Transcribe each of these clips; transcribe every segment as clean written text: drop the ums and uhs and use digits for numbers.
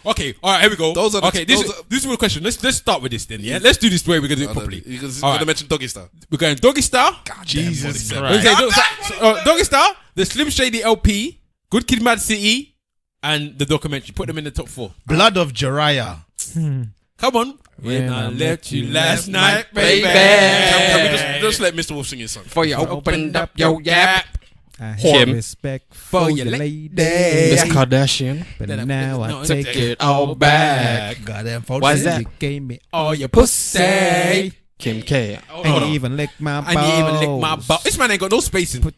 Okay, all right, here we go. Those are this is a question. Let's start with this then. Yeah, let's do this the way we're gonna do it properly. You're gonna mention Doggystyle. We're going Doggystyle. Jesus Christ. Doggystyle, the Slim Shady LP, Good Kid, M.A.A.D City, and the documentary. Put them in the top 4. Blood of Jiraiya. Come on. When I left you last night, baby. Can we just let Mr. Wolf sing his song? For you opened up your yap. I have Kim. respect for your lady. Miss Kardashian. But now I Take take it all back. Goddamn Why is that? You gave me Oh, your pussy. Kim K. and you even lick my balls. This man ain't got no spacing. Put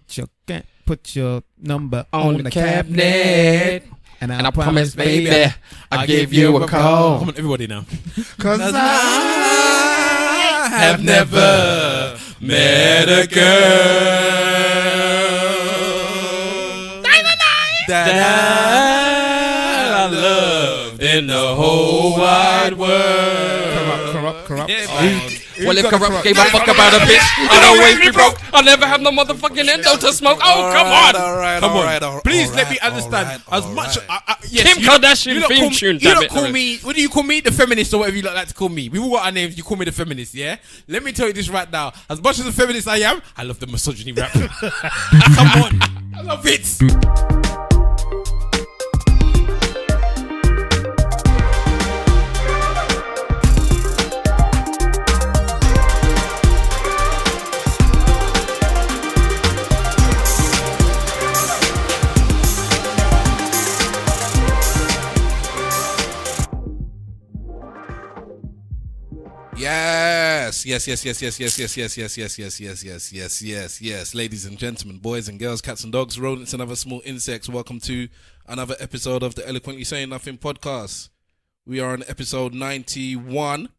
your number On the cabinet. And I promise, baby, I'll give you a call. Come on, everybody now. Cause I have never met a girl that I loved in the whole wide world. Corrupt. Yeah, well, if corrupt gave a fuck about a bitch, I'd always be broke. I'll never have no motherfucking endo to smoke. Oh, come on. Come on. Please let me understand as much. Kim Kardashian theme tune. You don't call me. What do you call me? The feminist or whatever you like to call me. We've all got our names. You call me the feminist, yeah? Let me tell you this right now. As much as a feminist I am, I love the misogyny rap. Come on. I love it. Yes. Ladies and gentlemen, boys and girls, cats and dogs, rodents and other small insects, welcome to another episode of the Eloquently Saying Nothing podcast. We are on episode 91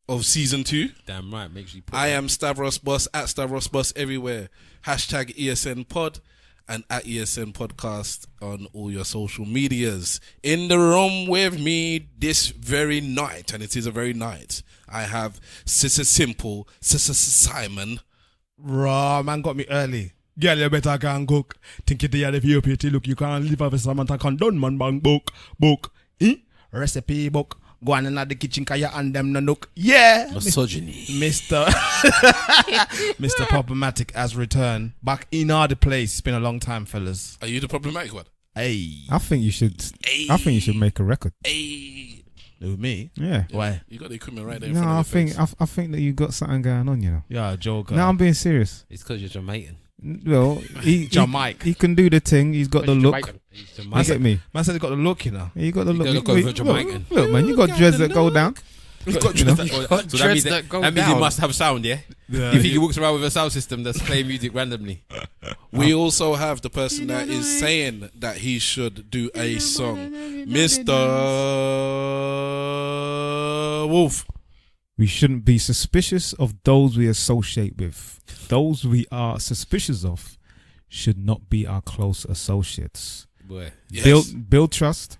of season 2. Damn right, make sure you put I am Stavros Boss, at Stavros Boss everywhere. Hashtag ESN Pod and at ESN Podcast on all your social medias. In the room with me this very night, and it is a very night, I have Sister Simple, Sister Simon. Raw, man got me early. Girl, you better can cook. Think it the other pity. Look, you can't live off a Samantha condone, man, bang, book. Recipe book. Go on in the kitchen, kaya and them no nook. Yeah. misogyny. Mr. Problematic has returned. Back in our place. It's been a long time, fellas. Are you the problematic one? Hey. I think you should make a record. Hey. With me? Yeah. Why? You got the equipment right there in No, front I of your face. think that you got something going on, you know. Yeah, Joker. No, I'm being serious. It's because you're Jamaican. Well, he can do the thing. He's got the look. You get me? Man said he got the look, you know. You got the look. look over Jamaican. Look, man, you got dreads that go down. You've got dreads that go down. So that means he must have sound, yeah? You think he walks around with a sound system that's playing music randomly? We also have the person that is saying that he should do a song, Mr. Wolf. We shouldn't be suspicious of those we associate with. Those we are suspicious of should not be our close associates. Boy. Yes. Build trust.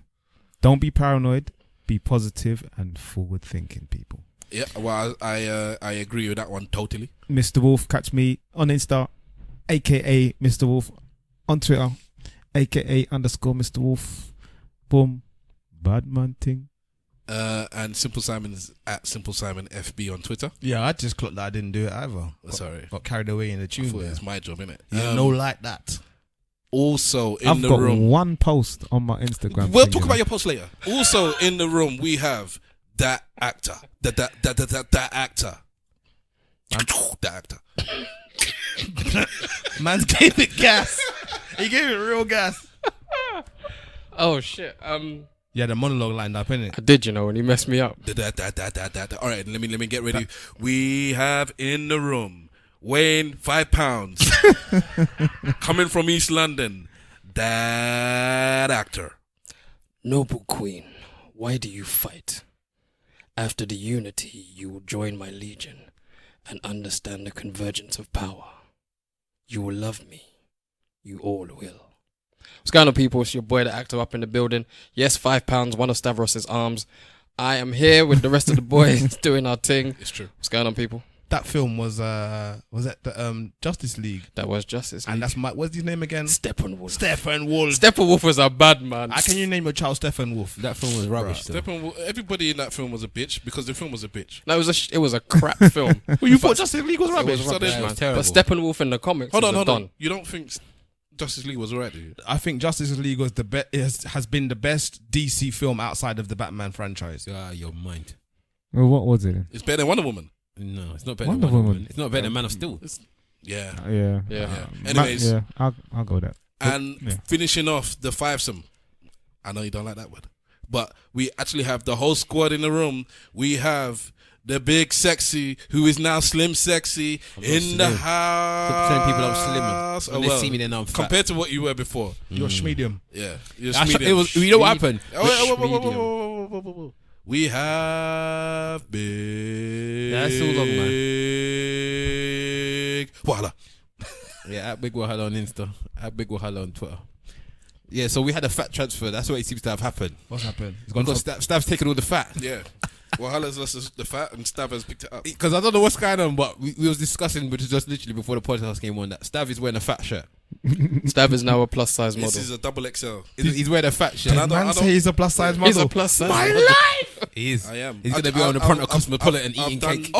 Don't be paranoid. Be positive and forward thinking, people. Yeah, well, I agree with that one totally. Mr. Wolf, catch me on Insta, aka Mr. Wolf, on Twitter, aka _ Mr. Wolf. Boom. Bad man thing. And Simple Simon is at Simple Simon FB on Twitter. Yeah, I just clocked that I didn't do it either. Sorry. Got carried away in the I tune. thought it's my job, innit? No like that. Also in I've the got room. one post on my Instagram. We'll talk about your post later. Also in the room we have that actor. That actor. That actor. Man gave it gas. He gave it real gas. Oh shit. Yeah, the monologue lined up, innit? I did, you know, and he messed me up. All right, let me get ready. We have in the room weighing 5 pounds, coming from East London, that actor. Noble queen, why do you fight? After the unity, you will join my legion and understand the convergence of power. You will love me. You all will. What's going on, people? It's your boy, the actor, up in the building. Yes, 5 pounds, one of Stavros' arms. I am here with the rest of the boys doing our thing. It's true. What's going on, people? that film was that the Justice League, That was Justice League. and that's what's his name again? Steppenwolf. Steppenwolf. Was a bad man. How can you name your child Steppenwolf? That film was rubbish. though. Everybody in that film was a bitch because the film was a bitch. No, it was a crap film. Well, you thought Justice League was It rubbish? was So rubbish, then- man. It's terrible. But Steppenwolf in the comics Hold was on. done. You don't think Justice League was alright, do you? I think Justice League was has been the best DC film outside of the Batman franchise. Ah, your mind. Well, what was it then? It's better than Wonder Woman. No, it's not better Wonder than Wonder Woman. Woman. It's not better than Man of Steel. Yeah. Yeah. Yeah. Anyways, Yeah, I'll go with that. and Yeah. finishing off the fivesome. I know you don't like that word, but we actually have the whole squad in the room. We have the big sexy, who is now Slim Sexy, in the slim. house. Stop telling people I'm slim. When they see me, they know I'm fat. Compared to what you were before. You're medium. Yeah. You're That's- medium. it was. You know what happened? Whoa. We have big. That's too long, man. Voila. Yeah, at Big Wahala on Insta, at Big Wahala on Twitter. Yeah, so we had a fat transfer. That's what it seems to have happened. What's happened? Because Stav's taken all the fat. Yeah. Wahala's lost the fat and Stav has picked it up. Because I don't know what's going on, but we was discussing, which is just literally before the podcast came on, that Stav is wearing a fat shirt. Stav is now a plus size model. This is a double XL. He's wearing a fat shirt. And I Man don't- say he's a plus size model. He's a plus size model. He is. I am. He's going to be on the front of Cosmopolitan eating cake.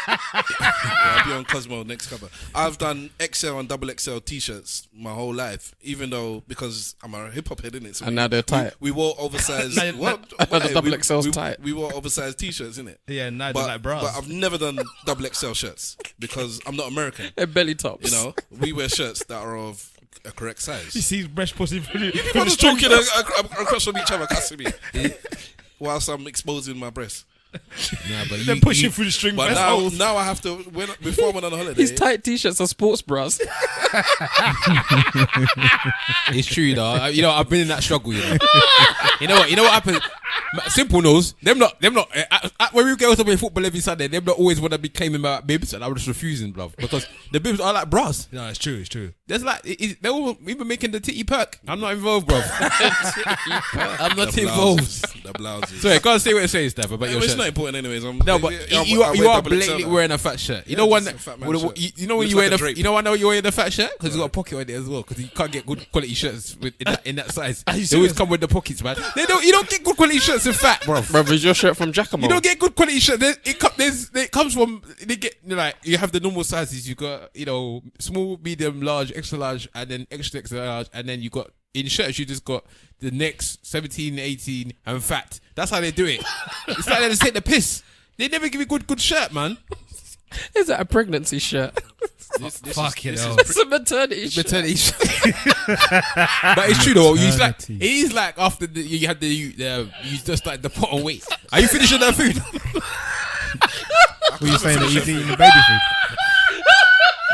I'll be on Cosmo next cover. I've done XL and double XL t-shirts my whole life, even though because I'm a hip hop head, innit? So And now they're tight. We wore oversized. What? The double XL's tight. We wore oversized t-shirts, innit? Yeah, now they're like bras. But I've never done double XL shirts because I'm not American. They're belly tops. You know, we wear shirts that are of a correct He size. sees breast pussy for the People just talking across from each other, cussing me, whilst I'm exposing my breasts. Nah, but Then pushing through the string But vest now, holes. now I have to. Before I went on a holiday, His tight t-shirts are sports bras. it's true though. You know, I've been in that struggle. You know, you know what happened. Simple knows them not. When we go to play football every Sunday, them not always want to be claiming about bibs, and I was just refusing, bro, because the bibs are like bras. No, it's true. It's true. There's like they all even making the titty perk. I'm not involved, bro. I'm not involved. The blouses. Sorry, can't say what you're saying, Steph, about your It's shirt. not important, anyways. No, but you are blatantly wearing a fat shirt. You know when just a fat man shirt. you know when Looks you like wear a the drape. you know why I know you're wearing the fat shirt because you got a pocket on it as well because you can't get good quality shirts in that size. They always come with the pockets, man. You don't get good quality shirts in fat, bro. Bro, is your shirt from Giacomo? You don't get good quality shirt. It comes from like you have the normal sizes. You got small, medium, large, extra large, and then extra large, and then you got in shirts. You just got the next 17, 18, and fat. That's how they do it. It's like they just take the piss. They never give you good shirt, man. Is that a pregnancy shirt? Fucking hell. It's a maternity shirt. Maternity shirt. But it's true though. It is like after you had you just like the pot on weight. Are you finishing that food? What are you saying that he's eating the baby food?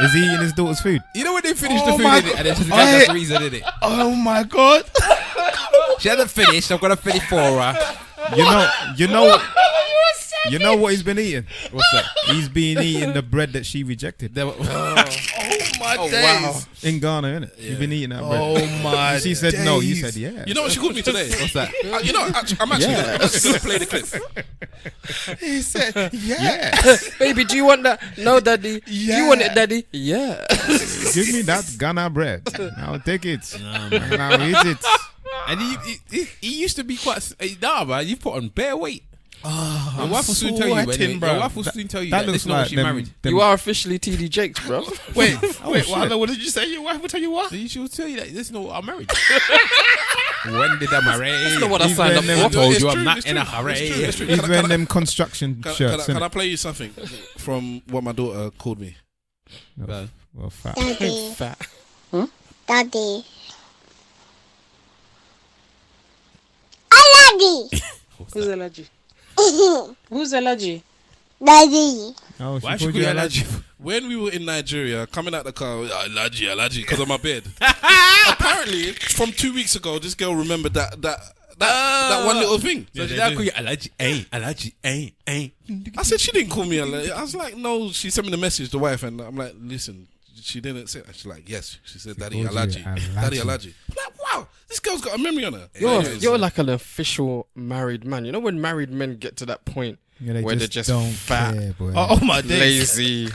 Is he eating his daughter's food? You know when they finish the Oh food my in it, and then just God. that's the reason in it. Oh my god. She hasn't finished. I'm gonna finish for her. You know what he's been eating? What's that? He's been eating the bread that she rejected Oh my days. Wow. in Ghana, innit? He's been eating that bread. Oh my. She said no. You days. said yeah. You know what she called me today? What's that? You know, I'm actually going to play the clip. He said yeah. Baby, do you want that? No, daddy. Do Yeah. you want it, daddy? Yeah. Give me that Ghana bread. I'll take it. And I'll eat it. And he used to be quite. Nah, man, you put on bare weight. Your wife will soon tell you. sweating, Anyway. bro. Your wife will soon tell you That that looks this is not like what she them- married. You are officially TD Jakes, bro. Wait, what did you say? Your wife will tell you what? She will tell you that this is not what I'm married. When did I marry? That's not what I He's signed up wearing I for. told It's you true, I'm not it's in a true, hurry. it's true. He's Can I- wearing them construction shirts, Can I innit? play you something from what my daughter called me? Well, fat. Daddy, Fat. Daddy. Daddy. Who's allergy? Who's allergy? Daddy. Oh, Why she should called we you allergy? allergic. When we were in Nigeria, coming out the car, allergy, because of my bed. Apparently, from 2 weeks ago, this girl remembered that one little thing. So did I call you allergy? Allergy, ain't. I said she didn't call me allergy. I was like, no. She sent me the message, the wife, and I'm like, listen, she didn't say that. She's like, yes. She said, Daddy, called you allergy. allergy. Daddy, allergy. I'm like, wow, this girl's got a memory on her. You're Anyways, like an official married man. You know when married men get to that point Yeah, where they're just don't fat, care, boy. Oh my days. lazy,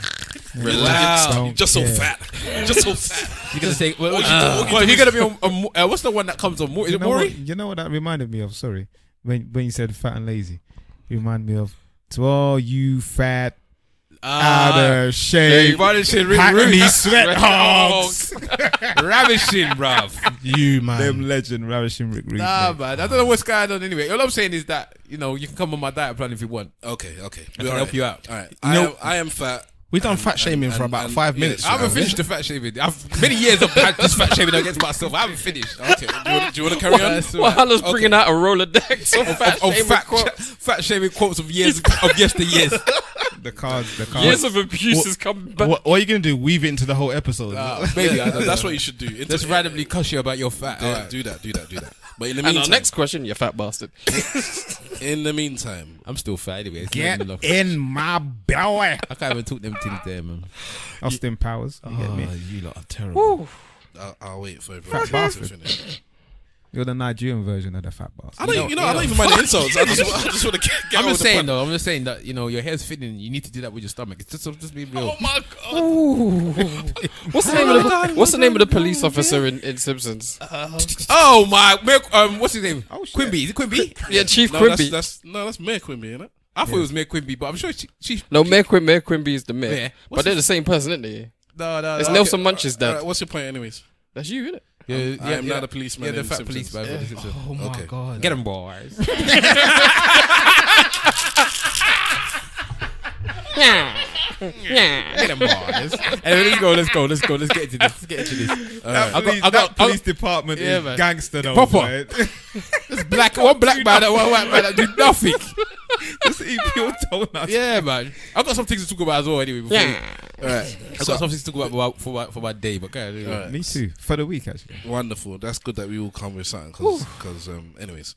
Wow. relaxed. Don't Just so care. fat. Just so fat. You're gonna say, well, you're gonna be on what's the one that comes on? Is it Maury? You know what that reminded me of? Sorry, when you said fat and lazy, it reminded me of to all you fat, out of shape, hackney sweat hogs. Ravishing, bruv. You man. Them legend ravishing Rick Reed. Nah, man. I don't know what's going on anyway. All I'm saying is that, you can come on my diet plan if you want. Okay. I can help you out. All right. No. I am fat. We done fat shaming for about 5 minutes. I haven't finished the fat shaving. I've many years of this fat shaving against myself. I haven't finished. Okay. Do you want to carry on? Well, Hannah's bringing out a Rolodex of Fat shaving quotes of yesteryears. The cards. years of abuse is coming back. What are you gonna do? Weave it into the whole episode? Maybe I don't know. That's what you should do. Just randomly cuss you about your fat. Yeah, Alright. do that. But in the And our meantime, next question, you fat bastard. in the meantime, I'm still fat anyway. It's Get not enough. in my belly. I can't even talk them things there, man. Austin Powers. You get me? You lot are terrible. I'll wait for everyone to finish. You're the Nigerian version of the fat bastard. I don't even mind the insults. I just want to get I'm on just with the saying fun. though. I'm just saying that your hair's thinning. You need to do that with your stomach. It's just be real. Oh my god! What's the name of the police officer in Simpsons? Oh my! What's his name? Quimby. Is it Quimby? Yeah, Chief No, Quimby. that's Mayor Quimby, isn't it? I thought it was Mayor Quimby, but I'm sure she. No, Mayor Quimby is the mayor. Yeah. But they're the same person, aren't they? No. It's Nelson Munch's dad. Alright, what's your point, anyways? That's you, isn't it? I am not a policeman. Yeah, the in fat Simpsons. police man. Oh my Okay. god. Get them boys. Get them boys. Anyway, let's go. Let's get into this. That police department Yeah, is man. gangster though. Proper. man. One black man and one white man that do nothing. Just eat pure donuts. Yeah, man. I've got some things to talk about as well. Anyway, Alright. I've got some things to talk about for my day. But okay, Alright. Me too. For the week, actually. Wonderful. That's good that we all come with something. Because, anyways,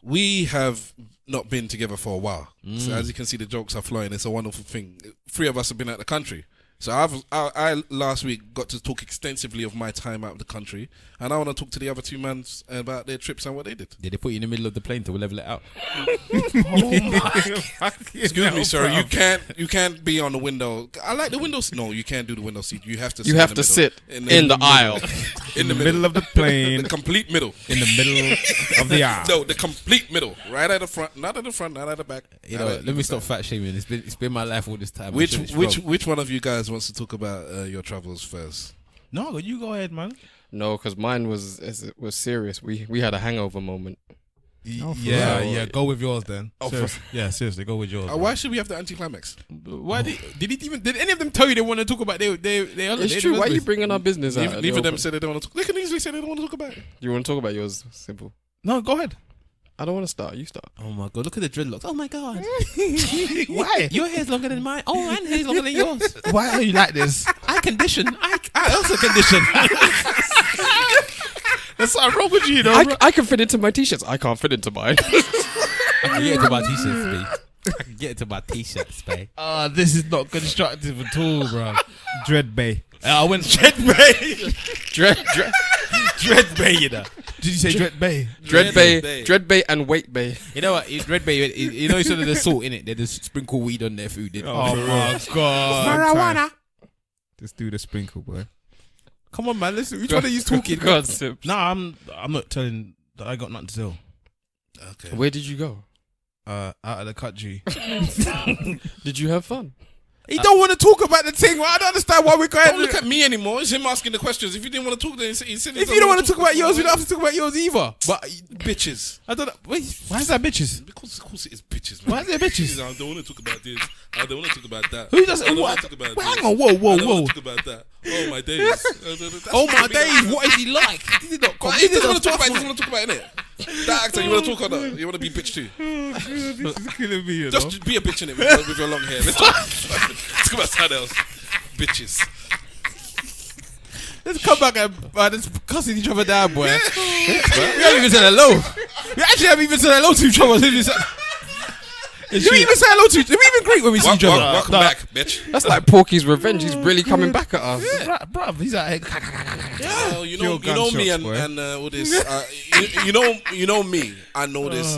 we have not been together for a while. So as you can see, the jokes are flowing. It's a wonderful thing. 3 of us have been out the country. So I last week got to talk extensively of my time out of the country, and I want to talk to the other 2 men about their trips and what they did. Did they put you in the middle of the plane to level it out? Excuse me, sir. You can't be on the window. I like the window seat. No, you can't do the window seat. You have to. You have to sit in the aisle. In the Middle of the plane. the complete middle. In the middle of the aisle. No, the complete middle. Right at the front, not at the front, not at the back. You know, let me stop fat shaming. It's been my life all this time. Which one of you guys wants to talk about your travels first? No, you go ahead, man. No, because mine was serious. We had a hangover moment. Yeah, go with yours then. Oh, Seriously, go with yours. Why should we have the anticlimax? Why did any of them tell you they want to talk about their holiday? It's true. Why are you bringing our business out? Neither of them said they don't want to talk. They can easily say they don't want to talk about it. You want to talk about yours? Simple. No, go ahead. I don't want to start. You start. Oh my god! Look at the dreadlocks. Oh my god! Why? Your hair's longer than mine. Oh, and hair's longer than yours. Why are you like this? I condition. I also condition. There's something wrong with you, though. I can fit into my t-shirts. I can't fit into mine. I can get into my t-shirts, babe. I can get into my t-shirts, babe. This is not constructive at all, bro. Dread Bay. I went Dread Bay. Dread Bay, you know. Did you say Dread Bay? Dread Bay and Weight Bay. You know what? Dread Bay. You know, instead of the salt in it, they just sprinkle weed on their food. Oh my god. Marijuana. Just do the sprinkle, boy. Come on, man. Listen, which one are you talking? God, Sips. No, I'm not telling that I got nothing to tell. Okay. Where did you go? Out of the country. Did you have fun? He don't want to talk about the thing. Well, I don't understand why we're going. Don't look at me anymore. It's him asking the questions. If you didn't want to talk, then he said. If you don't want to talk about yours, we don't have to talk about yours either. But bitches. I don't know. Wait, Why is that bitches? Because of course it is bitches. Man. Why is there bitches? I don't want to talk about this. I don't want to talk about that. Who does? I don't What? want to talk about Wait, this. hang on. Whoa. I don't want to talk about that. Oh my days. oh my days, what is he like? This is not. He doesn't want to talk about it. He doesn't want to talk about it, innit? That actor, you want to talk or not? You want to be bitch too? This is killing me, you know. Just be a bitch in it with your long hair. Let's talk about something else. Bitches. Let's come back and just cussing each other down, boy. We haven't even said hello. We actually haven't even said hello to each other. Do we even say hello to each other? Do we even greet when we see each other? Welcome back, bitch. That's like Porky's revenge. He's really coming back at us. Bruv, he's like, Well, you know gunshots, me and, boy. and all this. You know me. I know this.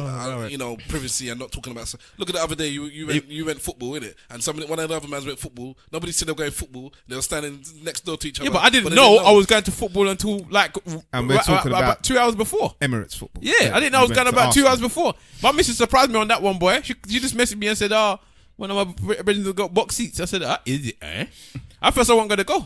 You know, privacy. I'm not talking about. Look at the other day. You went football, innit? And one of the other mans went football. Nobody said they were going football. They were standing next door to each other. Yeah, but I didn't know I was going to football until like And we're talking about 2 hours before. Emirates football. Yeah, I didn't know I was going about 2 hours before. My missus surprised me on that one, boy. She just messaged me and said, one of my friends got box seats. I said, is it, eh? At first I wasn't going to go.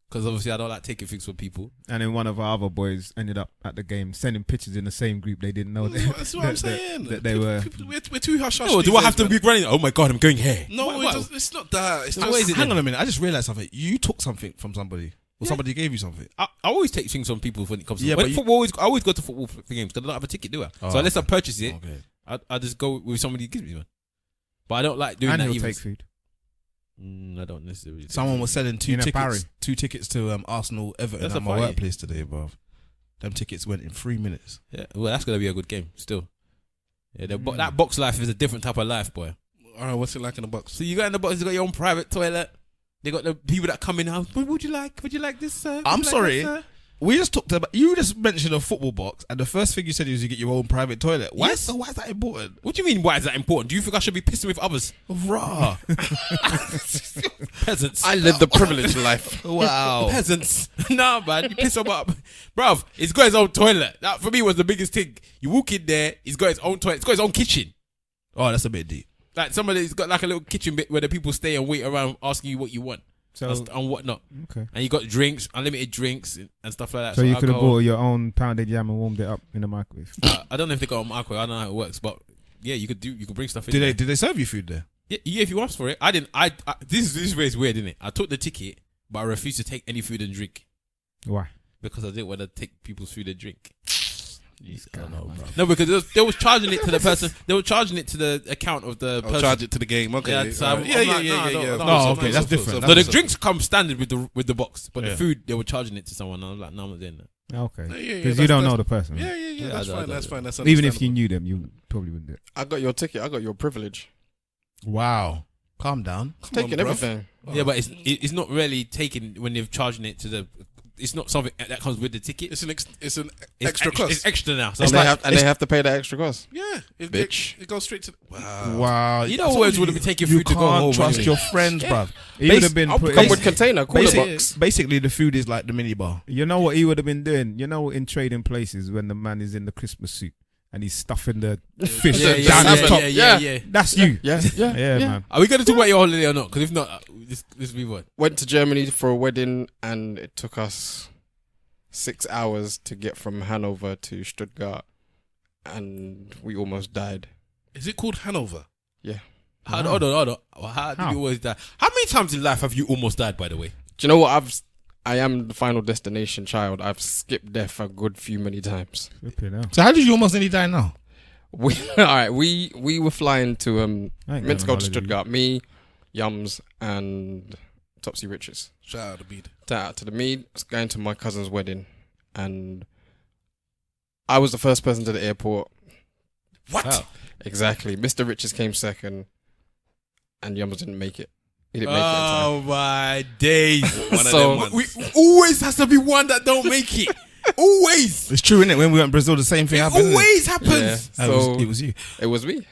Because obviously I don't like taking things from people. And then one of our other boys ended up at the game sending pictures in the same group. They didn't know that. That's what I'm saying. That they were. We're too hush hush. No, do I have to be running? Oh my God, I'm going here. No, it's not that. It's What is just, it hang then? on a minute. I just realized something. You took something from somebody, or somebody gave you something. I always take things from people when it comes to Yeah, when but football. I always go to football games because I don't have a ticket, do I? Oh. So unless I purchase it, Okay. I just go with somebody who gives me one. But I don't like doing And that he'll even. take food. I don't necessarily. Someone was selling In a Barry. two tickets to Arsenal Everton That's at a my party. workplace today, bruv. Them tickets went in 3 minutes. Yeah, well, that's gonna be a good game still. Yeah, that box life is a different type of life, boy. all right, what's it like in the box? So you got in the box, you got your own private toilet. They got the people that come in house. What would you like? Would you like this, sir? Would I'm you like sorry. this, sir? We just talked about. You just mentioned a football box, and the first thing you said is you get your own private toilet. Why? Yes. Why is that important? What do you mean? Why is that important? Do you think I should be pissing with others? Raw. Peasants. I live the privileged life. Wow. Peasants. Nah, man, you piss them up. Bruv, he's got his own toilet. That for me was the biggest thing. You walk in there, he's got his own toilet. He's got his own kitchen. Oh, that's a bit deep. Like somebody's got like a little kitchen bit where the people stay and wait around asking you what you want. So And whatnot. okay. And you got drinks, unlimited drinks and stuff like that. So you could have alcohol. bought your own pounded yam and warmed it up in the microwave. I don't know if they got a microwave. I don't know how it works, but yeah, you could bring stuff in. Did they serve you food there? Yeah, if you asked for it. I didn't. This is where it's weird, isn't it? I took the ticket, but I refused to take any food and drink Why? because I didn't want to take people's food and drink. No, because they was charging it to the person. They were charging it to the account of the person. Charge it to the game. Okay. Yeah, so All I'm right. like, yeah. No, okay, that's different. So the drinks come standard with the box, but Yeah. the food they were charging it to someone. I was like, no, I'm not doing that. Okay. Yeah, Because you don't know the person. Yeah. That's I fine. don't- That's fine. That's Even if understandable. you knew them, you probably wouldn't do it. I got your ticket. I got your privilege. Wow. Calm down. Taking bruv. everything. Yeah, but it's not really taken when they're charging it to the. It's not something that comes with the ticket. It's an extra It's cost. extra now. So And I'm like, they have to pay the extra cost. Yeah, Bitch. It goes straight to. Wow. Wow. You know, always would have been taking food to go home. You can't trust anyway. your friends, bruv. He would have been I'll put come in- with container. Cooler box. Basically, the food is like the mini bar. You know what he would have been doing? You know, in trading places when the man is in the Christmas suit and he's stuffing the fish Yeah, down his yeah, top. yeah. That's you. Yeah. Yeah, man. Are we going to talk about your holiday or not? Because if not, this will be what. Went to Germany for a wedding, and it took us 6 hours to get from Hanover to Stuttgart, and we almost died. Is it called Hanover? Hold on. How did you always die? How many times in life have you almost died, by the way? Do you know what? I am the Final Destination child. I've skipped death a good few many times. Flipping hell. So how did you almost nearly die now? We all right. We were flying to I ain't meant to go going to on holiday. Stuttgart. Me, Yums, and Topsy Riches. Shout out to Bead. To the mead. I was going to my cousin's wedding, and I was the first person to the airport. What? Wow. Exactly. Mr. Riches came second, and Yums didn't make it. He didn't make it in time. Oh my days! One So- of them We ones. always has to be one that don't make it. Always. It's true, isn't it? When we went to Brazil, the same thing It happened. always Yeah. happens. So It was you. it was me.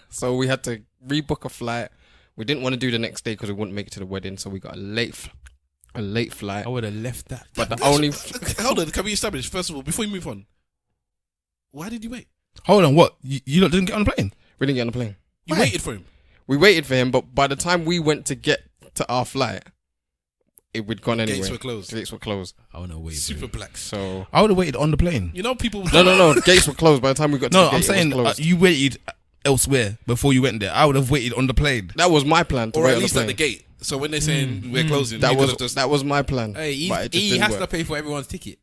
So we had to rebook a flight. We didn't want to do the next day because we wouldn't make it to the wedding. So we got a late flight. I would have left that. But the only Hold on. Can we establish first of all before you move on? Why did you wait? Hold on, what? You lot didn't get on the plane? we didn't get on the plane. You Why? waited for him. We waited for him, but by the time we went to get to our flight, we'd gone anyway. Gates were closed. Gates were closed. I want to wait. Super black. So I would have waited on the plane. You know people. no. Gates were closed by the time we got to No, the gate. I'm saying it was closed. you waited elsewhere before you went there. I would have waited on the plane. That was my plan to or wait at on least the at the plane. gate. So when they're saying we're closing, That you was could've just- that was my plan. Hey, but it just he didn't has work. to pay for everyone's ticket.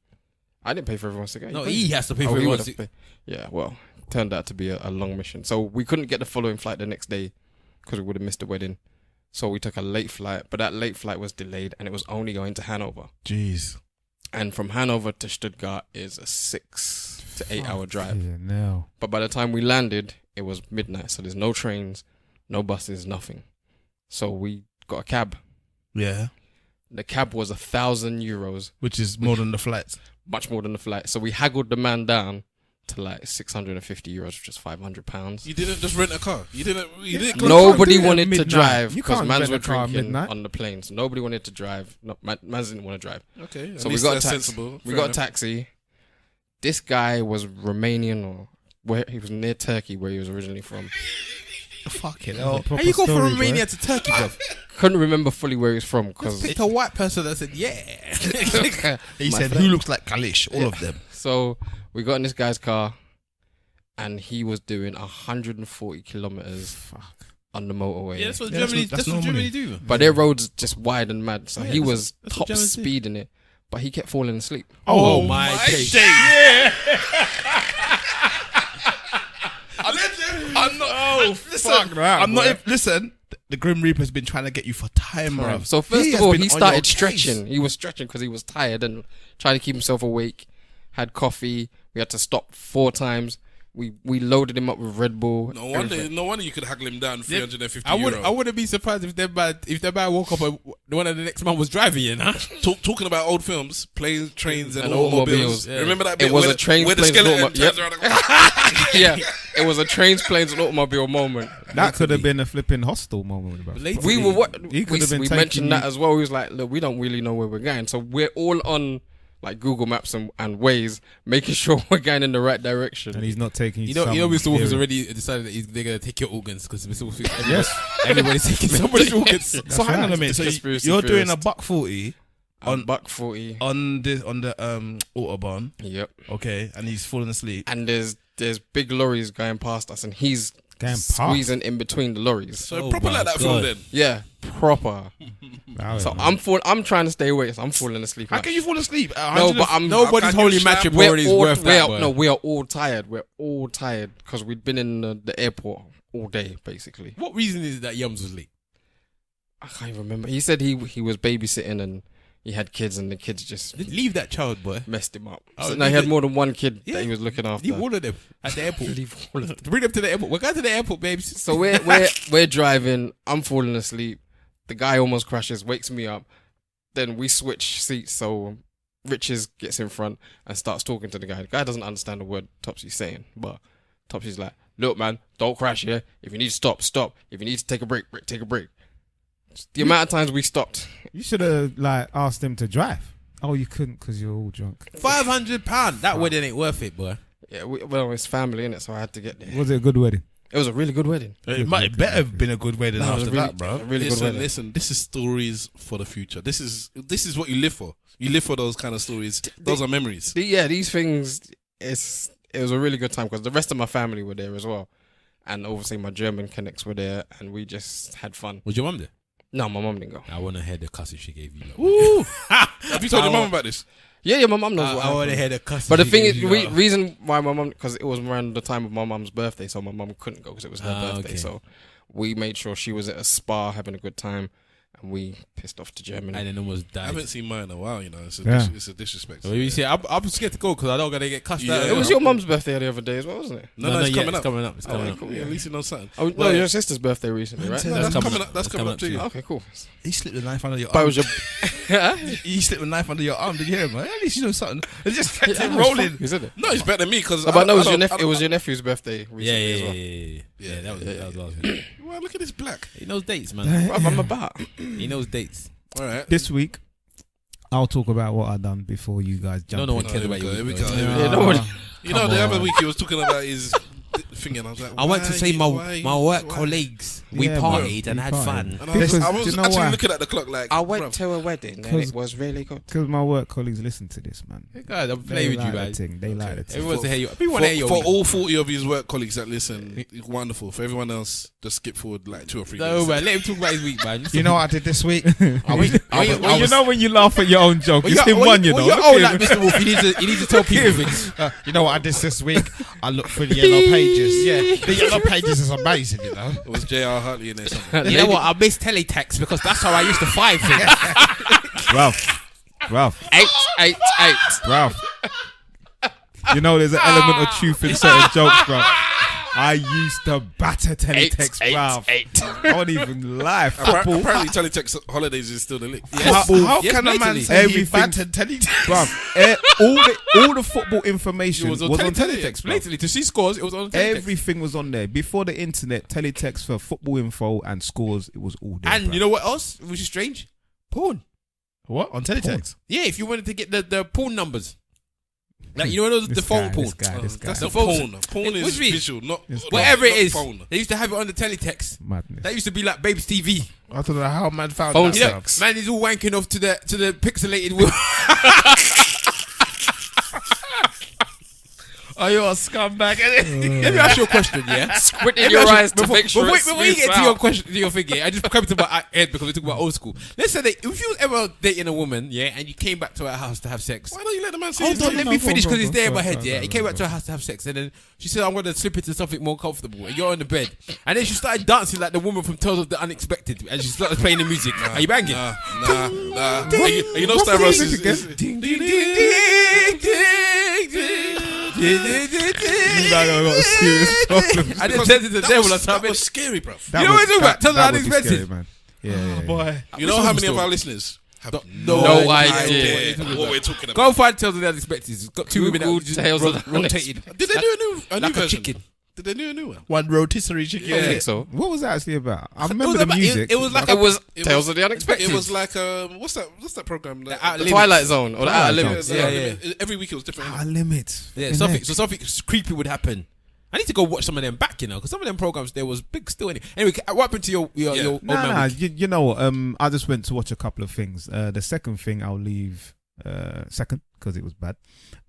I didn't pay for everyone's ticket. No, You paid. he has to pay for he everyone's would have ticket. paid. Yeah, well, turned out to be a long mission. So we couldn't get the following flight the next day because we would have missed the wedding. So we took a late flight, but that late flight was delayed and it was only going to Hanover. Jeez. And from Hanover to Stuttgart is a 6 to 8 hour drive. Yeah, no. But by the time we landed, it was midnight, so there's no trains, no buses, nothing. So we got a cab. Yeah. The cab was €1,000, Which is more than the flights. much more than the flight. So we haggled the man down to like €650, which is £500. You didn't just rent a car. You didn't. Nobody do that wanted to midnight. drive You because can't mans rent were a car at drinking midnight. on the planes. Nobody wanted to drive. No, mans didn't want to drive. Okay. So we got a taxi. We got a taxi. This guy was Romanian, or where he was near Turkey, where he was originally from. Fucking How How you go from Romania to Turkey, bro? Couldn't remember fully where he was from because Picked a white person that said, yeah. He said, "Who looks like Kalish?" All of them. So we got in this guy's car, and he was doing 140 kilometers on the motorway. Yeah, that's what Yeah, Germany. that's That's what normally. Germany do. But their roads just wide and mad. So Yeah, he that's was what top Germans do. speed in it, but he kept falling asleep. Oh my days. I'm not. Listen, I'm not. Listen, the Grim Reaper's been trying to get you for time, bro. So first of has all, been he on your started case. stretching. He was stretching because he was tired and trying to keep himself awake. Had coffee. We had to stop 4 times. We loaded him up with Red Bull. No wonder you could haggle him down €350. I wouldn't be surprised if that man woke up and one of the next man was driving, you know? Talking about old films, planes, trains, and And automobiles. automobiles, yeah. Remember that It bit was where a train, where the planes, skeleton automobile- turns around and goes, Yeah, it was a trains, planes, and automobile moment. That could have been a flipping hostel moment, bro. We were what He could have been we taking mentioned that you- as well. We was like, look, we don't really know where we're going, so we're all on like Google Maps and Waze, making sure we're going in the right direction. And he's not taking You know, Mr. Wolf has already decided that they're going to take your organs because Mr. Wolf thinks everybody's taking somebody's organs. So hang on a minute. So Conspiracy you're doing a theorist. $140 on $140. on the autobahn, Yep. okay, and he's falling asleep. And there's big lorries going past us, and he's Going past? squeezing in between the lorries. So proper like that film then. Yeah, proper. So I'm trying to stay awake. So I'm falling asleep. How like- can you fall asleep? No, but I'm Nobody's can you holy slap- matrimony is worth that, boy. No, we are all tired. We're all tired because we'd been in the airport all day, basically. What reason is it that Yums was late? I can't even remember. He said he was babysitting and he had kids, and the kids just Leave that child, boy. messed him up. Oh, So now he had leave more than one kid Yeah. that he was looking after. Leave all of them at the airport. Leave all of them. Bring them to the airport. We're going to the airport, babes. So we're driving. I'm falling asleep. The guy almost crashes, wakes me up. Then we switch seats. So Riches gets in front and starts talking to the guy. The guy doesn't understand the word Topsy's saying, but Topsy's like, "Look, man, don't crash here. If you need to stop, stop. If you need to take a break, take a break." Just the amount of times we stopped. You should have like asked him to drive. Oh, you couldn't because you're all drunk. £500. That wedding ain't worth it, boy. Yeah, well, it's family, innit? So I had to get there. Was it a good wedding? It was a really good wedding. It better have been a good wedding No, it was after a really- that, bro. a really good wedding. Listen. This is stories for the future. This is what you live for. You live for those kind of stories. Those are memories. These things. It was a really good time because the rest of my family were there as well, and obviously my German connects were there, and we just had fun. Was your mum there? No, my mum didn't go. I want to hear the cussing she gave you. Woo! Have you told your mum about this? Yeah, my mum knows what I want to happened. hear the cussing. But the she thing gave is, you, reason why my mum, because it was around the time of my mum's birthday, so my mum couldn't go because it was her birthday. okay. So we made sure she was at a spa having a good time, and we pissed off to Germany. and then almost I died. haven't seen mine in a while. You know, it's a, Yeah. it's a disrespect. So you say I'm scared to go because I don't gonna get cussed Yeah. out. it was your mum's birthday the other day as well, wasn't it? No, it's yet. coming It's up. coming up. It's Oh, coming okay, up. cool. Yeah, at least you know something. Oh, no, Well, your sister's birthday recently, right? That's coming coming up. up. That's That's coming up coming to up you. Okay, cool. He slipped the knife under your But it arm. was your He slipped the knife under your arm. Did you hear him? Man? At least you know something. It just kept Yeah, him it was rolling. fun, isn't it? No, it's better than me because. But no, it was your nephew's birthday recently Yeah, as well. yeah. That was last week. Well, look at this black. He knows dates, man. Bruv, I'm about. He knows dates. All right. This week, I'll talk about what I've done before you guys jump. No one in. cares Here we about go. you. Here we bro. go. Here we Yeah, go. no one. You know, Come the other on. week he was talking about his thing, and I was like, I went to why say you- why my you- work why? colleagues. We Yeah, partied bro, and we had partied. fun. And Because I was do you know actually why? looking at the clock like, I went bruv, to a wedding and Because- it was really good. Because my work colleagues listen to this, man. Hey, guys, I'm They playing with like you, the man. thing. They like the thing. Everyone to hear you. People want to hear you. for all 40 of his work colleagues that listen, it's wonderful. For everyone else, just skip forward like 2 or 3 No, days. man. Let him talk about his week, man. You know what I did this week? I was, You know when you laugh at your own joke, Well, it's you're- him well, one, you well, know. you're Look old at like him. Mr. Wolf. You need to tell people things. you know what I did this week? I looked through the yellow pages. Yeah. The yellow pages is amazing, you know. It was J.R. Hartley in there somewhere. You know what? I miss Teletext because that's how I used to find things. Ralph, 888. Ralph. You know there's an element of truth in certain jokes, bro. I used to batter Teletext, bruv. I won't even lie. Football, Apparently, Teletext holidays is still the lick. How Yes, can a man blatantly. say he Everything- battered Teletext? bruv. All the football information It was was on on Teletext. Teletext, bruv. Blatantly, to see scores, it was on Teletext. Everything was on there. Before the internet, Teletext for football info and scores, it was all there. And bruv. you know what else? Which is strange? Porn. What? On Teletext? Yeah, if you wanted to get the porn numbers. Like, you know the phone porn. This guy. That's The the phone. porn. Porn What is do you mean? visual, not Whatever it not is, phone. they used to have it on the teletext. Madness. That used to be like Babes TV. I don't know how man found Phone that. You know, sex. man is all wanking off to the pixelated world. Oh, you're a scumbag. Let me ask you a question, yeah? Squint in Let me your ask you- eyes to before, make sure before, it before you smooths get to your out. question, to your thing, yeah, I just come to my head because we talk about old school. Let's say that if you was ever dating a woman, yeah, and you came back to her house to have sex. Why don't you let the man see Hold his on, dick? let me finish because go it's on, there in go my on, head, go on, yeah. go He on, came go back to her house to have sex, and then she said, I'm going to slip into something more comfortable. And you're on the bed. And then she started dancing like the woman from Tales of the Unexpected, and she started playing the music. Are you banging? Nah. You know Star Wars is Ding, ding, ding, ding, ding, ding. You got a serious problem. I didn't tell you the devil or that something. was scary, bro. You know what I'm talking about? Tell them That would be unexpected. scary, man. Yeah. Boy. You know how many of our listeners have No idea what we're talking Go about? and find Tales of the Unexpected. It's got two women Google that just Tales of the rotated. Did they do a new Like a version? chicken. Did they do a new one? One rotisserie chicken. I think so. What was that actually about? I It remember was the about- music. It was like It was It Tales was- of the Unexpected. It was like what's that program? The Outer the Limits. Twilight Zone or the Outer Limits. Yeah. Every week it was different. Our limits. Yeah, something creepy would happen. I need to go watch some of them back, you know, because some of them programs there was big still in it. Anyway, what happened to your old man? Nah, week? you know what? I just went to watch a couple of things. The second thing I'll leave second because it was bad.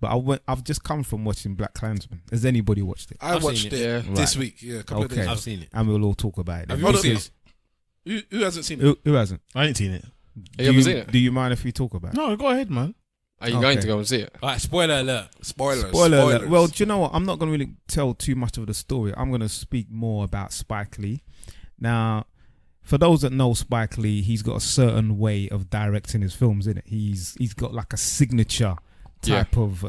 But I've just come from watching BlacKkKlansman. Has anybody watched it? I I've watched seen it it. this Right. week. Yeah, a couple of Okay. days. I've seen it. And we'll all talk about it. Have then. you seen it? Who hasn't seen it? Who hasn't? I ain't seen it. Have you ever seen it? Do you mind if we talk about it? No, go ahead, man. Are you going Okay. to go and see it? All right, spoiler alert. Spoilers. Spoiler alert. Well, do you know what? I'm not going to really tell too much of the story. I'm going to speak more about Spike Lee. Now, for those that know Spike Lee, he's got a certain way of directing his films, innit? He's got like a signature type of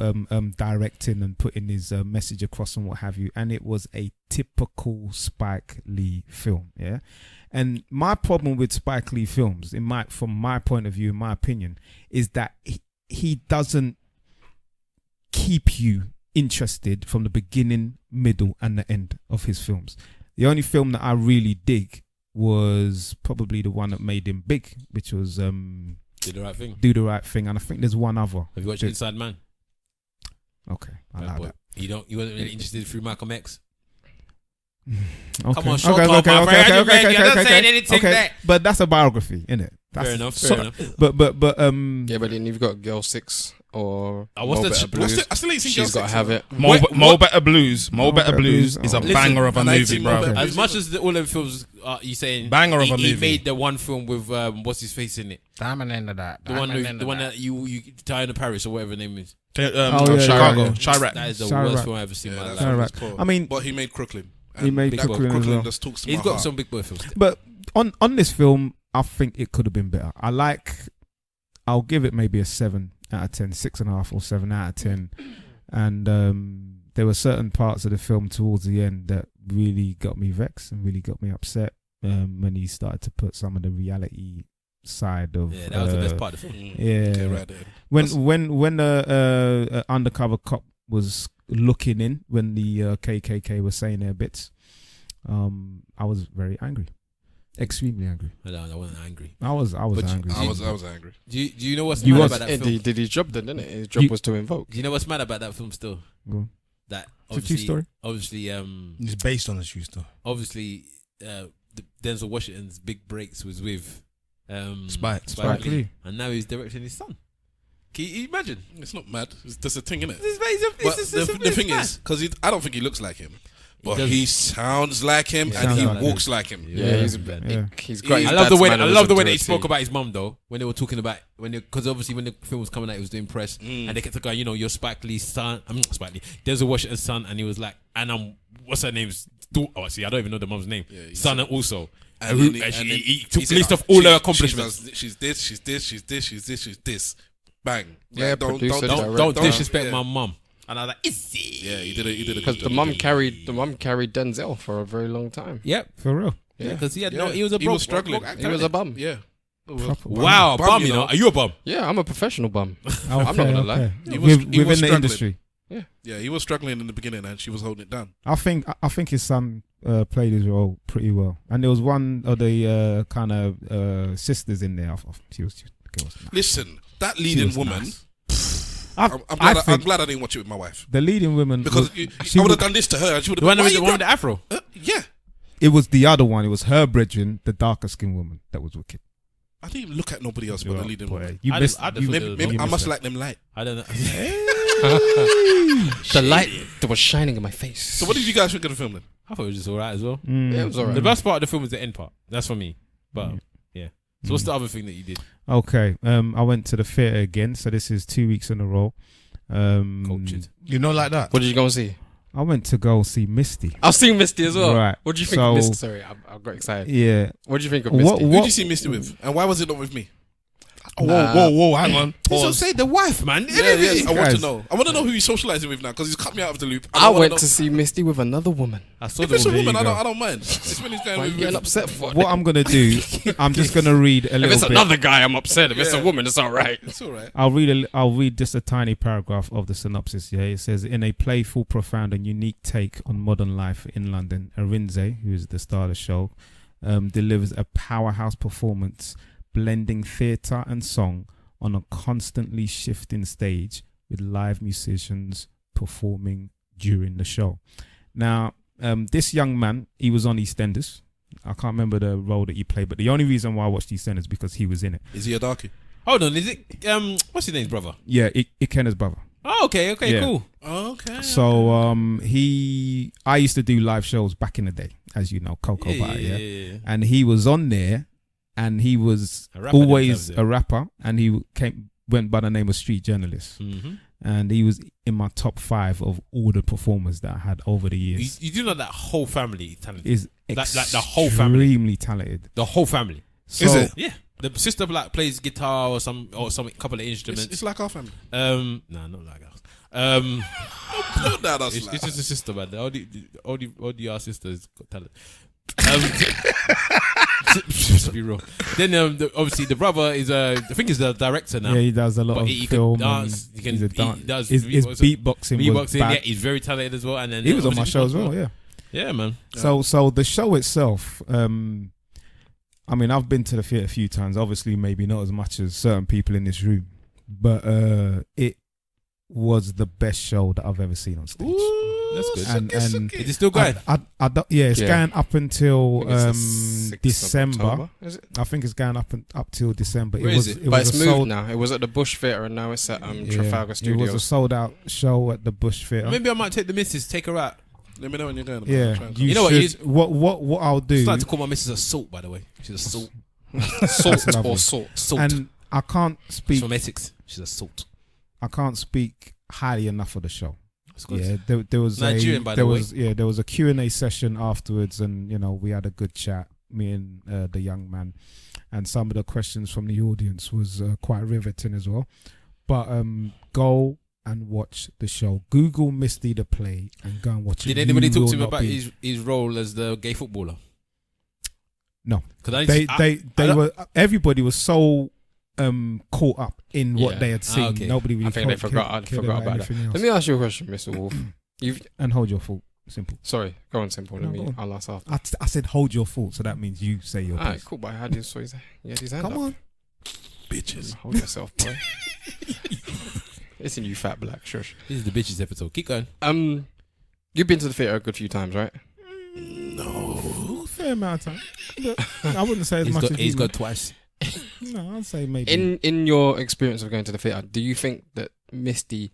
directing and putting his message across and what have you. And it was a typical Spike Lee film, yeah? And my problem with Spike Lee films, from my point of view, in my opinion, is that he doesn't keep you interested from the beginning, middle, and the end of his films. The only film that I really dig was probably the one that made him big, which was Did the right thing. Do the Right Thing, and I think there's one other. Have you watched Inside Man? Okay, I Bad like boy. that. You wasn't really interested through Malcolm X? Okay. Come on, shut up, my friend. You're not saying anything there. But that's a biography, isn't it? Fair enough. Fair enough. But Yeah, but then you've got Girl 6 or what's Mo the- Better what's Blues. I still ain't seen She's Girl got to 6. have it. Mo Better Blues. Mo Better Blues is a Listen, banger of a and I movie, see Mo bro. Better- As much as all them films, you saying Banger of a he movie. made the one film with what's his face in it, Diamond end of that. the one that you tie in Paris or whatever the name is. Chicago. yeah. Chirac. That is the Chirac. worst film I've ever seen in my Yeah, life. that's Right. what it's called. I mean- but he made Crooklyn. He made that Crooklyn as well. just talks to He's my got heart. some big boy films. But on this film, I think it could have been better. I'll give it maybe a 7 out of 10, 6.5 or 7 out of 10. And there were certain parts of the film towards the end that really got me vexed and really got me upset when he started to put some of the reality side of Yeah, that was the best part of the film. Yeah, Okay, right there. when the undercover cop was looking in when the KKK was saying their bits, I was very angry, extremely angry. I wasn't angry. I was But angry. I was angry. Do you know what's You mad was- about that film? He did his job then, didn't it? His job You- was to invoke. Do you know what's mad about that film still? Go on. That It's a true story. obviously, It's based on a true story. obviously, Denzel Washington's big breaks was with Spike Spike Lee. and now he's directing his son. Can you imagine? It's not mad. It's just a thing, innit? But But the thing is, because I don't think he looks like him, but doesn't. he sounds like him and sounds he like walks like him. Yeah, he's Yeah. he's got. I his love the dad's way I mannerism love the way to that he a spoke T. about his mum though when they were talking about because obviously when the film was coming out he was doing press and they kept going you're Spike Lee's son Spike Lee Denzel Washington's son and he was like and what's her name's see I don't even know the mum's name son and also And who- then and and he then took he said, list of all her she's- accomplishments. She's this, she's this, she's this, she's this, she's this. Bang. Yeah, Like, producer, don't director. disrespect my mum And I was like, is he? Yeah, he did it. He did it Because the mum carried Denzel for a very long time. Yep. For real. Yeah, because he was He was struggling. He was a bum. Yeah. Wow, bum, you know. Are you a bum? Yeah, I'm a professional bum. I'm not gonna lie. He was within the struggling. industry. Yeah, he was struggling in the beginning, and she was holding it down. I think his son played his role pretty well, and there was one of the kind of sisters in there. She was nice. Listen, that leading woman. Nice. I'm glad I didn't watch it with my wife The leading woman because I would have done this to her, and she would have. The one with the afro. Yeah, It was the other one. It was her brethren, the darker skinned woman, that was wicked. I didn't even look at nobody else but the leading woman. You missed. Maybe I must like them light. I don't know. The light that was shining in my face. So what did you guys think of the film then? I thought it was just alright as well. Yeah, it was alright. The best part of the film was the end part. That's for me. But yeah. So what's the other thing that you did? Okay. I went to the theatre again. So this is 2 weeks in a row. Cultured. You know, like that. What did you go and see? I went to go see Misty. I've seen Misty as well. Right. What do you think of Misty? Sorry, I got excited. Yeah. What do you think of Misty? Who did you see Misty with? And why was it not with me? Whoa, hang on. So say the wife, man. Yes, I want to Guys. know. I want to know who he's socializing with now because he's cut me out of the loop. I went to see Misty with another woman. I saw If it's a the woman, I don't mind. It's when he's going Why are with you getting upset for? What I'm gonna do, I'm just gonna read a If little it's bit. another guy, I'm upset. If it's a Yeah. woman, it's all right. It's all right. I'll read just a tiny paragraph of the synopsis. Yeah, it says, in a playful, profound, and unique take on modern life in London, Arinze, who is the star of the show, delivers a powerhouse performance, blending theatre and song on a constantly shifting stage with live musicians performing during the show. Now, this young man, he was on EastEnders. I can't remember the role that he played, but the only reason why I watched EastEnders is because he was in it. Is he a darkie? Hold on, is it what's his name's brother? Yeah, Ikenna's brother. Oh, okay, Yeah. cool. Okay. So I used to do live shows back in the day, as you know, Cocoa Butter, yeah. And he was on there, and he was A rapper always themselves, a rapper, and he went by the name of Street Journalist, and he was in my top 5 of all the performers that I had over the years. You do know that whole family is talented. Is like the whole family. extremely talented. The whole family. So, Is it? Yeah. The sister plays guitar or some couple of instruments. It's like our family. No, not like us. No, that's It's like. just a sister, man. All the our sisters got talent. To be real. Then obviously the brother is I think he's the director now. Yeah, he does a lot But of he film. can dance. He can. He's a He does. his beatboxing was Yeah, bad. he's very talented as well. And then He was on my obviously- show as well, yeah. Yeah, man. So the show itself, I mean, I've been to the theatre a few times. Obviously, maybe not as much as certain people in this room, but it was the best show that I've ever seen on stage. That's good. And Is it still going? I don't, yeah, it's Yeah. going up until I think it's the 6th of December. October, is it? I think it's going up till December. Where is it? But was it's a moved sold, now. It was at the Bush Theatre and now it's at Trafalgar It was a Studios. sold out show at the Bush Theatre. Maybe I might take the missus, take her out. Let me know when you're going. Yeah, You know what, should- what I'll do. I started to call my missus a salt, by the way. She's a salt. Salt That's lovely. or salt. Salt. And I can't She's speak. from Essex. She's a salt. I can't speak highly enough of the show. That's good. Yeah, there was Nigerian, by the way. there was a Q&A session afterwards, and we had a good chat, me and the young man, and some of the questions from the audience was quite riveting as well. But go and watch the show. Google Misty the play and go and watch it. Did anybody You talk will to him not about be- his role as the gay footballer? No. Because They were. Everybody was so caught up in what Yeah. they had seen. Okay. Nobody really. I think they cared forgot about that. anything else. Let me ask you a question, Mr. Wolf. And hold your thought. Simple. Sorry, go on, simple. No, Let go me. on. I'll ask after. I said hold your thought, so that means you say your Alright, piece. cool. But I had his hand Come up. on. Bitches. Hold yourself, boy. Listen, you fat black shush. This is the bitches episode. Keep going. You've been to the theatre a good few times, right? Fair amount of time. But I wouldn't say as much as He's you. got twice. No, I'd say maybe. In your experience of going to the theatre, do you think that Misty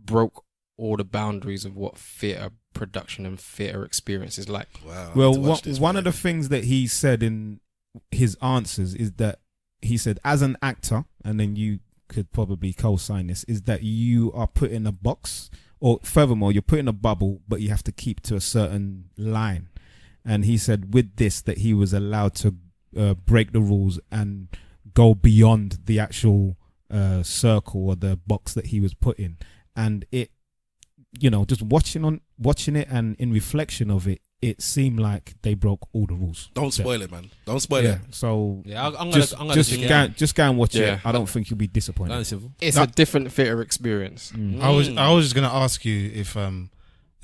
broke all the boundaries of what theatre production and theatre experience is like? Wow. Well, one of the things that he said in his answers is that he said, as an actor, and then you could probably co-sign this, is that you are put in a box, or furthermore, you're put in a bubble, but you have to keep to a certain line. And he said with this that he was allowed to break the rules and go beyond the actual circle or the box that he was put in. And it just watching it and in reflection of it, it seemed like they broke all the rules. Don't spoil it, man. Don't spoil it. So I'm just go and watch Yeah. it. I don't think you'll be disappointed. It's a different theatre experience. I was just gonna ask you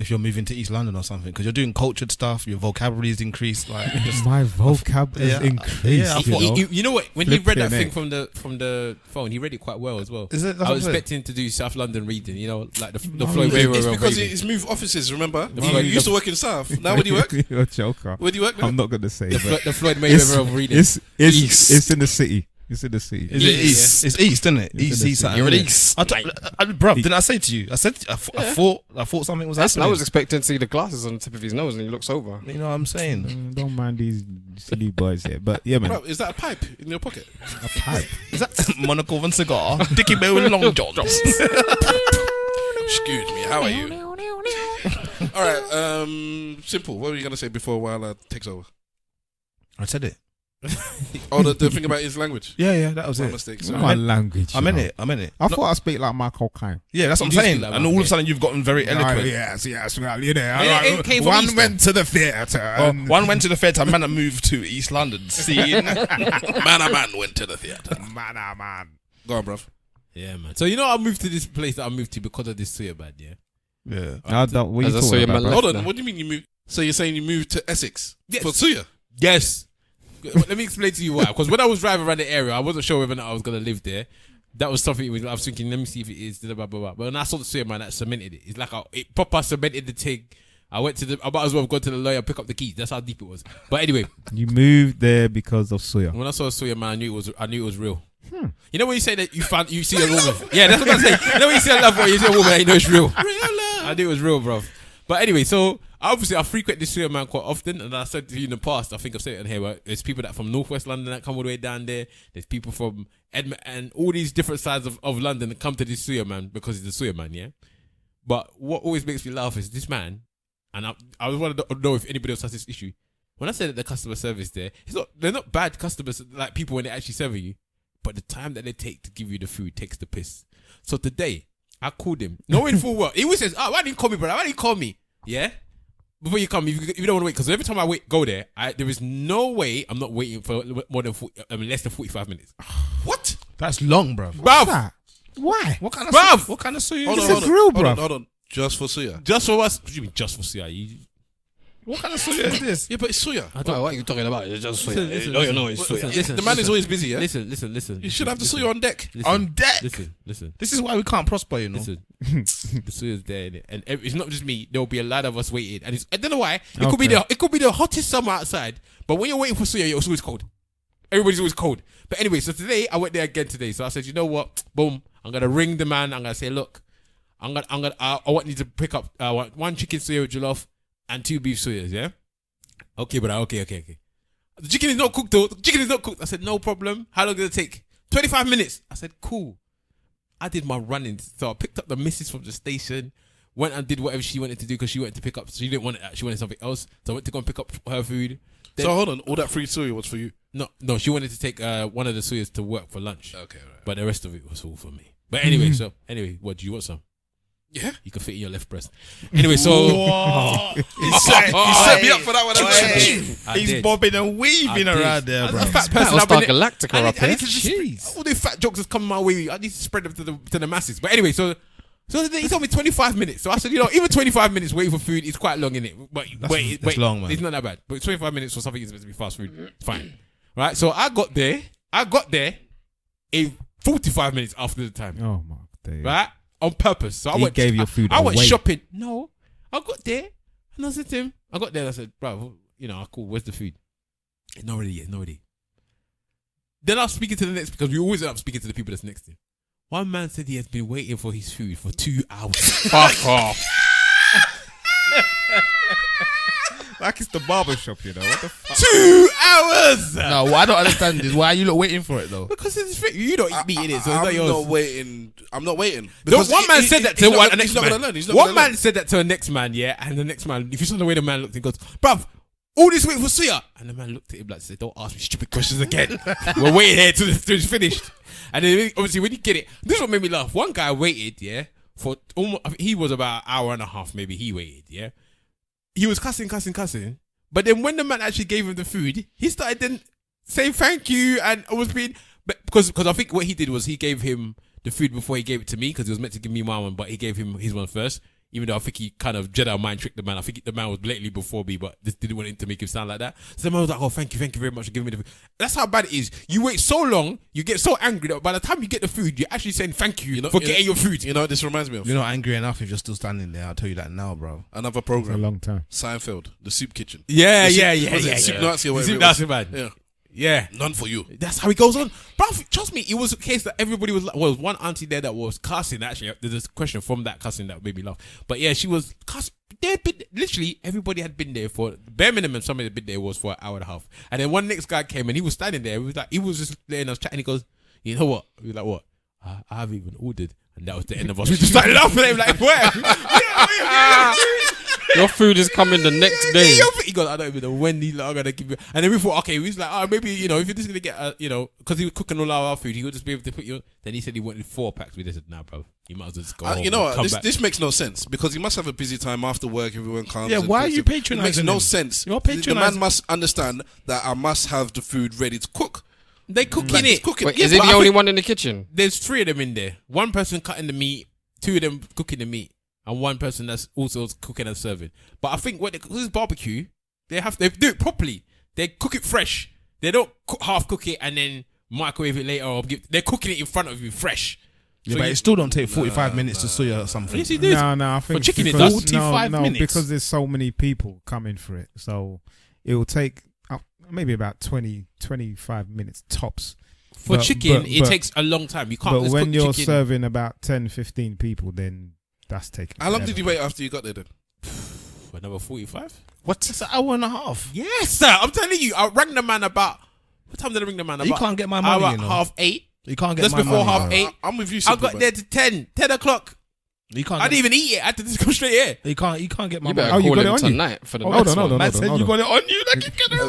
if you're moving to East London or something, because you're doing cultured stuff, your vocabulary is increased. Like, just, my vocab is increased. Yeah, I thought- You know what? When he read that Flipping thing from the phone, he read it quite well as well. Is it? I was expecting to do South London reading, like the No, Floyd it's Mayweather It's because reading. it's moved offices, remember? The You Floyd- used to work in South. Now where do you work? You're a joker. Where do you work now? I'm not gonna say. But The Floyd Mayweather of reading. it's in the city. It's in the city. Is it East? It's East, isn't it? It's East, in the East. city. You're an innit? East. Bruv, didn't I say to you? I thought something was I happening. was expecting to see the glasses on the tip of his nose, and he looks over. You know what I'm saying? Don't mind these silly boys here, but yeah, man. Bro, is that a pipe in your pocket? A pipe. Is that monocle and cigar? Dickie Bill and Long Johns. Excuse me, how are you? All right, simple. What were you gonna say before while takes over? I said it. Oh, the thing about his language. Yeah, that was My it. mistake. My language. I'm in it. I thought I speak like Michael Caine. Yeah, that's what You I'm do saying. speak like And all of a sudden you've gotten very eloquent. Yes, well, you know. it came from one East, went to the theatre. Oh, one went to the theatre, man moved to East London. Seeing Man went to the theatre. Man. Go on, bruv. Yeah, man. So I moved to this place that I moved to because of this Suya bad, yeah. Yeah. What are As you I saw talking your about, man bro? left. Hold on. What do you mean you moved? So you're saying you moved to Essex for Suya? Yes. Let me explain to you why. Because when I was driving around the area, I wasn't sure whether or not I was gonna live there. That was something I was thinking. Let me see if it is. Blah blah blah. But when I saw the Suya man, that cemented it. It's like it proper cemented the thing. I might as well have gone to the lawyer, pick up the keys. That's how deep it was. But anyway, You moved there because of Suya. when I saw Suya man, I knew it was real. You know when you say that you see a woman? Yeah, that's what I'm saying. You know when you see a love boy, you see a woman, you know it's real. I knew it was real, bro. But anyway, so obviously I frequent this Suya man quite often, and I said to you in the past, I think I've said it on here, where there's people that from Northwest London that come all the way down there. There's people from Edmonton and all these different sides of London that come to this Suya man because he's a Suya man, yeah. But what always makes me laugh is this man, and I want to know if anybody else has this issue. When I say that the customer service there, they're not bad customers, like people when they actually serve you, but the time that they take to give you the food takes the piss. So today, I called him, knowing full well. He always says, why didn't you call me, brother? Why didn't you call me? Yeah? Before you come, if you don't want to wait, because every time I go there, there is no way I'm not waiting for more than less than 45 minutes. What? That's long, bruv. Bruv! Why? What kind of Bruv! What kind of suya? Hold is on, this? hold on, grill, hold on. Just for Suya. Just for us? What do you mean, just for CIE? What kind of suya is this? Yeah, but it's Suya. What are you talking about? It's just Listen, it's listen, The man is always busy, yeah? Listen. You should have the Suya on deck. On deck. Listen. This is why we can't prosper, you know. Listen, the Suya's there, innit? And it's not just me. There will be a lot of us waiting, and I don't know why. It could be the hottest summer outside, but when you're waiting for Suya, it's always cold. Everybody's always cold. But anyway, so today I went there again today. So I said, you know what? Boom. I'm gonna ring the man. I'm gonna say, look, I want you to pick up. I want 1 chicken Suya with jollof and 2 beef Suyas. Yeah. Okay, but okay. The chicken is not cooked though. I said, no problem. How long did it take? 25 minutes. I said, cool. I did my running. So I picked up the missus from the station, went and did whatever she wanted to do because she wanted to pick up. She didn't want it. She wanted something else. So I went to go and pick up her food. Then, So hold on, all that free Suya was for you? no, she wanted to take one of the Suyas to work for lunch. Okay, right. But the rest of it was all for me. But anyway, what, do you want some? Yeah. You can fit in your left breast. Anyway, so... He set me up for that one. I He's did. bobbing and weaving I did. around there, As bro. a fat person, Battlestar I've been- Galactica I up need here. to just all these fat jokes that's coming my way. I need to spread them to the masses. But anyway, so he told me 25 minutes. So I said, even 25 minutes waiting for food is quite long, innit? But That's long, man. It's not that bad. But 25 minutes for something that's supposed to be fast food, fine. Right? So I got there in 45 minutes after the time. Oh my day. Right? On purpose. So I He went. gave your food I went away. shopping. No, I got there and I said to him, I got there and I said, bro, cool. Where's the food? Not ready yet. Not ready. Then I was speaking to the next because we always end up speaking to the people that's next to him. One man said he has been waiting for his food for 2 hours. Fuck off. Like it's the barber shop, you know. What the fuck? 2 hours. No, what I don't understand is why are you not waiting for it though? Because it's free. You don't eat meat in it, so it's not I'm yours. not waiting. One man said that to one next He's not man. gonna learn. He's not One gonna man learn. said that to a next man, yeah, and the next man, if you saw the way the man looked, he goes, bruv, all this waiting for Suya. And the man looked at him like, said, don't ask me stupid questions again. We're waiting here till it's finished. And then obviously when you get it, this is what made me laugh. One guy waited, yeah, for almost, he was about an hour and a half, maybe he waited, yeah? He was cussing. But then when the man actually gave him the food, he started then saying thank you and was being, because I think what he did was he gave him the food before he gave it to me, because he was meant to give me my one, but he gave him his one first. Even though I think he kind of Jedi mind tricked the man. I think the man was blatantly before me, but just didn't want it to make him sound like that. So the man was like, oh, thank you very much for giving me the food. That's how bad it is. You wait so long, you get so angry that by the time you get the food, you're actually saying thank you, for getting your food. You know what this reminds me of? You're not angry enough if you're still standing there. I'll tell you that now, bro. Another For a program. long time. Seinfeld, the soup kitchen. Yeah. Soup Nazi or whatever Soup it was. Nazi, man. Yeah. Yeah. None for you. That's how it goes on. But trust me, it was a case that everybody was like, well, one auntie there that was cussing, actually. There's a question from that cussing that made me laugh. But yeah, she was cussing. Literally, everybody had been there for, bare minimum, somebody had been there was for an hour and a half. And then one next guy came and he was standing there. He was just letting us chat and he goes, you know what? We were like, what? I haven't even ordered. And that was the end of us. We just started laughing at him like, where? Your food is coming the next day. He goes, I don't even know when these are gonna give you. And then we thought, okay, we was like, maybe, if you're just gonna get, because he was cooking all our food, he would just be able to put you. Then he said he wanted 4 packs. We just said, nah, bro, you might as well just go home. You know what? Back. This makes no sense because he must have a busy time after work. Everyone comes. Yeah, why are you patronising It makes no him? sense. You're The patronising. man must understand that I must have the food ready to cook. They cooking Like, he's it. cooking. Wait, Yeah, is he but the I only think- one in the kitchen? There's 3 of them in there. 1 person cutting the meat, 2 of them cooking the meat, and 1 person that's also cooking and serving. But I think what this is barbecue, they do it properly. They cook it fresh. They don't half cook it and then microwave it later or they're cooking it in front of you fresh. Yeah, So but you- it still don't take 45 minutes to soya or something. Yes, it does. No, I think chicken it because- does. 45 no, minutes. because there's so many people coming for it. So it will take maybe about 25 minutes tops. For But- chicken, but- it takes a long time. You can't But just when cook you're chicken. serving about 10-15 people, then that's taking How long forever. did you wait after you got there then? Another 45? What? It's an hour and a half. Yes, sir. I'm telling you. I rang the man about. What time did I ring the man about? You can't get my money, About you know. 8:30. You can't get Just my before money, bro. 8:30. I'm with you. I Simple, got man. there to 10 o'clock. You can't. I didn't even eat it. I had to just go straight here. You can't get my You money. better Oh, you call got it him on you? tonight for the Oh, next hold on, one. hold on, Man said hold you on. got it on you like you get it I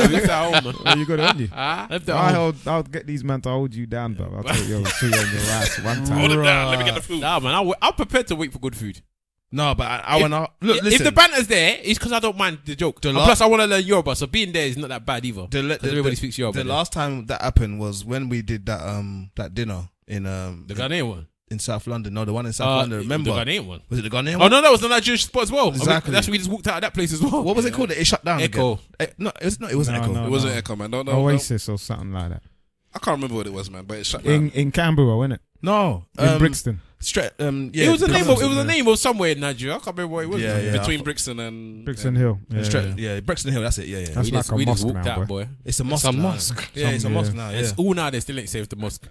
left it at home, man. Oh, you got it on you. I left it at home. I'll get these men to hold you down, bro. I'll take you on your ass one time. Hold it down. Let me get the food. Nah, man. I'm prepared to wait for good food. No, but an hour and a half. Look, If listen. the banter's there, it's because I don't mind the joke. The And la- plus, I want to learn Yoruba, so being there is not that bad either. Because everybody speaks Yoruba. The there. last time that happened was when we did that dinner in The Ghanaian one. in South London. No, the one in South London. Remember? The Ghanaian one. Was it the Ghanaian Oh one? no, that was the Nigerian spot as well. Exactly. I mean, that's why we just walked out of that place as well. What was it called? It shut down. Echo. Again. No, it wasn't No, Echo. no. It wasn't Echo, man. No. Oasis or something like that. I can't remember what it was, man. But it shut down. In Canberra, wasn't it? No, In Brixton. Straight. It Yeah, was the name of Brixton, it was the yeah. name of somewhere in Nigeria. I can't remember what it was. Yeah, yeah. Between Brixton and Brixton Hill. Yeah, Straight, yeah. yeah, Brixton Hill. That's it. Yeah, yeah. That's like a we just mosque walked now, out, boy. boy. It's a mosque. a now. mosque. Yeah, it's a Some- mosque yeah. now. Yeah. It's all now. They still ain't saved the mosque.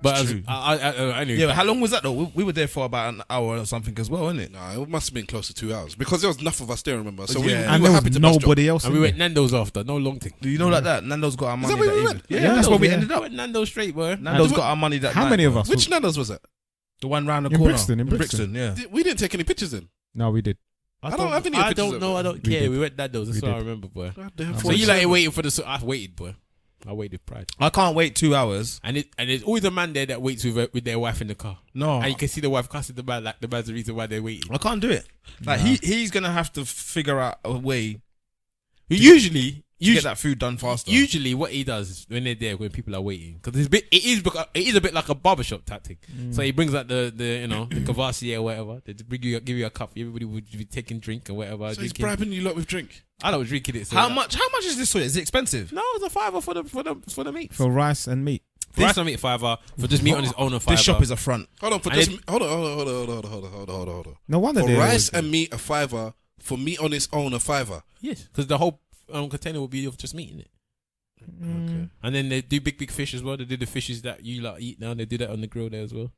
But as, true. anyway, Yeah, but how long was that though? We were there for about an hour or something as well, wasn't it? No, it must have been close to 2 hours because there was enough of us there. Remember? So we Yeah. And were there happy was to bus drop. nobody else. and in we there. went Nando's after. No long thing. Do you know like that? Nando's got our money that where that we evening. went? Yeah, Yeah, that's where we yeah. ended We up. went Nando's straight, boy. Nando's got our money that How night, many of bro. us? Which Nando's was that? The one round the In corner. Brixton, in Brixton. Yeah. We didn't take any pictures then. No, we did. I don't have any I pictures don't of know. it. I don't We care. did. We went Nando's. That's We what I did. remember, boy. Damn, So you like waiting for the? I waited, boy. I waited with pride. I can't wait 2 hours. And there's always a man there that waits with their wife in the car. No, And you can see the wife cussing the man like the man's the reason why they're waiting. I can't do it. Like he's gonna have to figure out a way Usually, to get that food done faster. Usually, what he does is when they're there, when people are waiting, because it is a bit like a barbershop tactic. So he brings out the the Cavassier or whatever. They give you a cup. Everybody would be taking drink and whatever. So he's drinking. bribing you lot with drink. I don't drinking it. So How much is this? Is it expensive? No, it's a $5 for the meat. For rice and meat. Rice and meat $5 for just meat on its own. A $5. This shop is a front. Hold on, And hold on. No wonder For they rice always and meat a $5. For meat on its own a $5. Yes, because the whole container will be of just meat in it. Okay. And then they do big fish as well. They do the fishes that you like eat now. They do that on the grill there as well.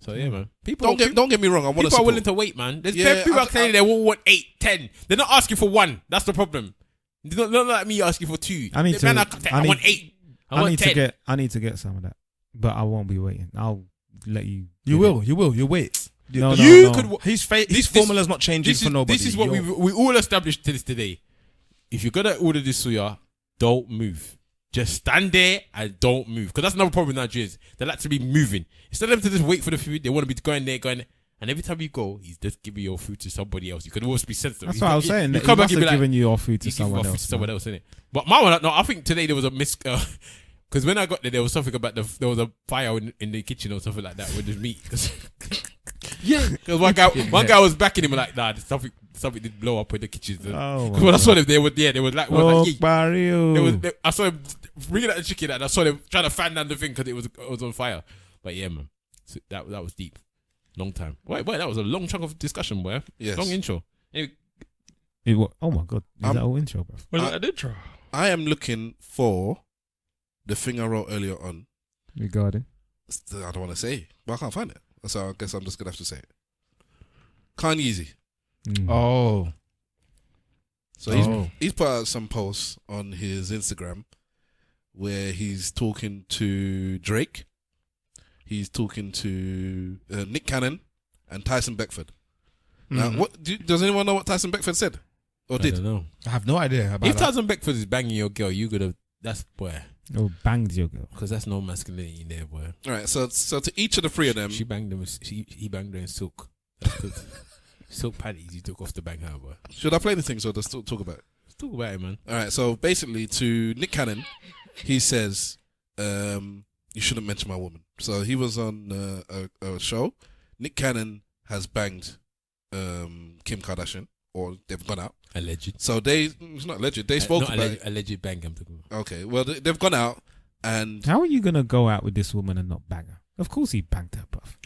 So yeah, man. People Don't get me wrong. I want to people are willing support. to wait, man. There's Yeah, people I- are saying they will want 8, 10. They're not asking for 1. That's the problem. They're not like me asking for 2. I need The to- man I need- want 8. I want 10. I need to get some of that, but I won't be waiting. I'll let you. You do it. will. You wait. No, You no. could. His This- formula's not changing for nobody. This is what we all established to this today. If you're gonna order this suya, don't move. just stand there and don't move. Because that's another problem with Nigerians. They like to be moving. Instead of them to just wait for the food, they want to be going there. And every time you go, he's just giving your food to somebody else. You could always be sensitive. That's what I was saying. You He come back must and be have like, given your food to you give my someone food else. to someone else, innit? But my one, no, I think today there was a because when I got there was something about there was a fire in the kitchen or something like that with the meat. Because one guy was backing him like, nah, something did blow up in the kitchen. Because when I saw them, they were like, I saw them bringing out the chicken and I saw them trying to fan down the thing because it was on fire. But yeah, man, so that was deep. Long time. Wait, that was a long chunk of discussion, boy. Yes. Long intro. Anyway, oh my God, is that whole intro, bro? Was that an intro? I am looking for the thing I wrote earlier on. Regarding? I don't want to say, but I can't find it. So I guess I'm just gonna have to say it. Kanye. Oh. So he's put out some posts on his Instagram where he's talking to Drake. He's talking to Nick Cannon and Tyson Beckford. Now, does anyone know what Tyson Beckford said or did? I don't know. I have no idea about If that. Tyson Beckford is banging your girl, that's boy. Oh, banged your girl. Because that's no masculinity in there, boy. All right, so to each of the three of them, She banged them. He banged her in silk. That's good. Silk panties he took off to bang her, boy. should I play the things or just talk about it? Let's talk about it, man. All right, so basically to Nick Cannon, he says, you shouldn't mention my woman. So he was on a show. Nick Cannon has banged Kim Kardashian, or they've gone out. Alleged. So it's not alleged, they spoke about it. Alleged bang. I'm talking about. Okay, well, they've gone out and... How are you going to go out with this woman and not bang her? Of course he banged her, bruv.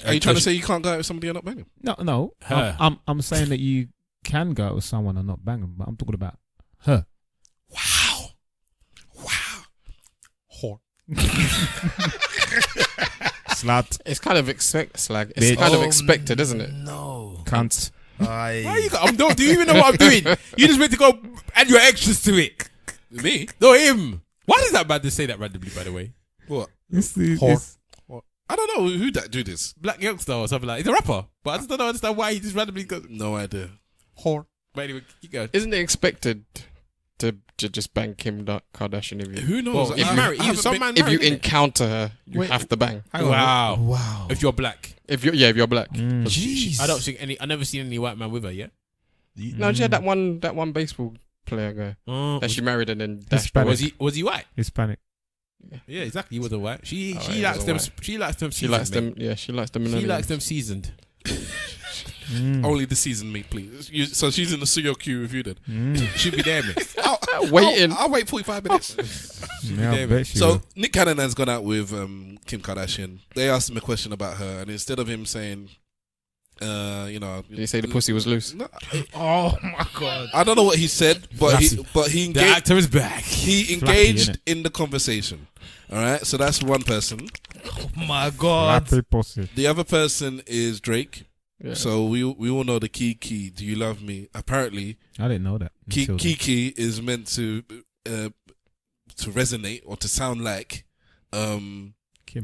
Are you trying to say you can't go out with somebody and not bang him? No. Her. I'm saying that you can go out with someone and not bang them, but I'm talking about her. Wow. Whore. Slut. It's kind of Bitch. expected, isn't it? No. Cunt. Why you do you even know what I'm doing? You just meant to go add your extras to it. Me? No, him. Why is that bad to say that randomly, by the way? What? Whore. I don't know who that dude is. Black Youngster or something like that. He's a rapper. But I just don't understand why he just randomly goes No idea. whore. But anyway, keep going. Isn't it expected to just bang Kim Kardashian if you Who knows? Well, if you marry, man if you married, innit? encounter her, you have to bang. Wow. If you're black. If you're black. I don't think I never seen any white man with her yet. No, she had that one baseball player guy that she married and then dashed Hispanic. away. Was he white? Hispanic. Yeah, exactly. He wasn't white. She he likes them. wasn't white. She likes them. She Seasoned, likes mate. them. Yeah, she likes them. She likes them seasoned. Only the season, mate, please. So she's in the COQ review then. She'll be there, mate. Waiting. I'll wait 45 minutes. Yeah, I bet she So will. Nick Cannon has gone out with Kim Kardashian. They asked him a question about her, and instead of him saying, Did he say the pussy was loose? No, Oh my God. I don't know what he said, but he The engaged. actor is back. He engaged innit? in the conversation. All right, so that's one person. Oh my God. Happy pussy. The other person is Drake. Yeah. So we all know the Kiki. Do you love me? Apparently, I didn't know that. until then. Kiki is meant to resonate or to sound like Kim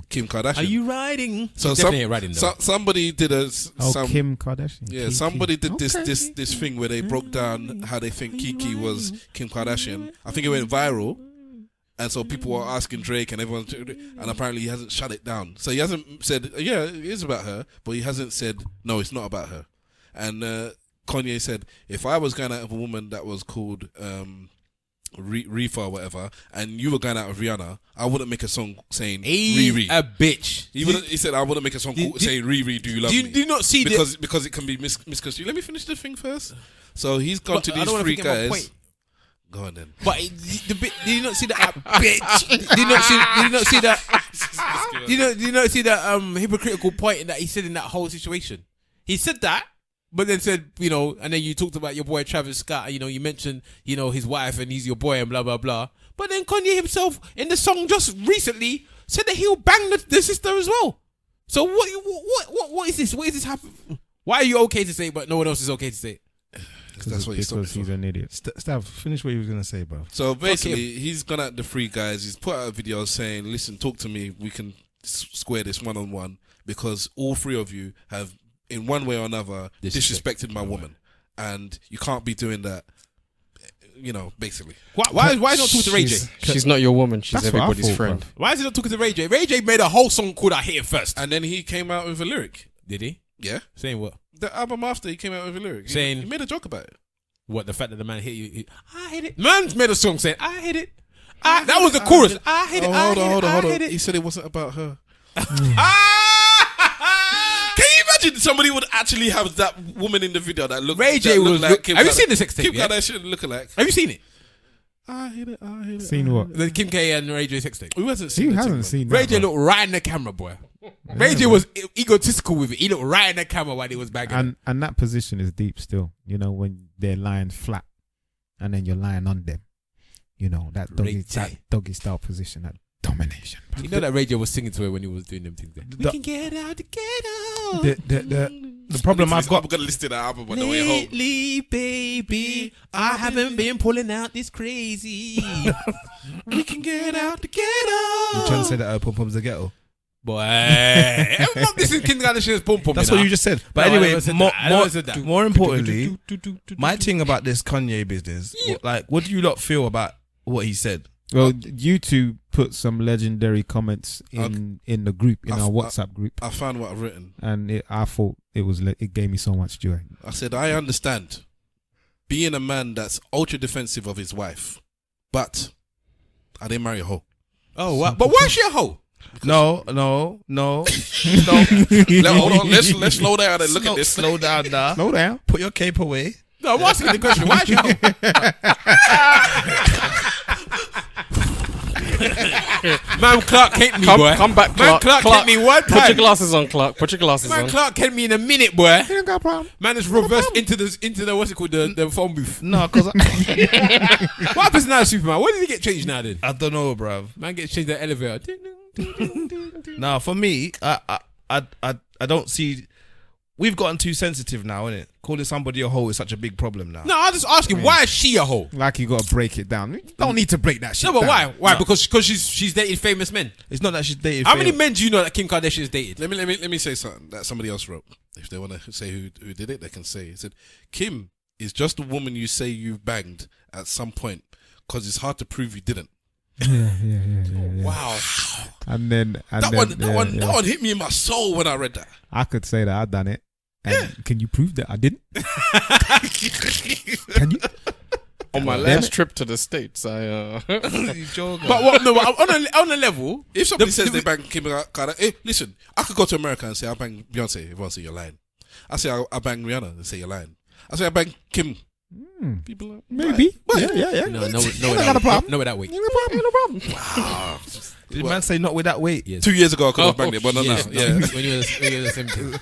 Kardashian. Are you riding? So Definitely riding though. somebody did Kim Kardashian. Yeah, Kiki. somebody did this thing where they broke down how they think Kiki was Kim Kardashian. I think it went viral, and so people were asking Drake, and everyone, and apparently he hasn't shut it down. So he hasn't said, yeah, it is about her, but he hasn't said, no, it's not about her. And Kanye said, if I was going out with a woman that was called Reefa or whatever, and you were going out with Rihanna, I wouldn't make a song saying Riri. A bitch. He said I wouldn't make a song saying Riri, do you love me? Do you not see because it can be misconstrued. Let me finish the thing first. So he's gone to these three guys. Go on then. But did you not see that bitch? Did you not see that? Did you not see that hypocritical point that he said in that whole situation? He said that, but then said, and then you talked about your boy Travis Scott. You mentioned, his wife and he's your boy and blah blah blah. But then Kanye himself in the song just recently said that he'll bang the sister as well. So what is this? What is this happening? Why are you okay to say it, but no one else is okay to say it? That's what because he's an idiot. Stav, finish what you were going to say, bro. So basically, he's gone at the three guys. He's put out a video saying, listen, talk to me. We can square this one-on-one because all three of you have, in one way or another, disrespected my woman. And you can't be doing that you know, basically. Why is not talking to Ray J? She's not your woman. She's That's what I everybody's thought, friend. bruv. Why is he not talking to Ray J? Ray J made a whole song called I Hit It First. And then he came out with a lyric. Did he? Yeah. Saying what? The album after he came out with a lyric. Saying- he made a joke about it. What, the fact that the man hit you? I hit it. Man's made a song saying, I hit it. That was the chorus. I hit it. Hold on. I hit it. He said it wasn't about her. Can you imagine somebody would actually have that woman in the video that looked Ray J that looked was. like Kim Have you Kardashian- seen the sex tape? Kim Yeah? Kardashian lookalike. Have you seen it? I hit it. Seen what? The Kim K and Ray J sex tape. Who hasn't seen Who the hasn't thing, seen Ray that? J bro? looked right in the camera, boy. Ray J was egotistical with it. He looked right in the camera while he was bagging. And that position is deep still. You know, when they're lying flat and then you're lying on them. You know, that Ray J. doggy style position, that domination. You know that Ray J was singing to her when he was doing them things there. We can get out together. The problem I've got. I'm gonna listen to that album on the way home. Lately, baby, I haven't been pulling out this crazy. We can get out together. You trying to say that Pom Pom's the ghetto? Boy, this is Kim Kardashian's pom pom. That's what you just said. But No, I anyway, never said that. I never said that. more importantly, my thing about this Kanye business, what do you lot feel about what he said? Well, you two put some legendary comments in the group, in our WhatsApp group, I found what I've written. and I thought it gave me so much joy. I said, I understand being a man that's ultra defensive of his wife, but I didn't marry a hoe. Oh, wow. But why is she a hoe? No. Hold on, let's slow down and look at this. Slow down now. Slow down. Put your cape away. No, I'm asking the question. Why is she a hoe? Man, Clark hit me, boy. Come back, Man, Clark. Clark hit me one Put your time. glasses on, Clark. Put your glasses Man, on. Clark hit me in a minute, boy. You don't got a problem. Man is reversed into the what's it called, the phone booth. No, because What happens now, Superman? When did he get changed now then? I don't know, bruv. Man gets changed the elevator. Now, for me, I don't see. We've gotten too sensitive now, innit? Calling somebody a hoe is such a big problem now. No, I'm just asking, why is she a hoe? Like you got to break it down. You don't need to break that shit No, but down. why? Why? No. Because she's dated famous men. It's not that she's dated. How many men do you know that Kim Kardashian has dated? Let me say something that somebody else wrote. If they want to say who did it, they can say. It said, Kim is just a woman you say you've banged at some point because it's hard to prove you didn't. Yeah. Wow. And then That one hit me in my soul when I read that. I could say that I've done it. And can you prove that I didn't? Can you? On my last trip to the States, I But what? No, on a level. If somebody says they bang Kim Kardashian, hey, listen, I could go to America and say I bang Beyonce. Everyone say you're lying. I say I bang Rihanna and say you're lying. I say I bang Kim. People are Maybe. lying. Yeah. No, got a problem. no, with that weight. No problem. Wow. Did the man say not with that weight? Yes. 2 years ago I could have banged it, but not Yes, now. Yeah. When you were the same thing.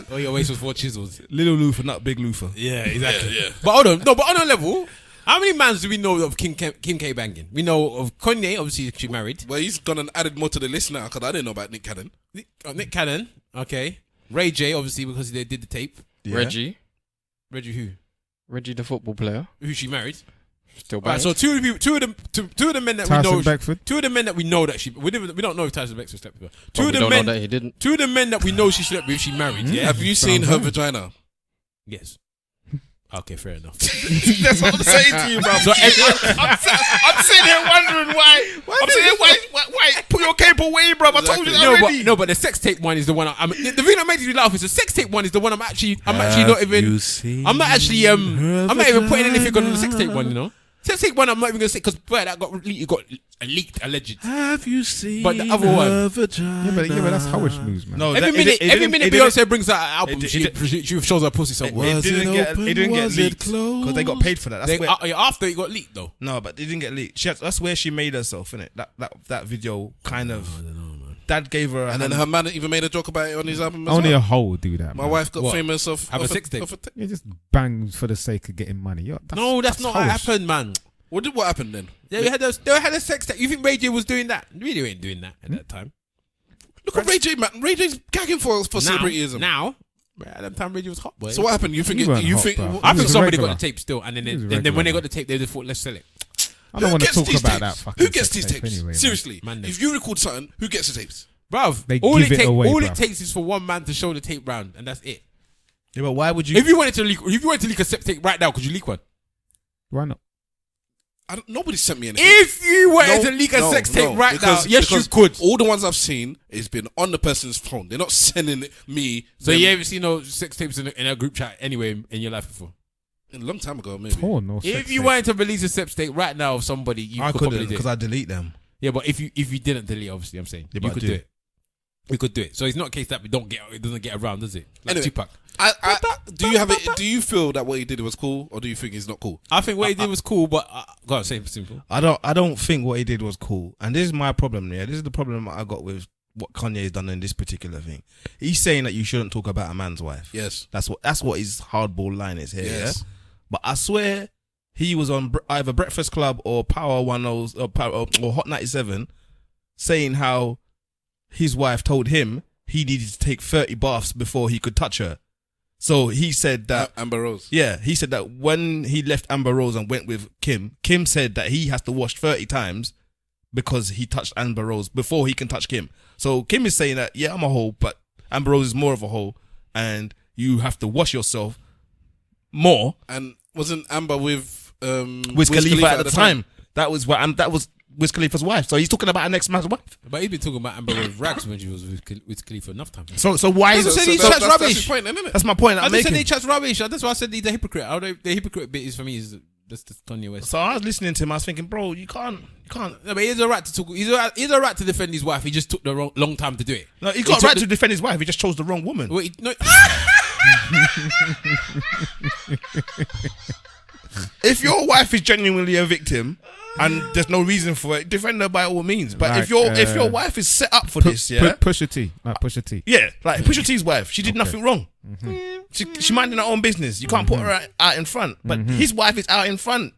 Oh, your waist was 4 chisels. Little Luther, not big Luther. Yeah, exactly. Yeah. But hold on. No, but on a level, how many mans do we know of Kim K banging? We know of Kanye, obviously she married. Well, he's gone and added more to the list now because I didn't know about Nick Cannon. Nick Cannon, okay. Ray J, obviously, because they did the tape. Yeah. Reggie the football player, Who she married. still Right, banged. so two of the men that Tyson we know. Beckford. Two of the men that we know that we don't know if Tyson Beckford slept with her. But we don't know that he didn't. Two of the men that we know she slept with, she married. Yeah. Have you seen her vagina? Yes. Okay, fair enough. That's what I'm saying to you, bro. So, I'm sitting here wondering why. I'm sitting here, why? Put your cape away, bro. I told you that already. but the sex tape one is the one. The thing that makes me laugh is the sex tape one is the one I'm actually not even putting anything on the sex tape one. You know, sex tape one I'm not even gonna say because that got leaked alleged. Have you seen But the other one, Yeah, but that's hoish news, man. No, every minute Beyonce brings out an album, she shows her pussy somewhere. It didn't get leaked because they got paid for that. That's where, After it got leaked though. no, but it didn't get leaked. That's where she made herself, innit? That video kind of. Dad gave her, And then her man even made a joke about it on his album. As Only well. a hoe would do that. My man. wife got What? famous of Have a sex tape? You just bang for the sake of getting money. That's not what hoish. happened, man. What happened then? They had a sex tape. You think Ray J was doing that? Really ain't doing that at that time. Look at Ray J, man. Ray J's gagging for celebrityism. Now, at that time Ray J was hot, boy. So what happened? You think? He weren't You hot, think? bro. I He think was a somebody regular. got the tape still, and He was a then when they regular. got the tape, they just thought, let's sell it. I don't Who want to gets talk these about that tapes? fucking Who gets sex these tape tapes? anyway, man. Seriously, Man, if you record something, who gets the tapes? Bruv, They all give it away, all bruv. it takes is for one man to show the tape round, and that's it. Yeah, but why would you? If you wanted to leak a sex tape right now, could you leak one? Why not? Nobody sent me anything. If you wanted to leak a sex tape right now, yes, you could. All the ones I've seen has been on the person's phone. They're not sending me. So you haven't seen no sex tapes in a group chat anyway in your life before? A long time ago, maybe. If you wanted to release a sex tape right now of somebody, I couldn't because I delete them. Yeah, but if you didn't delete, obviously, I'm saying you could do it. We could do it. So it's not a case that it doesn't get around, does it? Like anyway, Tupac. Do you have it? Do you feel that what he did was cool, or do you think it's not cool? I think what he did was cool, but go on, say it simple. I don't think what he did was cool, and this is my problem. Yeah, this is the problem I got with what Kanye has done in this particular thing. He's saying that you shouldn't talk about a man's wife. Yes, that's what his hardball line is here. Yes. Yeah? But I swear he was on either Breakfast Club or Power 100 or Hot 97, saying how his wife told him he needed to take 30 baths before he could touch her. So he said that Amber Rose. Yeah, he said that when he left Amber Rose and went with Kim said that he has to wash 30 times because he touched Amber Rose before he can touch Kim. So Kim is saying that, yeah, I'm a hoe, but Amber Rose is more of a hoe, and you have to wash yourself more. And wasn't Amber with Wiz Khalifa at the time? That was Wiz Khalifa's wife. So he's talking about an ex-man's wife. But he's been talking about Amber with rags when she was with Khalifa enough time. So why is he chats rubbish? That's his point, isn't it? That's my point. I just said he chats rubbish. That's why I said he's a hypocrite. The hypocrite bit is for me is that's the Kanye West. So I was listening to him. I was thinking, bro, you can't. No, but he has a right to talk. He's a right to defend his wife. He just took the long time to do it. No, he got a right to defend his wife. He just chose the wrong woman. Wait, no. If your wife is genuinely a victim and there's no reason for it, defend her by all means. But Like, if your wife is set up for this, yeah, Pusha T, like Pusha T. yeah, like Pusha T's wife, she did nothing wrong. She minding her own business. You can't put her out in front. But his wife is out in front.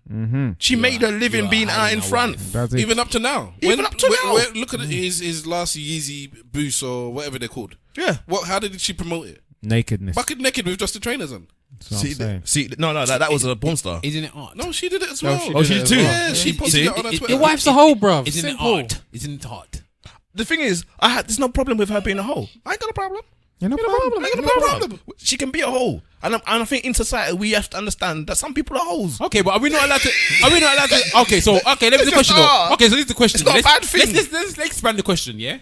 She made her living being out in front. Even up to now. Even up to now. Look at his last Yeezy boost or whatever they're called. Yeah. How did she promote it? Nakedness. Bucket naked with just the trainers on. That was a porn star. Isn't it art? No, she did it as well. She did too. Yeah, she posted it on her Twitter. Your wife's a hoe, bruv. Isn't it Simple. art? Isn't it art? The thing is, there's no problem with her being a hoe. I ain't got a problem. Yeah, no problem. I ain't got a problem. She can be a hoe. And I think in society we have to understand that some people are hoes. Okay, but are we not allowed to? Okay, let me the question though. Okay, so this is the question. It's not a bad thing. Let's expand the question, yeah?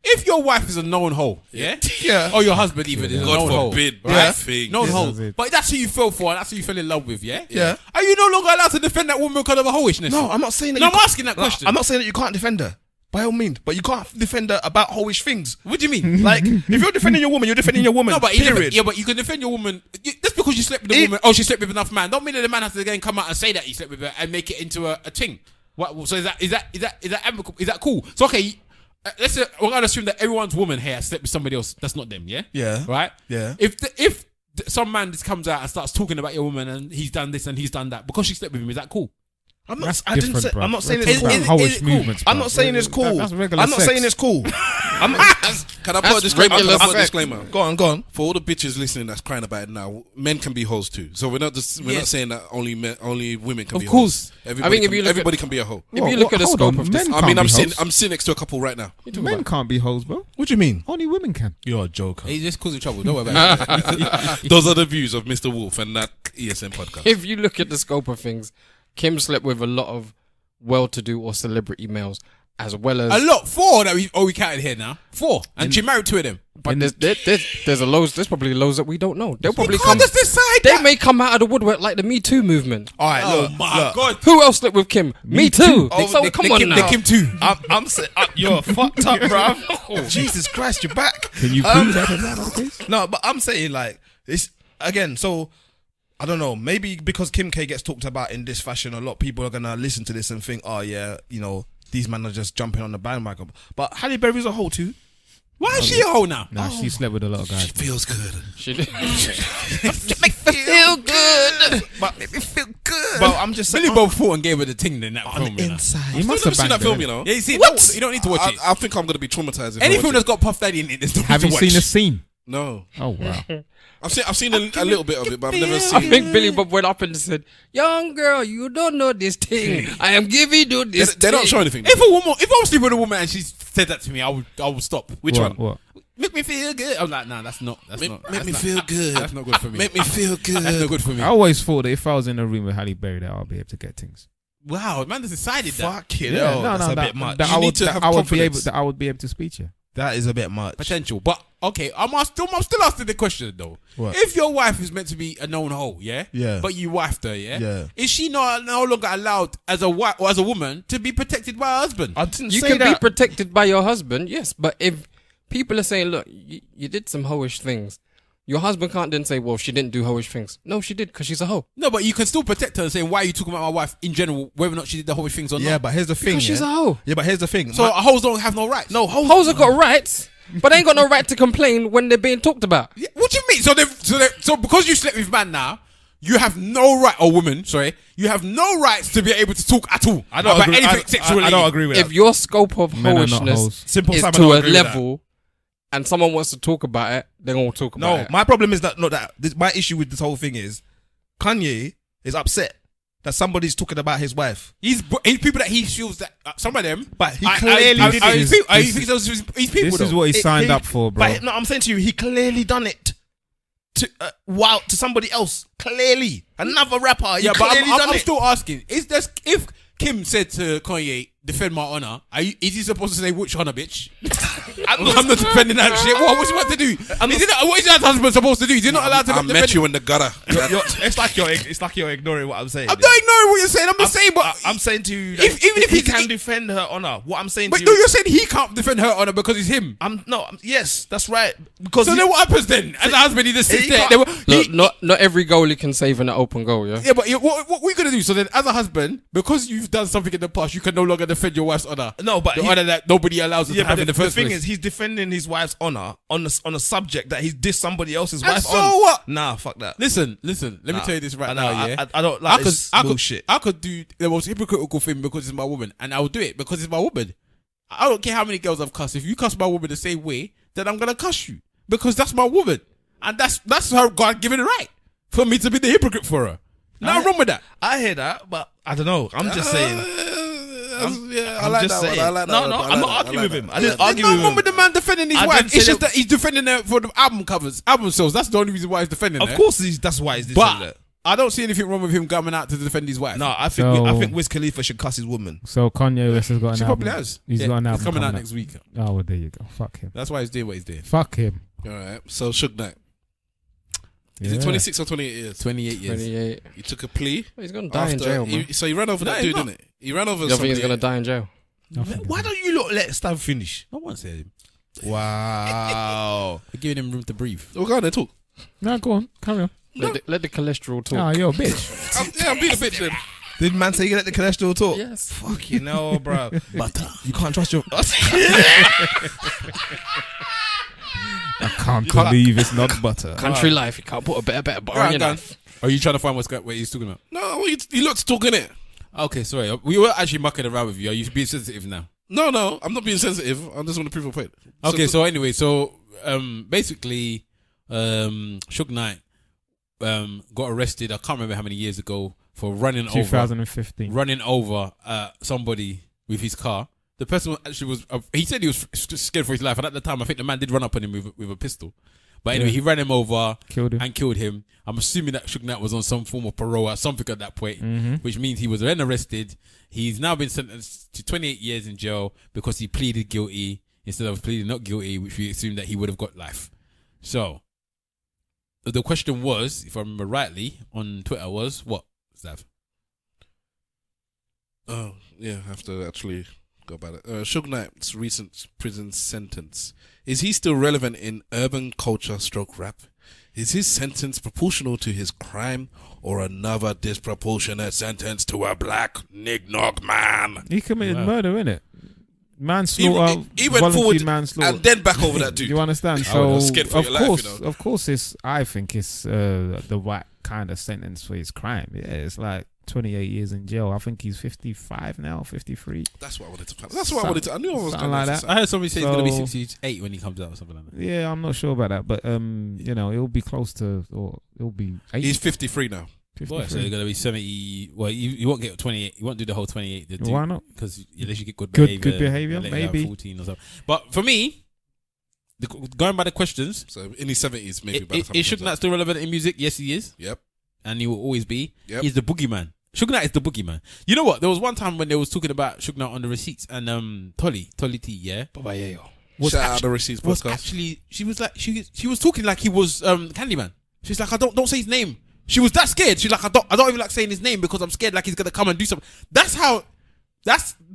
If your wife is a known hoe, yeah? Yeah. Or your husband even is a known hoe. God forbid, right? thing. Known hoe. is it. But that's who you fell for and that's who you fell in love with, yeah? Yeah. Are you no longer allowed to defend that woman because of a hoishness? No, I'm not saying that. No, I'm asking that question. I'm not saying that you can't defend her. By all means. But you can't defend her about hoish things. What do you mean? Like, if you're defending your woman, you're defending your woman. No, but period. but you can defend your woman just because you slept with a woman. Oh, she slept with enough man. Don't mean that the man has to again come out and say that he slept with her and make it into a thing. What? So is that amicable? Is that cool? So okay, let's say we're gonna assume that everyone's woman here slept with somebody else. That's not them. Yeah. Yeah. Right. Yeah. If some man just comes out and starts talking about your woman and he's done this and he's done that because she slept with him, is that cool? I'm not saying it's cool. I'm not saying That's regular I'm not sex. saying it's cool. Can I put a disclaimer? Go on. For all the bitches listening that's crying about it now, men can be hoes too. So we're not saying that only women can be hoes. Everybody can be a hoe. If you look at the scope of this, I'm sitting next to a couple right now. Men can't be hoes, bro. What do you mean? Only women can. You're a joker. He's just causing trouble. Don't worry about it. Those are the views of Mr. Wolf and that ESN podcast. if you look at the scope of things, Kim slept with a lot of well-to-do or celebrity males, as well as A lot. 4 that we counted here now. 4, and she married 2 of them. But there's probably loads that we don't know. They'll probably can't just decide They that. may come out of the woodwork like the Me Too movement. All right, Oh look, my look. god. Who else slept with Kim? Me Too. So come on now. They Kim too. I'm saying you're fucked up, bruv. Jesus Christ, you're back. Can you prove that in that case? No, but I'm saying like this again. So I don't know. Maybe because Kim K gets talked about in this fashion, a lot of people are gonna listen to this and think, oh yeah, you know, these men are just jumping on the bandwagon. But Halle Berry's a hoe too. Why is she a hoe now? Nah, she slept with a lot of guys. Feels good. She did. Feel good. But make me feel good. But I'm just saying, Billy Bob fought and gave her the thing in that on film. the You know? inside. He must I've have seen that banged film, her. you know. Yeah, you see, What? you don't need to watch it. I think I'm gonna be traumatized. If I Any watch film it. that's got Puff Daddy in it, there's no Have you to seen watch. the scene? No, Oh wow. I've seen a little bit of it, but I've never I seen. think Billy Bob went up and said, "Young girl, you don't know this thing. I am giving you this." They don't show anything. If I'm sleeping with a woman and she said that to me, I would stop. Which one? What? Make me feel good. I'm like, nah, that's not. Make me feel good. That's not good for me. Make me feel good. That's not good for me. I always thought that if I was in a room with Halle Berry, that I'll be able to get things. Wow, man has decided that. Fucking Yeah, hell, that's a that, bit much. that You I need would, to that have I would be able, confidence. that I would be able to speak to. That is a bit much. Potential. But, okay, I'm still asking the question, though. What? If your wife is meant to be a known hoe, yeah? Yeah. But you wifed her, yeah? Yeah. Is she no longer allowed as a wife or as a woman to be protected by her husband? I didn't You say can be that. protected by your husband, yes. But if people are saying, look, you did some hoish things, your husband can't then say, well, she didn't do hoish things. No, she did because she's a hoe. No, but you can still protect her and say, why are you talking about my wife in general, whether or not she did the whole things or Yeah, not? but here's the thing. Because she's a yeah? hoe. Yeah, but here's the thing. So hoes don't have no rights. no, Hoes have got rights, but they ain't got no right to complain when they're being talked about. Yeah, what do you mean? So because you slept with man now, you have no right, or woman, sorry, you have no rights to be able to talk at all I don't about agree. anything sexual. I don't agree with If that. your scope of Men are not hoishness hoes. Simple is Simon to don't a agree with level and someone wants to talk about it, they're going to talk about No, it. my problem is that my issue with this whole thing is Kanye is upset that somebody's talking about his wife. He's people that he feels that some of them, But he clearly did it. He thinks those his people. This is though. what he signed up for, bro. But no, I'm saying to you, he clearly done it to to somebody else. Clearly, another rapper. He Yeah, but clearly done I'm it. still asking: is this if Kim said to Kanye, "Defend my honor"? Is he supposed to say which honor, bitch? I'm not defending that shit. What he about to do? What is that husband supposed to do? Is he not allowed to? I defend met you in the gutter. It's like you're ignoring what I'm saying. I'm not ignoring what you're saying. I'm just saying, but I'm saying to you, that even if he he can defend her honor. What I'm saying but to no, you, you're saying he can't defend her honor because it's him. yes, that's right. Because So then what happens then? As a husband, he just sits he there. can't- Look, not every goalie can save in an open goal, yeah? Yeah, but what we gonna do? So then, as a husband, because you've done something in the past, you can no longer defend your wife's honor. No, but the he- honor that nobody allows us to have in the first thing place. is, he's defending his wife's honor on a subject that he's dissed somebody else's And wife so on. what? Nah, fuck that. Listen. Let me tell you this right now. Yeah, I don't like this bullshit. I could do the most hypocritical thing because it's my woman, and I will do it because it's my woman. I don't care how many girls I've cussed. If you cuss my woman the same way, then I'm gonna cuss you because that's my woman, and that's her God given right for me to be the hypocrite for her. Nothing wrong with that. I hear that, but I don't know. I'm just saying. I I'm like just that saying. one. I like that No, one. no, I I'm like not that. arguing I with like him. that. I didn't There's argue no with wrong him. with the man defending his I wife. didn't say It's just that- that he's defending her for the album covers, album sales. That's the only reason why he's defending her. Of course, that's why he's defending But it. I don't see anything wrong with him coming out to defend his wife. No, I So- think Wiz Khalifa should cuss his woman. So Kanye West has got an She album. probably has. He's got an album It's coming out next week. Oh, well, there you go. Fuck him. That's why he's doing what he's doing. Fuck him. All right. So Suge Knight. Is Yeah. it 26 or 28 years? 28 years. 28. He took a plea. He's going to die in jail, man. So he ran over that No, dude, he's not. didn't he? He ran over You don't think somebody. he's going to die in jail? Why don't you lot let Stan finish? No one said him. Wow. We're giving him room to breathe. Well, go on then, talk. No, go on. Carry on. Let the cholesterol talk. Oh, you're a bitch. I'm being a bitch then. Did man say you can let the cholesterol talk? Yes. Fucking hell, bro. Butter. You can't trust your. I can't believe it's not butter. Country life. You can't put a better bar Alright, in your done. life. Are you trying to find what he's talking about? No, well, you lot's talking it. Okay, sorry. We were actually mucking around with you. Are you being sensitive now? No, I'm not being sensitive. I just want to prove a point. Okay, so anyway, basically, Suge Knight got arrested. I can't remember how many years ago for running 2015. over somebody with his car. The person actually was. He said he was scared for his life, and at the time, I think the man did run up on him with a pistol. But anyway, he ran him over, Killed him. and killed him. I'm assuming that Suge Knight was on some form of parole or something at that point, Mm-hmm. which means he was then arrested. He's now been sentenced to 28 years in jail because he pleaded guilty instead of pleading not guilty, which we assumed that he would have got life. So, the question was, if I remember rightly, on Twitter was, what, Zav? Oh, yeah, I have to actually go about it. Suge Knight's recent prison sentence. Is he still relevant in urban culture / rap? Is his sentence proportional to his crime or another disproportionate sentence to a black nignog man? He committed murder, innit? Manslaughter. He went voluntary forward manslaughter. and then back over that dude. You understand? I So was scared for of your life, course, you know. of course, I think it's the right kind of sentence for his crime. Yeah, it's like 28 years in jail. I think he's 55 now, 53. That's what I wanted to find. That's what I wanted to. I knew I was Something going like to that. I heard somebody say he's going to be So- 68 when he comes out or something like that. Yeah, I'm not sure about that, but it'll be close to, or it'll be 80, He's 53 now. 53. Boy, so you're going to be 70. Well, you won't get 28. You won't do the whole 28. Why not? Because unless you get good Good- behavior. good behaviour, they'll let you out maybe. 14 or something. But for me, going by the questions, So in his 70s, maybe. by the time is he Suge comes Knight out. still relevant in music? Yes, he is. Yep. And he will always be. Yep. He's the boogeyman. Suge Knight is the boogeyman. You know what? There was one time when they was talking about Suge Knight on the receipts and Tolly T, yeah. Shout out the receipts Was podcast. actually she was like she was talking like he was Candyman. She's like, I don't say his name. She was that scared. She's like, I don't even like saying his name because I'm scared like he's gonna come and do something. That's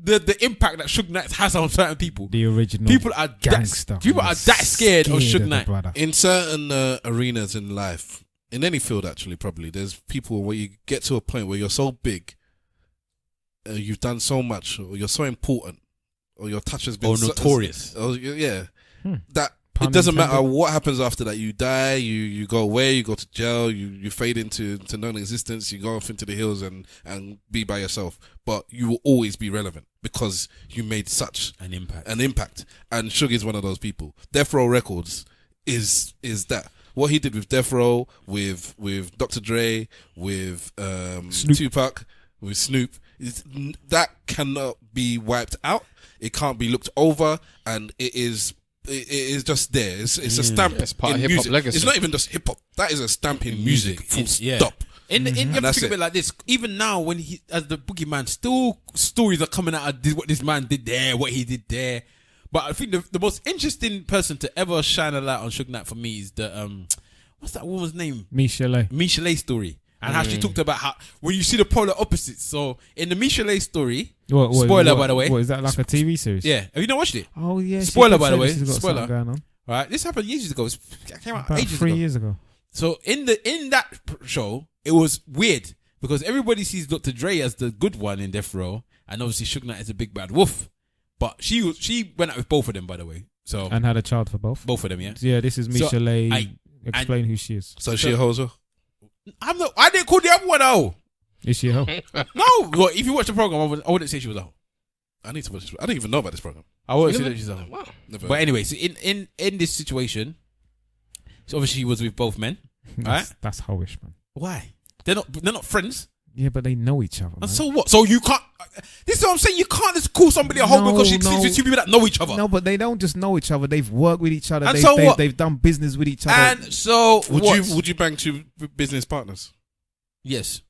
the impact that Suge Knight has on certain people. The original People are gangster. People are that scared of Suge the Knight. brother. In certain arenas in life, in any field actually, probably, there's people where you get to a point where you're so big, you've done so much, or you're so important, or your touch has been notorious. That Pun it doesn't matter intended. what happens after that. You die, you go away, you go to jail, you fade into non-existence, you go off into the hills and be by yourself. But you will always be relevant because you made such An impact. And Suge is one of those people. Death Row Records is that. What he did with Death Row, with Dr. Dre, with Tupac, with Snoop, that cannot be wiped out. It can't be looked over, and it is just there. It's a stamp. It's part in of hip-hop music. legacy. It's not even just hip hop. That is a stamp in music. Full stop. You have to that's think of it. it like this. Even now, when he as the boogeyman, still stories are coming out of what this man did there, what he did there. But I think the most interesting person to ever shine a light on Suge Knight for me is the what's that woman's name? Michel'le story. And how she talked about how when you see the polar opposites. So in the Michel'le story, spoiler by the way. What is that, like a TV series? Yeah, have you not watched it? Oh yeah. Spoiler by the way. She's got Spoiler. something going on. Right, this happened years ago. It came out About ages 3 ago. years ago. So in that show, it was weird because everybody sees Dr. Dre as the good one in Death Row, and obviously Suge Knight is a big bad wolf. But she went out with both of them, by the way. So And had a child for both. both of them, yeah. Yeah, this is Michel'le. Explain who she is. So she a hoser? I didn't call the other one out. Is she a hoe? No, well, if you watch the program, I wouldn't say she was a hoe. I need to watch this. I didn't even know about this program. I wouldn't say that she's a hoe. Wow. Never. But anyway, so in this situation, so obviously she was with both men, right? That's hoish, man. Why? They're not friends. Yeah, but they know each other. And Man. so what? So you can't. This is what I'm saying. You can't just call somebody a hoe No, because she sleeps with two people that know each other. No, but they don't just know each other. They've worked with each other. And so what? They've done business with each other. And so would you bang two business partners? Yes.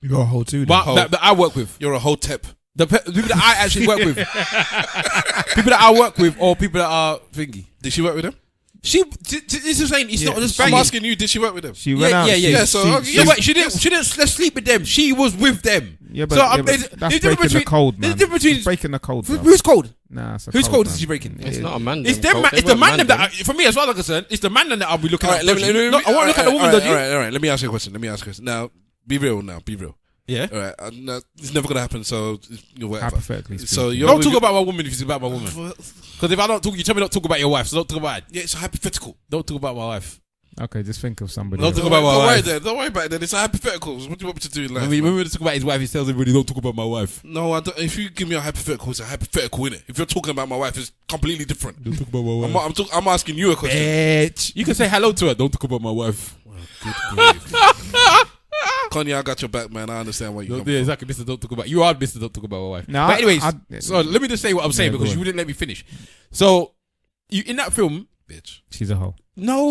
You got a whole two. But that I work with. You're a hotep. The people that I actually work with. People that I work with or people that are thingy. Did she work with them? This is saying it's not just I'm banging. asking you, did she work with them? She went out. Yeah. So She didn't let's sleep with them. She was with them. Yeah, but, So, yeah, but there's that's difference breaking the between- code, man. there's difference between- It's breaking the code. bro. Who's cold? Nah, it's a Whose code is man. she breaking? It's not a man. It's them. It's the man that for me as far as I'm concerned. It's the man that I'll be looking All at. right, I want to look at the woman. Dodgy. All right. Let me ask you a question. Now, be real. Yeah. All right. No, it's never gonna happen. So whatever. Hypothetically speaking. So you're Don't talk about my woman if it's about my woman. Because if I don't talk, you tell me not to talk about your wife. So don't talk about it. Yeah, it's hypothetical. Don't talk about my wife. Okay, just think of somebody. Don't else. talk about my Don't worry wife. then. Don't worry about it then. It's hypotheticals. What do you want me to do in life? When we talk about his wife, he tells everybody don't talk about my wife. No, I don't. If you give me a hypothetical, it's a hypothetical, innit? If you're talking about my wife, it's completely different. Don't talk about my wife. I'm asking you a question. Bitch. You can say hello to her. Don't talk about my wife. Good grief. Kanye, I got your back, man. I understand why you come Yeah, from. exactly, Mr. Don't talk about. You are Mr. Don't talk about my wife. No, but anyways, I- so let me just say what I'm saying Yeah, because go you on. wouldn't let me finish. So, you in that film? Bitch. She's a hoe. No.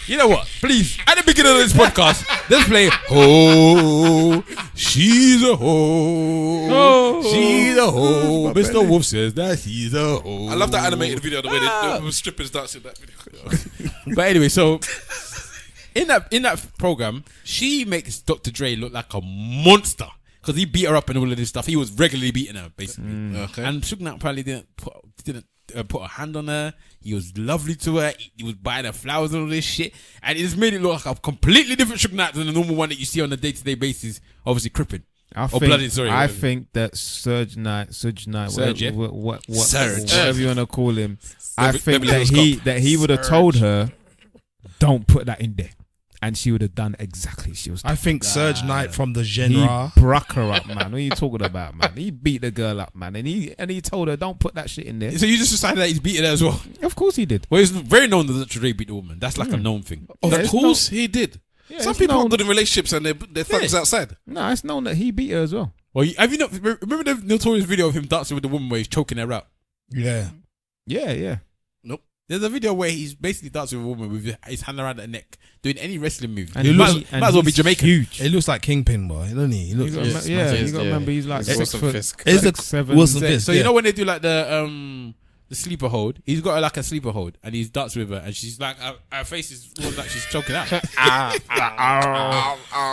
You know what? Please, at the beginning of this podcast, let's play "Oh, she's a hoe, she's a hoe." Mr. Wolf says that he's a hoe. I love that animated video, the way the strippers dancing that video. But anyway, so in that program, she makes Dr. Dre look like a monster because he beat her up and all of this stuff. He was regularly beating her, basically. Okay. And Suge Knight apparently didn't put a hand on her. He was lovely to her. He was buying her flowers and all this shit. And it just made it look like a completely different Suge Knight than the normal one that you see on a day-to-day basis, obviously crippin'. I Bloody, think that Suge Knight, Surge, yeah. Surge. whatever you want to call him, I think Beverly that he would have told her, don't put that in there, and she would have done exactly she was. I think Surge Knight from the He genre. broke her up, man. What are you talking about, man? He beat the girl up, man, and he told her, don't put that shit in there. So you just decided that he's beating her as well? Of course he did. Well, it's very known that Dr. Dre beat the woman. That's like a known thing. Of it's course he did. Some it's people known- are good in relationships and they're thugs outside. No, it's known that he beat her as well. Well, have you not remember the notorious video of him dancing with the woman where he's choking her out? Yeah. Yeah. Nope. There's a video where he's basically dancing with a woman with his hand around her neck, doing any wrestling move. And He he- might and as well be he's Jamaican. Huge. It looks like Kingpin, boy, doesn't he? He looks. You got, Yes, you got to remember he's like He's 6 Wilson foot. Fisk. Is Like it 7. Wilson So, Fisk? so you know when they do like the sleeper hold, he's got like a sleeper hold, and he's dancing with her, and she's like, her face is almost like she's choking out. All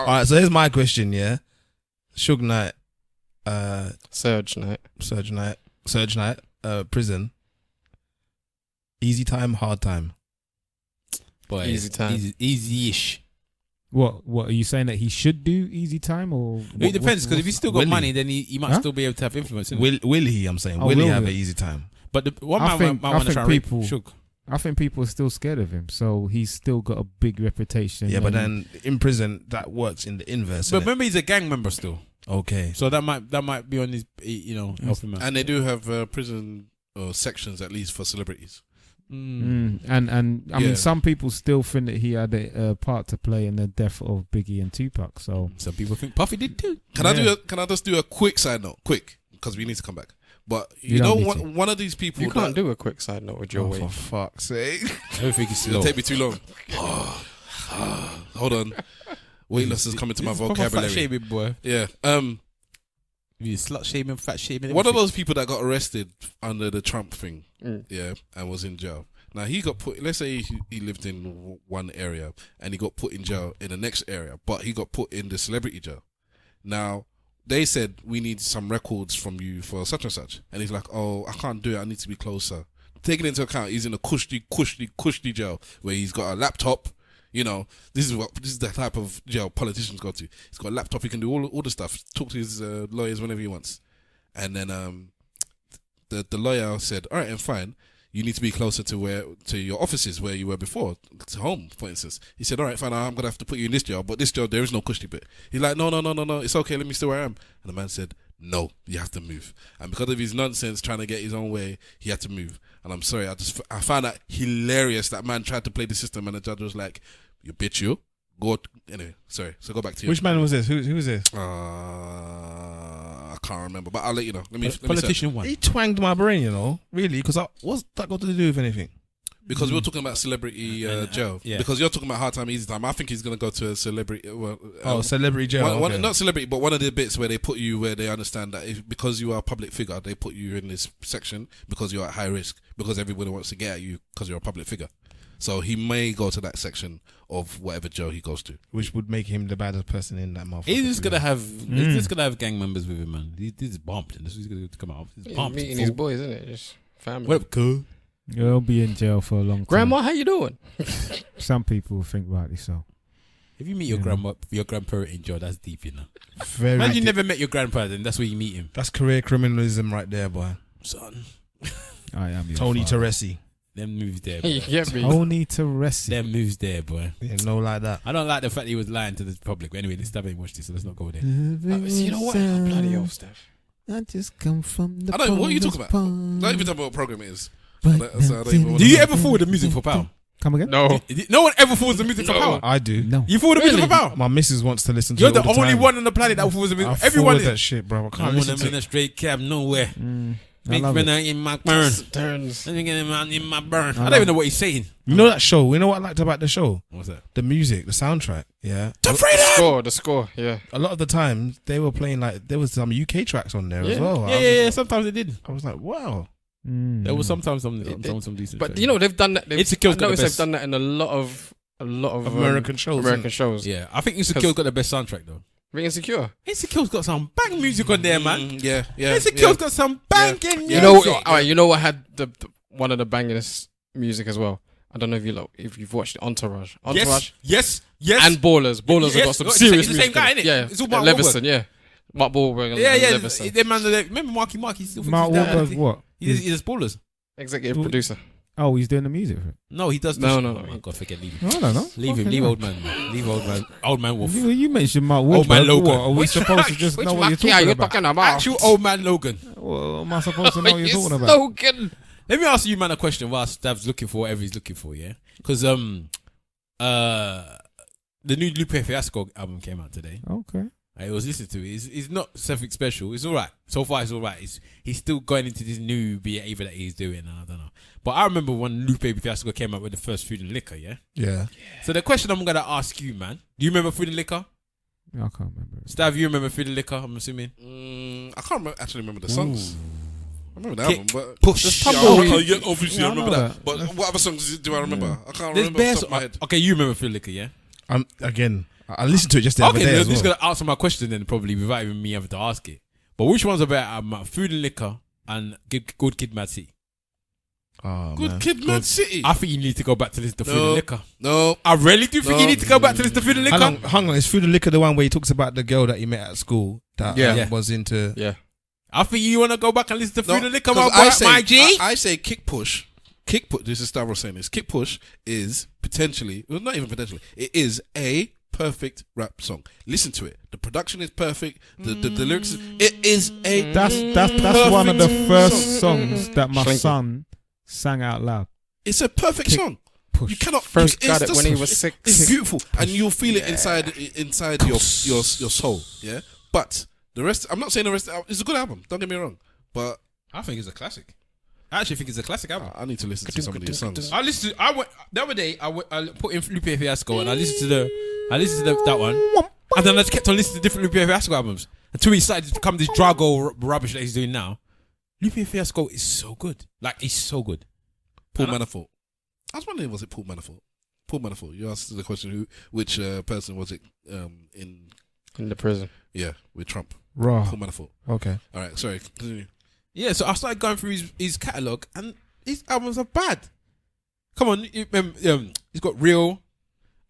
right, so here's my question. Yeah, Suge Knight, Surge Night. Surge Knight, prison. Easy time, hard time. Boy, Easy time. easy-ish. What are you saying that he should do easy time or? It depends because if he's still got Will he? money, then he might Huh? still be able to have influence. innit? Will he? I'm saying, Oh, will he will have he? an easy time? But the one I man think- might I want to think try and rape people- Suge. I think people are still scared of him, so he's still got a big reputation. Yeah, but and- then in prison that works in the inverse. But innit? remember, he's a gang member still, Okay. so that might be on his, helping him out. And they do have prison sections at least for celebrities. and I Yeah. mean, some people still think that he had a part to play in the death of Biggie and Tupac. So Some people think Puffy did too. Can I just do a quick side note? Quick, because we need to come back. But You you know, don't need one of these people You can't do a quick side note with your Oh, way. for fuck's sake. Everything is It'll slow. take me too long. Hold on. Weightless is coming to my This is proper Fat vocabulary. shaming, boy. Yeah. You slut shaming, fat shaming. One of everything. those people that got arrested under the Trump thing, Mm. yeah, and was in jail. Now he got put. Let's say he lived in one area and he got put in jail in the next area, but he got put in the celebrity jail. Now they said we need some records from you for such and such, and he's like, "Oh, I can't do it. I need to be closer." Taking into account he's in a cushy jail where he's got a laptop. You know, this is the type of jail politicians go to. He's got a laptop. He can do all the stuff. Talk to his lawyers whenever he wants. And then the lawyer said, "All right, and fine. You need to be closer to your offices where you were before, to home, for instance." He said, "All right, fine. I'm gonna have to put you in this jail, but this jail there is no cushy bit." He's like, "No. It's okay. Let me stay where I am." And the man said, "No, you have to move." And because of his nonsense trying to get his own way, he had to move. And I'm sorry, I found that hilarious. That man tried to play the system, and the judge was like, "You bitch, you go." Anyway, sorry. So go back to you. Which man was this? Who was this? I can't remember, but I'll let you know. Let me Politician one. He twanged my brain, you know, really, because what's that got to do with anything? Because we were talking about celebrity jail. yeah. Because you're talking about hard time, easy time. I think he's going to go to a celebrity. Celebrity jail. One, okay. not celebrity, but one of the bits where they put you where they understand that because you are a public figure, they put you in this section because you're at high risk, because everybody wants to get at you because you're a public figure. So he may go to that section of whatever jail he goes to. Which would make him the baddest person in that motherfucker. He's just gonna have. He's just gonna have gang members with him, man. This is bumped, and this is gonna come out. He's He's bumped. meeting his boys, isn't it? Just family. What up, cool? he'll be in jail for a long time. Grandma, how you doing? Some people think rightly so. If you meet your grandparent in jail, that's deep, you know. Very Imagine you deep. never met your grandparent, and that's where you meet him. That's career criminalism right there, boy. Son, I am your Tony father. Teresi. them moves there, You boy. get me? Tony Teresi. Them moves there, boy. Yeah, no like that. I don't like the fact he was lying to the public. But anyway, let's stop and watch this, so let's not go there. You know what? Bloody hell, Steph. I just come from the I don't. What are you talking about? pond. Not even talking about what program it is. But That's- I don't even wanna Do you know. ever forward the music for power? Come again? No. No one ever forwards the music for No. power. I do. No. You forward the music for power. My missus wants to listen to You're it all the only time. one on the planet that forwards the I music. Everyone forward that is. shit, bro. I I can't want listen them in to a it. straight cab, nowhere. I Big love man it. in my burn. Turns. Let me get him out in my burn. I I don't even know what he's saying. You know that show? You know what I liked about the show? What's that? The music, the soundtrack. Yeah. The score, yeah. A lot of the time they were playing there was some UK tracks on there as Yeah. well. Yeah. Sometimes they did. I was like, wow. There was sometimes some decent. But tracks. you know they've done that. Insecure's I got the noticed they've best. done that in a lot of American shows, American innit? shows. Yeah, I think Insecure's got the best soundtrack though. Being Insecure. Insecure's got some bang music on there, man. Yeah. Insecure's got some banging music. You know, all right. You know what had the one of the bangingest music as well. I don't know if you've watched Entourage. Entourage Yes. and Ballers. Ballers have got some serious It's the same music. guy, in it. innit? Yeah, It's all Mark Leveson. Yeah, Mark Wahlberg and Yeah. Leveson. Them man, remember Marky Mark? He's still Mark thinks he's Wahlberg, down. what? He's a Ballers. Executive producer. Oh, he's doing the music for it. No, he does. No. Oh my God, forget leave him. I don't know. Leave him. Fucking Leave hell. old man. Man. Leave old man. Old man Wolf. You mentioned Mark Wahlberg. Old man Logan. What, are we supposed to just know what you're talking about? Actual old man Logan. What am I supposed to know what you're talking about? Logan. Let me ask you, man, a question while Stav's looking for whatever he's looking for, yeah? Because the new Lupe Fiasco album came out today. Okay. I was listening to it. It's not something special. It's all right. So far, it's all right. He's still going into this new behavior that he's doing. I don't know. But I remember when Lupe Fiasco came out with the first Food and Liquor, yeah? Yeah. So the question I'm going to ask you, man. Do you remember Food and Liquor? I can't remember. Stav, you remember Food and Liquor, I'm assuming? I can't actually remember the songs. I remember the album, but Push. obviously I remember that. But what other songs do I remember? I can't remember off the top of my head. Okay, you remember Food and Liquor, yeah? Again, I listened to it just the other day Okay, as I'm just well. going to answer my question then, probably, without even me having to ask it. But which one's about Food and Liquor and Good Kid, Mad City? Oh, Good man. Kid, Mad City. I think you need to go back to listen to Food and Liquor. No. I really do think No. you need to go back to listen to Food and Liquor. Hang on, is Food and Liquor the one where he talks about the girl that he met at school that Yeah. was into... Yeah. I think you want to go back and listen to Food and Liquor, 'cause my G. I say Kick Push. Kick Push. This is Stavros saying this. Kick Push is potentially, well, not even potentially, it is a perfect rap song. Listen to it. The production is perfect. The lyrics. It is a. That's one of the perfect first song. songs that my Slinky. son sang out loud. It's a perfect Kick song. Push. You cannot. First it's got it just- when he was 6. It's beautiful, and you'll feel it inside your soul. Yeah, but the rest. I'm not saying the rest. It's a good album. Don't get me wrong, but I think it's a classic. I actually think it's a classic album. I need to listen to some of these songs. I listened. I went the other day. I put in Lupe Fiasco and I listened to that one, and then I just kept on listening to different Lupe Fiasco albums until he started to become this Drago rubbish that he's doing now. Lupe Fiasco is so good. Like, he's so good. Paul Manafort. I was wondering, was it Paul Manafort? Paul Manafort. You asked the question, which person was it in In the prison. Yeah, with Trump. Raw. Paul Manafort. Okay. All right, sorry. Continue. Yeah, so I started going through his catalogue, and his albums are bad. Come on, he's got Real.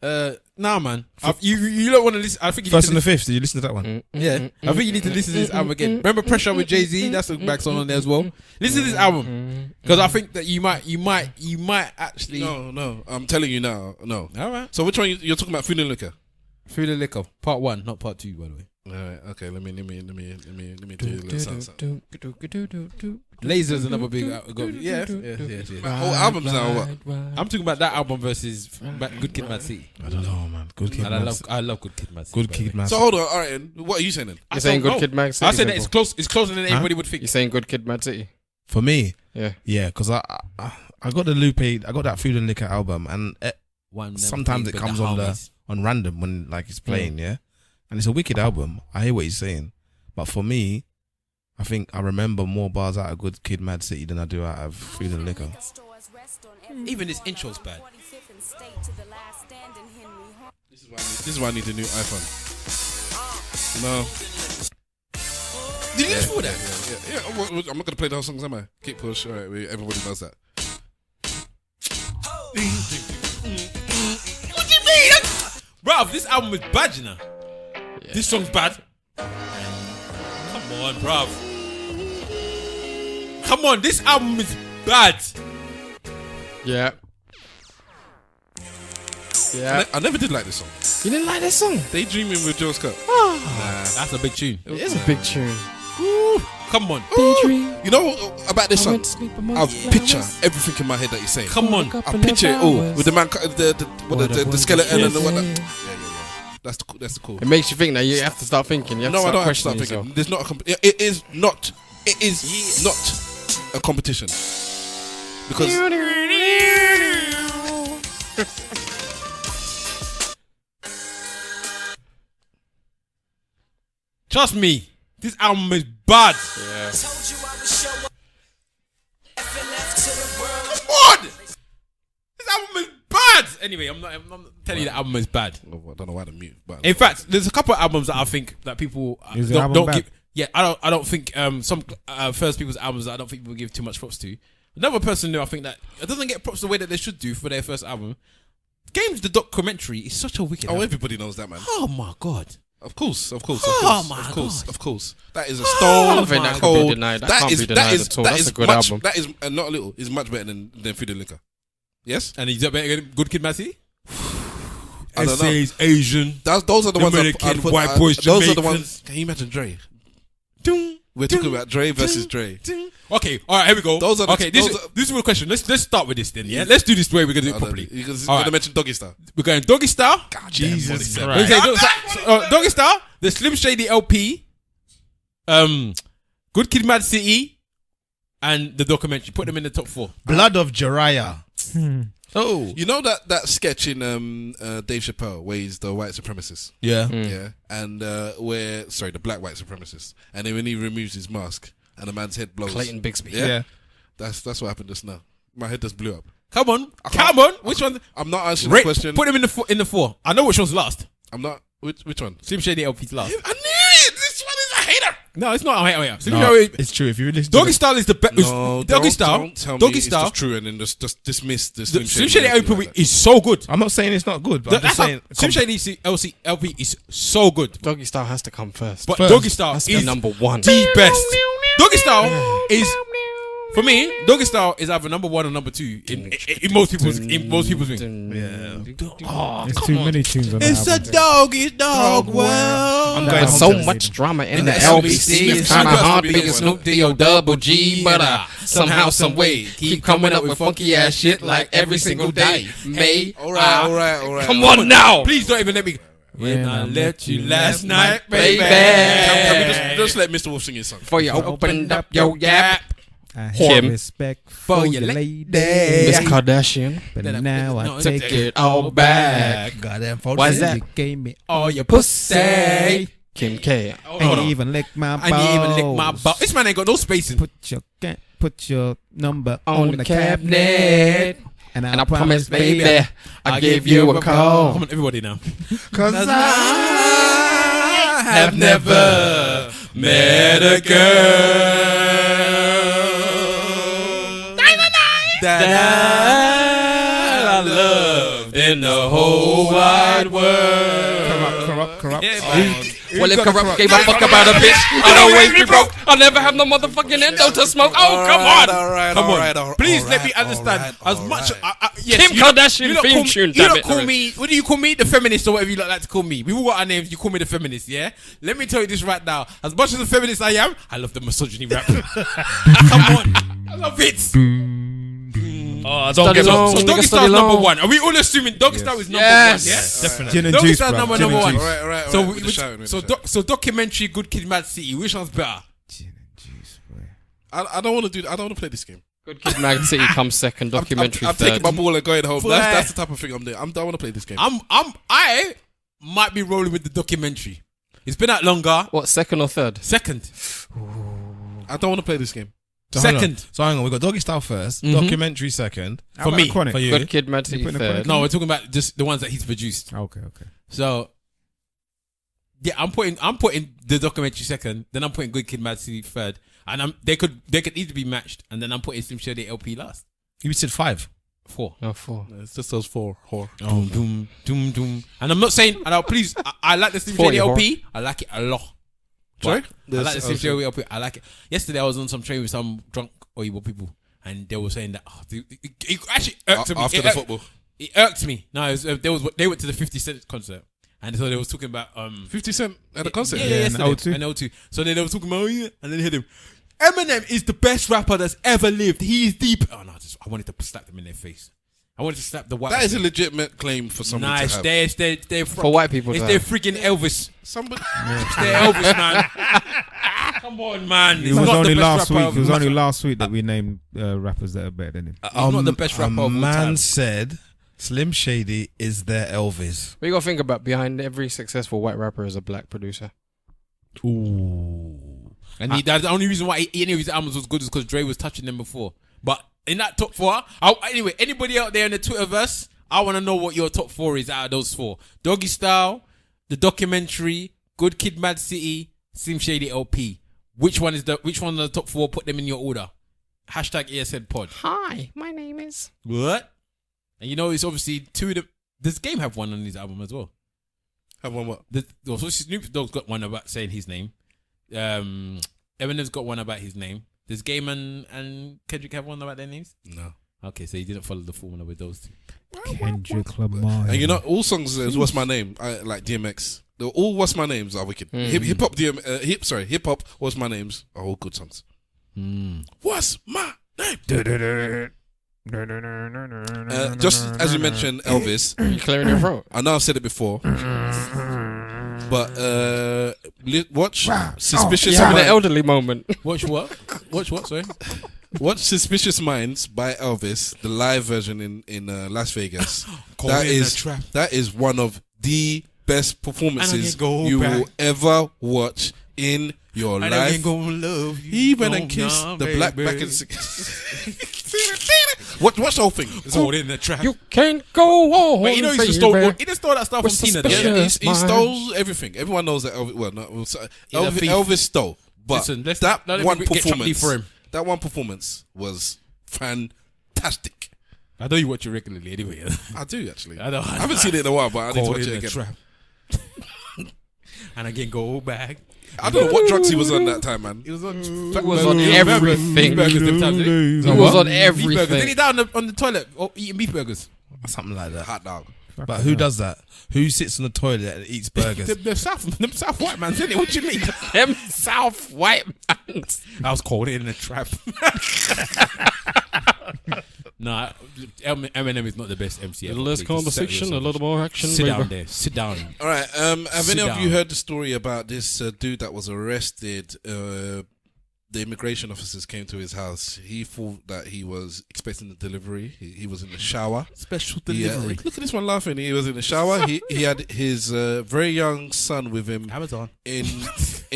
Nah, man. You don't want to listen. I think you First need and to the Fifth. Did you listen to that one? Yeah, I think you need to listen to this album again. Remember Pressure with Jay-Z? That's a back song on there as well. Listen to this album because I think that you might actually. No. I'm telling you now. No. All right. So which one you're talking about? Food and Liquor. Food and Liquor, part 1, not part 2, by the way. All right. Okay. Let me do a little something. Laser's another big. Yes. Whole albums now. What? I'm talking about that album versus Good Kid, Mad City. I don't know, man. Good Kid, And I love Good Kid, Mad City. Good Kid, man. So hold on. All right. And what are you saying then? You're saying Good Kid, Mad City? I said that it's close. It's closer than everybody would think. You're saying Good Kid, Mad City? For me, Yeah. because I got the Lupe, I got that Food and Liquor album, and sometimes it comes on random when like it's playing, yeah, and it's a wicked album. I hear what he's saying, but for me, I think I remember more bars out of Good Kid, Mad City than I do out of Food and Liquor. Even his intro's bad. This is why I need a new iPhone. No. Did you just that? Yeah. I'm not gonna play the whole songs, am I? Kick Push. All right. Everybody knows that. What do you mean? Bruv, this album is bad, you know. Yeah. This song's bad. Come on, bruv. Come on, this album is bad. Yeah. Yeah. I never did like this song. You didn't like this song? Daydreaming with Joe Scott. That's a big tune. It is a big tune. Ooh. Come on. Daydream. You know about this I song? went to sleep I amongst picture flowers. everything in my head that you're saying. Come on. I picture it all with the man, the skeleton and the one. Yeah. That's the cool. It makes you think that you have to start thinking. You have No, to I start don't have to start questioning thinking. There's not a it is not a competition because Trust me, this album is bad. Yeah. Come on. This album is bad. Anyway, I'm not telling you the album is bad. I don't know why the mute. But In fact, there's a couple of albums that I think that people Is the album don't bad? give. Yeah, I don't think some first people's albums that I don't think people give too much props to. Another person who I think that it doesn't get props the way that they should do for their first album. Games the documentary is such a wicked. oh, album. everybody knows that, man. Oh my god. Of course. Oh my God. Of course. That is a I stone don't think that can cold. be denied. That can't is be denied at all. That's a good album. That is not a little. Is much better than Food and Liquor. Yes. And he's better than Good Kid, Mad City? I don't know. Essays, Asian. Those are the ones American, I'd put, white boys, those are the Jamaicans. ones. Can you imagine Dre? We're talking about Dre versus Dre. Okay, all right, here we go. Those are the- okay, this those is a question. Let's start with this then. Yeah, let's do this the way we're gonna do it properly. Because All you're right. gonna mention Doggystyle. We're going Doggy Style. Jesus We're Christ. going Doggy Style. the Slim Shady LP, Good Kid, M.A.A.D City, and the documentary. Put them in the top 4. Blood of Jiraiya. Oh, You know that sketch in Dave Chappelle where he's the white supremacist? Yeah. Yeah. And the black white supremacist. And then when he removes his mask and the man's head blows. Clayton Bixby. Yeah. That's what happened just now. My head just blew up. come on. Which one? I'm not answering the question. Put them in the 4. I know which one's last. I'm not. Which one? Slim Shady LP's last. I knew it. This one is a hater. No, it's not. Slim No, Shady. it's true. If you listen Doggystyle is the best. No, Doggystyle. don't tell me it's just true and then just dismiss the Slim Shady LP like that. is so good. I'm not saying it's not good, but I'm just saying. Slim Shady LP is so good. Doggystyle has to come first. But First. Doggystyle That's is the number 1. the best. Doggystyle is, for me, Doggystyle is either number 1 or number 2 in most people's thing. Yeah. There's too many tunes on It's the a album. dog world. I'm going There's home so to much drama in the the LBC. LBC. It's kind of It's hard supposed to be being the Snoop D-O double G, but somehow, some way, keep coming up with funky ass shit like every single day. May, All right. come on now. Please don't even let me. When I left you last night, baby. Can we just let Mr. Wolf sing his song? Before you opened up your yap. I have Kim. respect for your lady. Miss Kardashian. But now I take take it all back. Goddamn. Why is that? You gave me all your pussy. Kim K. and you even lick my balls. And you even lick my balls. This man ain't got no spacing. Put your number On the cabinet. and And I promise, baby, I'll give you a Come call. on, everybody now. 'Cause I have never met a girl that I loved in the whole wide world. Corrupt. Well, if corrupt gave a fuck about a bitch, I'd always be broke. I'll never have no motherfucking endo to smoke. Oh, come on. Come on. Please let me understand. As much yes, Kim Kardashian theme tune, you damn don't it. call me. What do you call me? The feminist or whatever you like to call me. We all got our names. You call me the feminist, yeah? Let me tell you this right now. As much as a feminist I am, I love the misogyny rap. Come on. I love it. don't Study get long. So Nigga, Doggystyle study number long. 1. Are we all assuming Doggystyle is number 1? Yes. Yes. definitely. Gin and juice, Doggystyle bro. number Gin and 1. juice. Right. So, with the shouting, with the shouting. so documentary Good Kid, M.A.A.D City. Which one's better? Gin and juice, boy. I don't want to do. I don't want to play this game. Good Kid, M.A.A.D City comes second. Documentary I'm third. taking my ball and going home. Boy. That's the type of thing I'm doing. I don't want to play this game. I might be rolling with the documentary. It's been out longer. What, second or third? Second. I don't want to play this game. So hang on. Second. So hang on. We got Doggystyle first, Mhm. documentary second. For me. Iconic. For you. Good Kid, M.A.A.D City You putting a third. No, we're talking about just the ones that he's produced. Okay. So, yeah, I'm putting the documentary second. Then I'm putting Good Kid, M.A.A.D City third, and they could easily be matched. And then I'm putting Slim Shady LP last. You said 5. 4. No, 4. It's just those 4 whore. Doom. And I'm not saying. And please, I like the Slim 40 Shady LP. I like it a lot. Sorry? I like the Slim Shady LP. I like it. Yesterday I was on some train with some drunk Oyibo people, and they were saying that it actually irked me. After the football. It irked me. No, they went to the 50 Cent concert, and so they was talking about 50 Cent at the concert. Yeah, and yesterday. O2. And O2. So then they were talking about and then they hit him. Eminem is the best rapper that's ever lived. He is deep. Oh no, I wanted to slap them in their face. I wanted to slap the white. That is a legitimate claim for someone nice. to have. They're For white people It's to their have. freaking Elvis. Somebody. It's their Elvis, man. Come on, man. It He's was not only the best last rapper week. of It was all only time. last week that we named rappers that are better than him. He's not the best rapper of all man time. said Slim Shady is their Elvis. What you gotta think about, behind every successful white rapper is a black producer. Ooh. And that's the only reason why any of his albums was good is because Dre was touching them before. But in that top 4, anyway, anybody out there in the Twitterverse, I want to know what your top 4 is out of those 4. Doggystyle, the documentary, Good Kid, M.A.A.D City, Slim Shady LP. Which one of the top 4? Put them in your order. Hashtag ESN pod. Hi, my name is. What? And you know, it's obviously 2 of the. Does Game have one on his album as well? Have one what? So Snoop Dogg's got one about saying his name. Eminem's got one about his name. Does Game and Kendrick have one about their names? No. Okay, so he didn't follow the formula with those 2. Kendrick Lamar. And you know, all songs is What's My Name, like DMX. They're all What's My Names are wicked. Hip hop What's My Names are all good songs. What's my name? Just as you mentioned, Elvis. You clearing your throat? I know I've said it before. But watch Suspicious Having an Minds. elderly moment. Watch what? Watch what? Sorry. Watch Suspicious Minds by Elvis, the live version in Las Vegas. Caught That in a is trap. that is one of the best performances And I can go you back. will ever watch in your I life. ain't gonna love you. He went and Oh, kissed nah, the black baby. back in. Watch the whole thing. It's all- Caught in the trap. You can't go on. Wait, you know he baby. just stole that stuff from With Tina. suspicion. though. Yeah, he Minds. stole everything. Everyone knows that Elvis. Well, no, He's a thief. Elvis stole, but Listen, let's that not let one me get Chuck Lee performance. for him. That one performance was fantastic. I know you watch it regularly anyway. I do actually. I know. I haven't seen it in a while, but I need to Caught watch in it the again. trap. And again, go back. I don't know what drugs he was on that time, man. He was on. He was on everything. Burgers them times, didn't he? He was on Beef burgers. Did he everything. die on the toilet eating beef burgers? Something like that. Hot dog. But who does that? Who sits in the toilet and eats burgers? them South white man, isn't it? What you mean? Them South white man. I was caught in a trap. Nah, Eminem is not the best MC ever. Less Please, just conversation, settle a little more action. Sit down baby. there. Sit down. All right. Have Sit any of you down. heard the story about this dude that was arrested? The immigration officers came to his house. He thought that he was expecting the delivery. He was in the shower. Special Yeah, delivery. look at this one laughing. He was in the shower. He had his very young son with him Amazon. in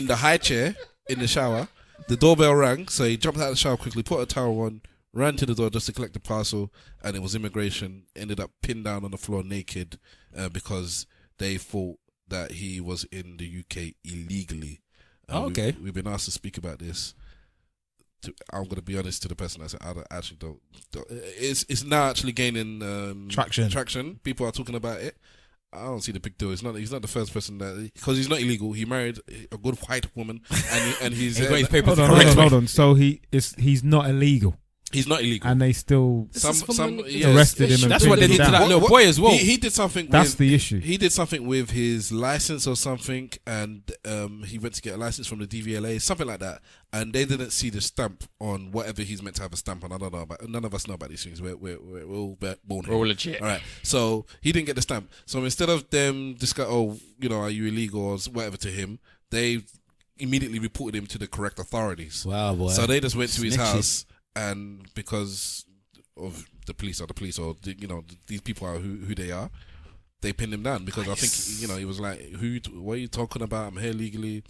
the high chair in the shower. The doorbell rang, so he jumped out of the shower quickly, put a towel on, ran to the door just to collect the parcel, and it was immigration. Ended up pinned down on the floor naked because they thought that he was in the UK illegally. Okay. We've been asked to speak about this. I'm going to be honest to the person. I said I actually don't. It's now actually gaining traction. People are talking about it. I don't see the big deal. He's not the first person that, because he's not illegal. He married a good white woman, and he's He got his papers Hold on. So he's not illegal, he's not illegal. and they still yes. arrested him. And That's what they pinned did him to down. that little boy as well. He did something. That's with, the issue. He did something with his license or something, and he went to get a license from the DVLA, something like that. And they didn't see the stamp on whatever he's meant to have a stamp on. I don't know, but none of us know about these things. We're all born here. We're all legit. All right. So he didn't get the stamp. So instead of them discuss, are you illegal or whatever to him, they immediately reported him to the correct authorities. Wow, boy. So they just went to his Snitches. house, and because of the police or these people are who they are, they pinned him down because I think he was like, what are you talking about? I'm here legally.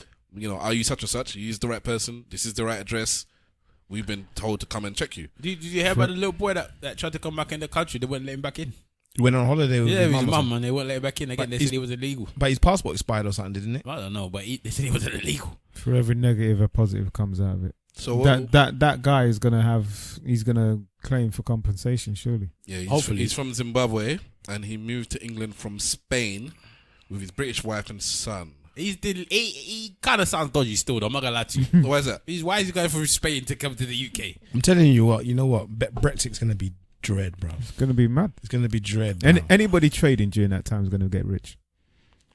Are you such and such? You use the right person. This is the right address. We've been told to come and check you. Did you hear about the little boy that tried to come back in the country? They wouldn't let him back in. He went on holiday with Yeah, his with his mum. or mum, something. and they wouldn't let him back in again. But They he's- said he was illegal. But his passport expired or something, didn't it? I don't know, but they said he was illegal. For every negative, a positive comes out of it. So That guy is he's gonna claim for compensation, surely. yeah, Hopefully. he's from Zimbabwe, and he moved to England from Spain with his British wife and son. He kind of sounds dodgy still, though. I'm not gonna lie to you. Why is that? Why is he going from Spain to come to the UK? I'm telling you what. You know what? Brexit's gonna be dread, bro. It's gonna be mad. It's gonna be dread. Bro. And anybody trading during that time is gonna get rich.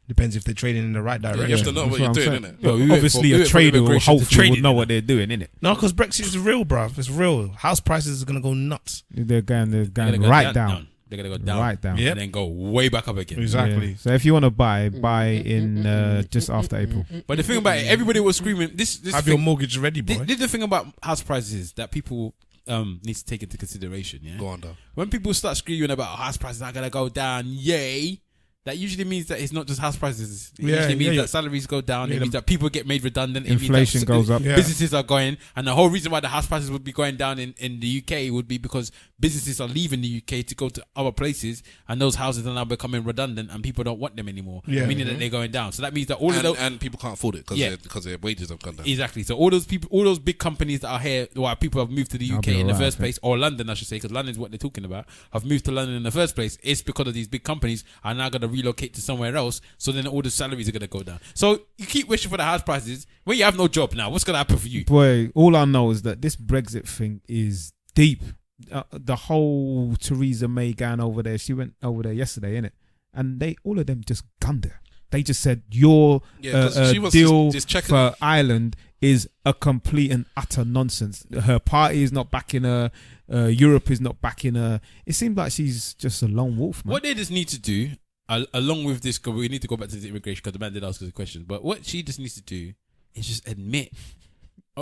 Depends if they're trading in the right direction. You have to know what That's you're I'm doing, saying. innit? Well, we went Obviously, from a trader will immigration to hopefully will trading, know innit? what they're doing, innit? No, because Brexit is real, bro. It's real. House prices are gonna go nuts. They're going They're gonna go right down. They're gonna go down, Right down. Yep. and then go way back up again. Exactly. Yeah. So if you want to buy in just after April. But the thing about it, everybody was screaming. This Have thing, your mortgage ready, boy. this the thing about house prices is that people need to take into consideration. Yeah, Go on, though. when people start screaming about house prices are gonna go down, yay. That usually means that it's not just house prices. It usually means that salaries go down. It means that people get made redundant. It means Inflation that goes up. Yeah. Businesses are going, and the whole reason why the house prices would be going down in the UK would be because businesses are leaving the UK to go to other places, and those houses are now becoming redundant, and people don't want them anymore. Yeah. Meaning that they're going down. So that means that all of those. And people can't afford it Yeah. because their wages have gone down. Exactly. So all those people, all those big companies that are here, why people have moved to the I'll UK be in the alright, first I think. place, or London, I should say, because London is what they're talking about, have moved to London in the first place. It's because of these big companies are now going to relocate to somewhere else. So then all the salaries are going to go down. So you keep wishing for the house prices when you have no job now. What's going to happen for you? Boy, all I know is that this Brexit thing is deep. The whole Theresa May going over there, she went over there yesterday, innit? And all of them just gunned her. They just said your 'cause she was deal just checking- for Ireland is a complete and utter nonsense. Her party is not backing her. Europe is not backing her. It seems like she's just a lone wolf, man. What they just need to do, along with this, because we need to go back to the immigration because the man did ask us a question. But what she just needs to do is just admit.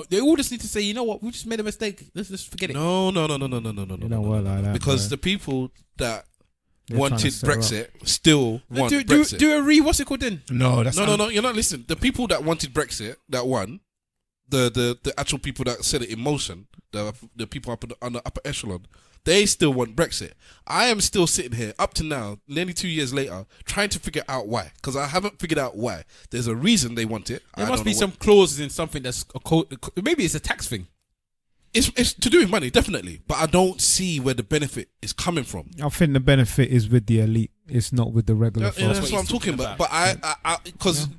They all just need to say, you know what, we just made a mistake. Let's just forget it. No. You don't work like that. Because bro. the people that They're wanted trying to set her Brexit still want Brexit. Do what's it called then? No, that's No. You're not listening. The people that wanted Brexit, that won, the actual people that set it in motion, the people up on the upper echelon, they still want Brexit. I am still sitting here up to now, nearly 2 years later, trying to figure out why. Because I haven't figured out why. There's a reason they want it. There must be some clauses in something that's maybe it's a tax thing. It's to do with money, definitely. But I don't see where the benefit is coming from. I think the benefit is with the elite. It's not with the regular Yeah, folk. that's what I'm talking about. But I because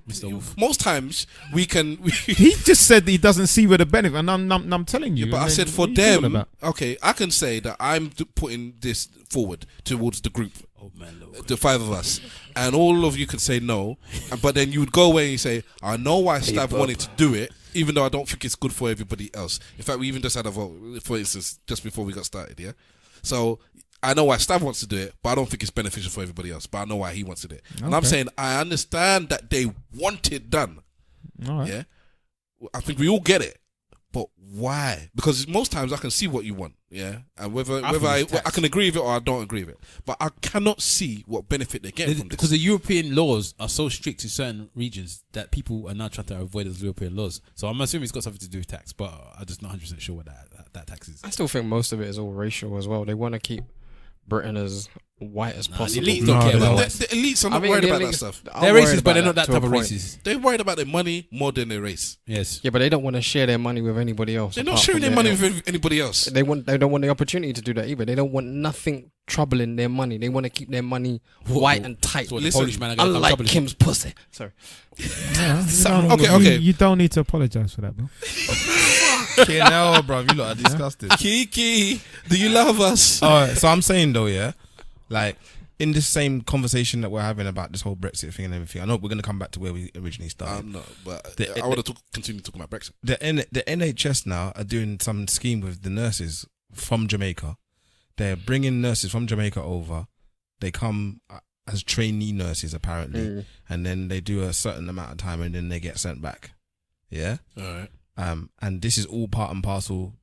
most times we can. He just said that he doesn't see where the benefit, and I'm telling you. Yeah, but I said for them, okay, I can say that I'm putting this forward towards the group, the 5 of us, and all of you could say no, but then you would go away and you say, I know why Stav wanted to do it, even though I don't think it's good for everybody else. In fact, we even just had a vote, for instance, just before we got started, yeah? So I know why Stav wants to do it, but I don't think it's beneficial for everybody else, but I know why he wants to do it. Okay. And I'm saying, I understand that they want it done. All right. Yeah? I think we all get it. But why? Because most times I can see what you want, yeah, and whether I can agree with it or I don't agree with it, but I cannot see what benefit they get from this. Because the European laws are so strict in certain regions that people are now trying to avoid those European laws. So I'm assuming it's got something to do with tax, but I'm just not 100% sure what that tax is. I still think most of it is all racial as well. They want to keep Britain as white as possible. The elites don't care about the elites are not worried about that stuff. They're racist, but they're not that type of racist. They're worried about their money more than their race. Yes. Yeah, but they don't want to share their money with anybody else. They're not sharing their money with anybody else. They don't want the opportunity to do that either. They don't want nothing troubling their money. They want to keep their money white and tight. Unlike Kim's pussy. Sorry. Okay. You don't need to apologize for that, bro. Okay, no, bro, you lot are disgusting. Kiki, do you love us? Alright, so I'm saying though, yeah, like in this same conversation that we're having about this whole Brexit thing and everything, I know we're going to come back to where we originally started. No, but I want to continue talking about Brexit. The NHS now are doing some scheme with the nurses from Jamaica. They're bringing nurses from Jamaica over. They come as trainee nurses apparently, and then they do a certain amount of time and then they get sent back. Yeah. All right. And this is all part and parcel.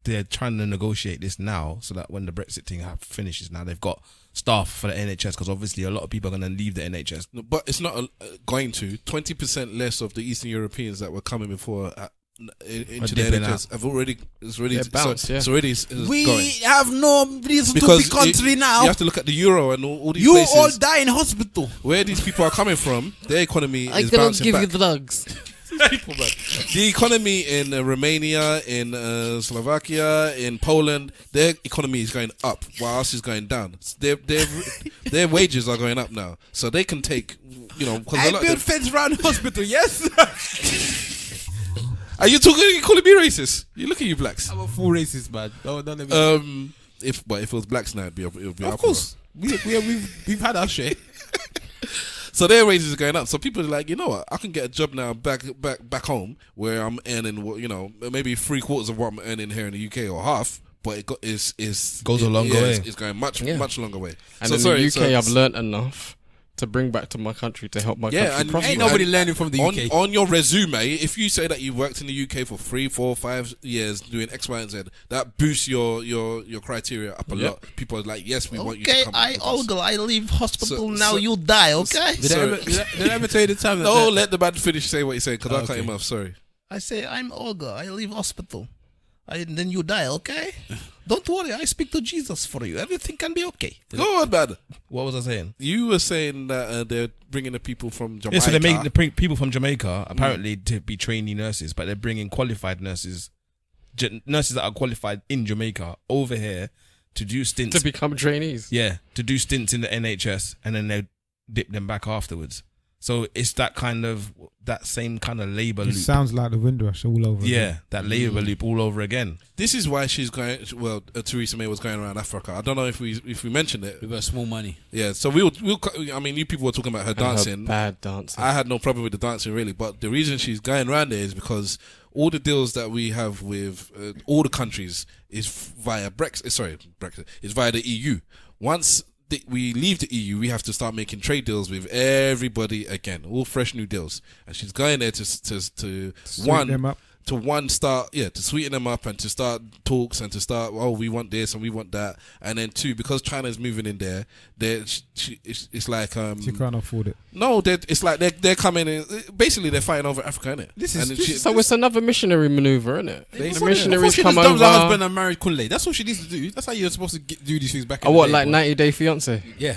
They're trying to negotiate this now so that when the Brexit thing finishes, now they've got staff for the NHS because obviously a lot of people are going to leave the NHS. No, but it's not going to. 20% less of the Eastern Europeans that were coming before into the NHS have already. It's already bounced. Yeah. It's already going. Have no reason to be country now. You have to look at the euro and all these you places. You all die in hospital. Where these people are coming from, their economy is bouncing back. I cannot give you drugs. People, man. The economy in Romania, in Slovakia, in Poland, their economy is going up while ours is going down. Their wages are going up now, so they can take, I built fence round hospital. Yes. Are you calling me racist? You look at you blacks. I'm a full racist, man. Don't let me. If it was blacks now, it would be of course. We've had our share. So their wages are going up. So people are like, you know what? I can get a job now back home where I'm earning, maybe 3/4 of what I'm earning here in the UK or half. But it goes a longer way. It's going much longer way. And in the UK, I've learnt enough to bring back to my country to help my country prosper. Ain't nobody learning from the UK. On your resume, if you say that you worked in the UK for 3, 4, 5 years doing X, Y, and Z, that boosts your criteria up a lot. People are like, yes, we want you to come. Okay, Olga, I leave hospital now. You die, okay? Did I ever tell you the time? No, let the man finish saying what he's saying because I cut him off. Sorry. I say I'm Olga. I leave hospital. Then you die, okay? Don't worry, I speak to Jesus for you. Everything can be okay. Go on, man. What was I saying? You were saying that they're bringing the people from Jamaica. Yeah, so they make the people from Jamaica apparently to be trainee nurses, but they're bringing qualified nurses, nurses that are qualified in Jamaica over here to do stints. To become trainees. Yeah, to do stints in the NHS and then they dip them back afterwards. So it's that same kind of labour loop. It sounds like the Windrush all over again. Yeah, that labour loop all over again. This is why she's going. Well, Theresa May was going around Africa. I don't know if we mentioned it. We've got small money. Yeah, so we'll. I mean, you people were talking about her dancing. Her bad dancing. I had no problem with the dancing really, but the reason she's going around there is because all the deals that we have with all the countries is via Brexit. Sorry, Brexit is via the EU. Once we leave the EU, we have to start making trade deals with everybody again, all fresh new deals. And she's going there to Sweeten them up. to sweeten them up and to start talks and to start, we want this and we want that. And then 2, because China's moving in there, it's like she can't afford it. no, it's like they're coming in. Basically, they're fighting over Africa, innit? So it's another missionary maneuver, isn't it? The missionaries come Her over. husband and married Kunle. That's what she needs to do. That's how you're supposed to do these things back in the day. What, like 90 Day Fiance? Yeah.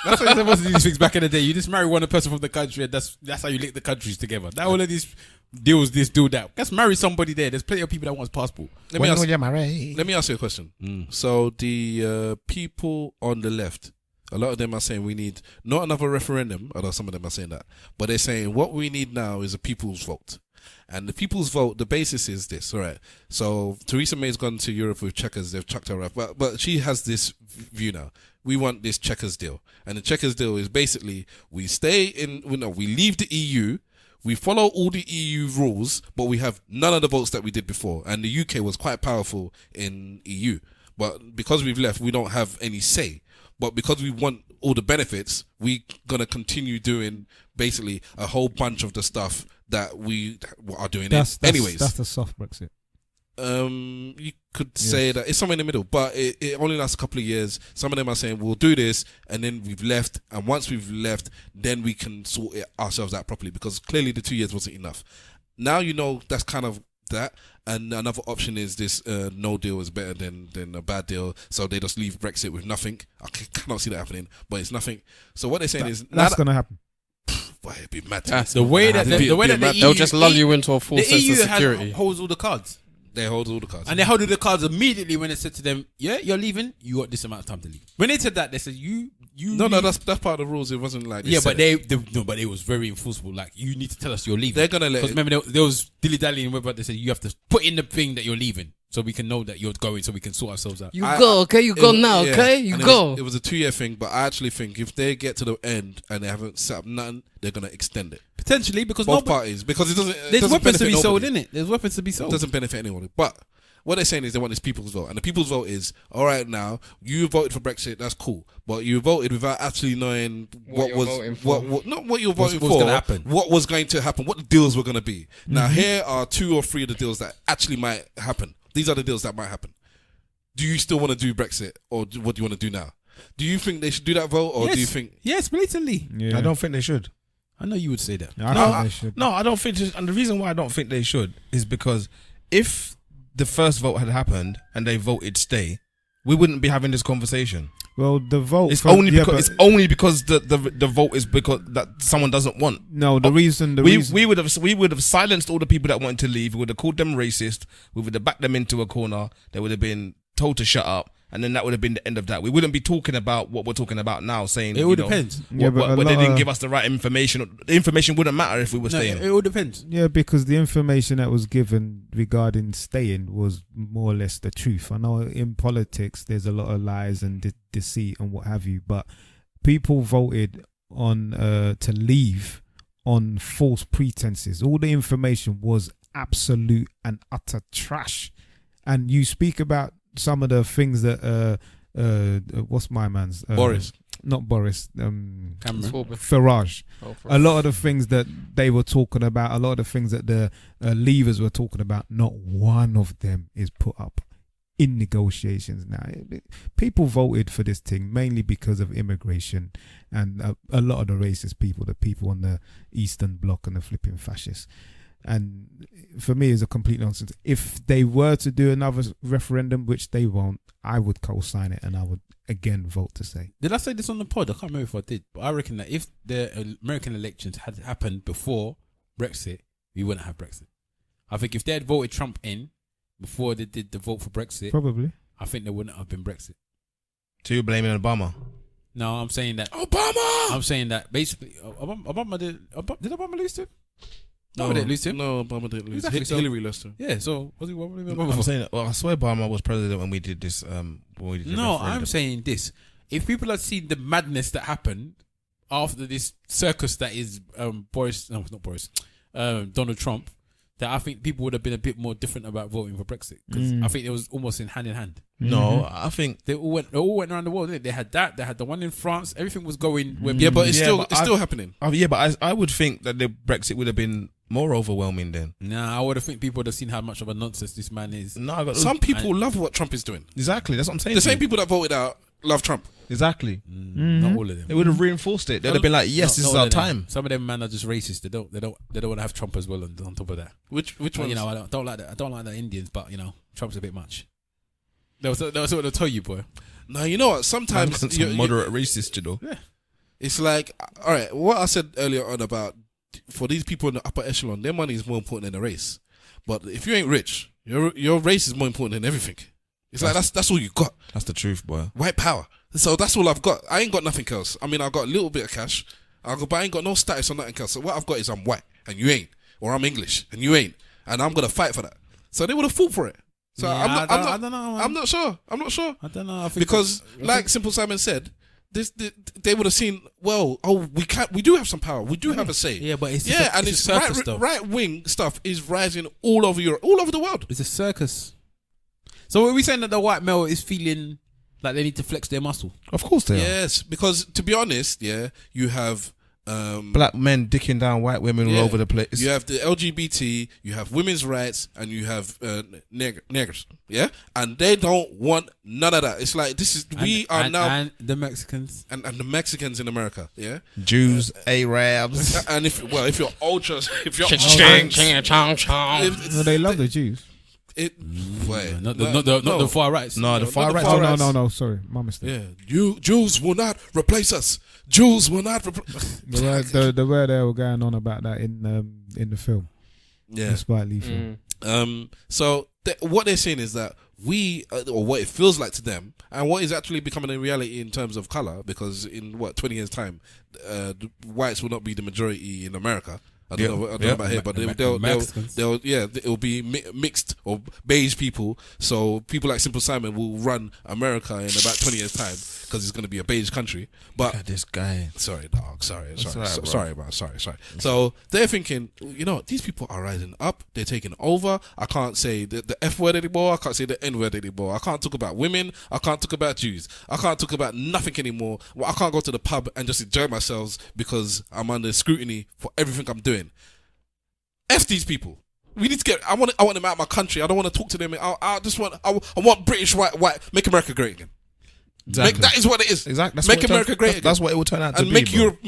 That's how you're supposed to do these things back in the day. You just marry one person from the country and that's how you link the countries together. Now all of these deals, this, do that. Just marry somebody there. There's plenty of people that want passport. Let me ask you a question. So the people on the left, a lot of them are saying we need not another referendum, although some of them are saying that, but they're saying what we need now is a people's vote. And the people's vote, the basis is this, all right? So Theresa May's gone to Europe with Chequers, they've chucked her up, but she has this view now. We want this Chequers deal. And the Chequers deal is basically we leave the EU, we follow all the EU rules, but we have none of the votes that we did before. And the UK was quite powerful in EU. But because we've left, we don't have any say. But because we want all the benefits, we're going to continue doing basically a whole bunch of the stuff that we are doing anyways. That's the soft Brexit. You could say that it's somewhere in the middle, but it only lasts a couple of years. Some of them are saying we'll do this, and then we've left, and once we've left, then we can sort it ourselves out properly, because clearly the 2 years wasn't enough. Now that's kind of that, and another option is this no deal is better than a bad deal, so they just leave Brexit with nothing. I cannot see that happening, but it's nothing. So what they're saying is that's going to happen. Boy, it'd be mad. The way that the EU, they'll just lull you into a false sense of security. Holds all the cards. They hold all the cards. And they held all the cards immediately when they said to them, yeah, you're leaving, you got this amount of time to leave. When they said that, they said, No, that's part of the rules. It wasn't like this. Yeah, but but it was very enforceable. Like, you need to tell us you're leaving. They're going to let Because remember, there was dilly-dallying, but they said, you have to put in the thing that you're leaving so we can know that you're going, so we can sort ourselves out. You go, okay? You go. It was a 2-year thing, but I actually think if they get to the end and they haven't set up nothing, they're going to extend it. Potentially, because both parties, because it doesn't. There's weapons to be sold, in innit? There's weapons to be sold. It doesn't benefit anyone. But what they're saying is they want this people's vote, and the people's vote is, all right, now you voted for Brexit, that's cool, but you voted without actually knowing what you were voting for, happen, what was going to happen, what the deals were going to be. Now here are 2 or 3 of the deals that actually might happen. These are the deals that might happen. Do you still want to do Brexit, or what do you want to do now? Do you think they should do that vote, or do you think? Yes, blatantly. Yeah. I don't think they should. I know you would say that. No, I don't think. And the reason why I don't think they should is because if the first vote had happened and they voted stay, we wouldn't be having this conversation. Well, the vote it's only because the vote is because that someone doesn't want. No, the reason we would have silenced all the people that wanted to leave. We would have called them racist. We would have backed them into a corner. They would have been told to shut up. And then that would have been the end of that. We wouldn't be talking about what we're talking about now, saying it all depends. But they didn't give us the right information. The information wouldn't matter if we were staying. It all depends. Yeah, because the information that was given regarding staying was more or less the truth. I know in politics there's a lot of lies and deceit and what have you, but people voted on to leave on false pretenses. All the information was absolute and utter trash. And you speak about some of the things that what's my man's Boris, not Boris, Farage. A lot of the things that they were talking about, a lot of the things that the leavers were talking about, not one of them is put up in negotiations now. People voted for this thing mainly because of immigration and a lot of the racist people, the people on the Eastern Bloc and the flipping fascists. And for me, it's a complete nonsense. If they were to do another referendum, which they won't, I would co-sign it and I would again vote to say. Did I say this on the pod? I can't remember if I did, but I reckon that if the American elections had happened before Brexit, we wouldn't have Brexit. I think if they had voted Trump in before they did the vote for Brexit, probably, I think there wouldn't have been Brexit. So you're blaming Obama? No, I'm saying that Obama. I'm saying that basically, Obama did Obama lose to him? No, Obama didn't lose to him. No, Obama didn't lose. Exactly, so- Hillary lost him. Yeah, so was he? What were I'm saying that. Well, I swear Obama was president when we did this. No, I'm saying this. If people had seen the madness that happened after this circus that is Donald Trump, that I think people would have been a bit more different about voting for Brexit, because I think it was almost in hand. No, I think They all went around the world. Didn't they? They had that. They had the one in France. Everything was going. Yeah, but it's Yeah, but still happening. but I would think that the Brexit would have been more overwhelming then. Nah, I would have think people would have seen how much of a nonsense this man is. No, I got Some people love what Trump is doing. exactly. That's what I'm saying. The to same you. people that voted out love Trump. Exactly. Not all of them. They would have reinforced it. They'd have been like, "Yes, this Not is all our of them. time." Some of them man are just racist. They don't want to have Trump as well on top of that. Which But, one? you know, I don't like that. I don't like the Indians, but you know, Trump's a bit much. That's what they'll tell you, boy. No, you know what? Sometimes Some moderate racist, you know. it's like, all right, what I said earlier on about for these people in the upper echelon, their money is more important than the race. But if you ain't rich, your race is more important than everything. It's like that's all you got. That's the truth, boy. White power. So that's all I've got. I ain't got nothing else. I mean, I've got a little bit of cash. But I ain't got no status or nothing else. So what I've got is I'm white and you ain't, or I'm English and you ain't, and I'm gonna fight for that. So they would have fought for it. So Yeah, I'm I don't know, man. I'm not sure. I'm not sure. I don't know. I think Because, like Simple Simon said, they would have seen. Well, we do have some power. We do have a say. Yeah, but it's and it's a circus, though. right wing stuff is rising all over Europe, all over the world. It's a circus. So are we saying that the white male is feeling like they need to flex their muscle? Of course they are. Yes, because to be honest, you have Black men dicking down white women all over the place. You have the LGBT, you have women's rights, and you have niggers. Yeah, and they don't want none of that. It's like we are now and the Mexicans and the Mexicans in America. Yeah, Jews, Arabs, and if you're ultras, if you're No, they love the Jews. not the far rights. No, the far right. Oh no, sorry, my mistake. Yeah, Jews will not replace us. Jews will not replace. The word they were going on about that in the film. Yeah, the Spike Lee film. So what they're saying is that we, or what it feels like to them, and what is actually becoming a reality in terms of color, because in 20 years time, the whites will not be the majority in America. I don't know about here, but it'll be mixed or beige people. So people like Simple Simon will run America in about 20 years time because it's going to be a beige country. But Look at this guy. Sorry, dog. Sorry, bro. Sorry. Mm. So they're thinking, these people are rising up. They're taking over. I can't say the F word anymore. I can't say the N word anymore. I can't talk about women. I can't talk about Jews. I can't talk about nothing anymore. Well, I can't go to the pub and just enjoy myself because I'm under scrutiny for everything I'm doing. F these people. We need to get. I want them out of my country. I don't want to talk to them. I want British white. Make America great again. Exactly. That is what it is. Exactly. That's make what America great again. That's what it will turn out to and be.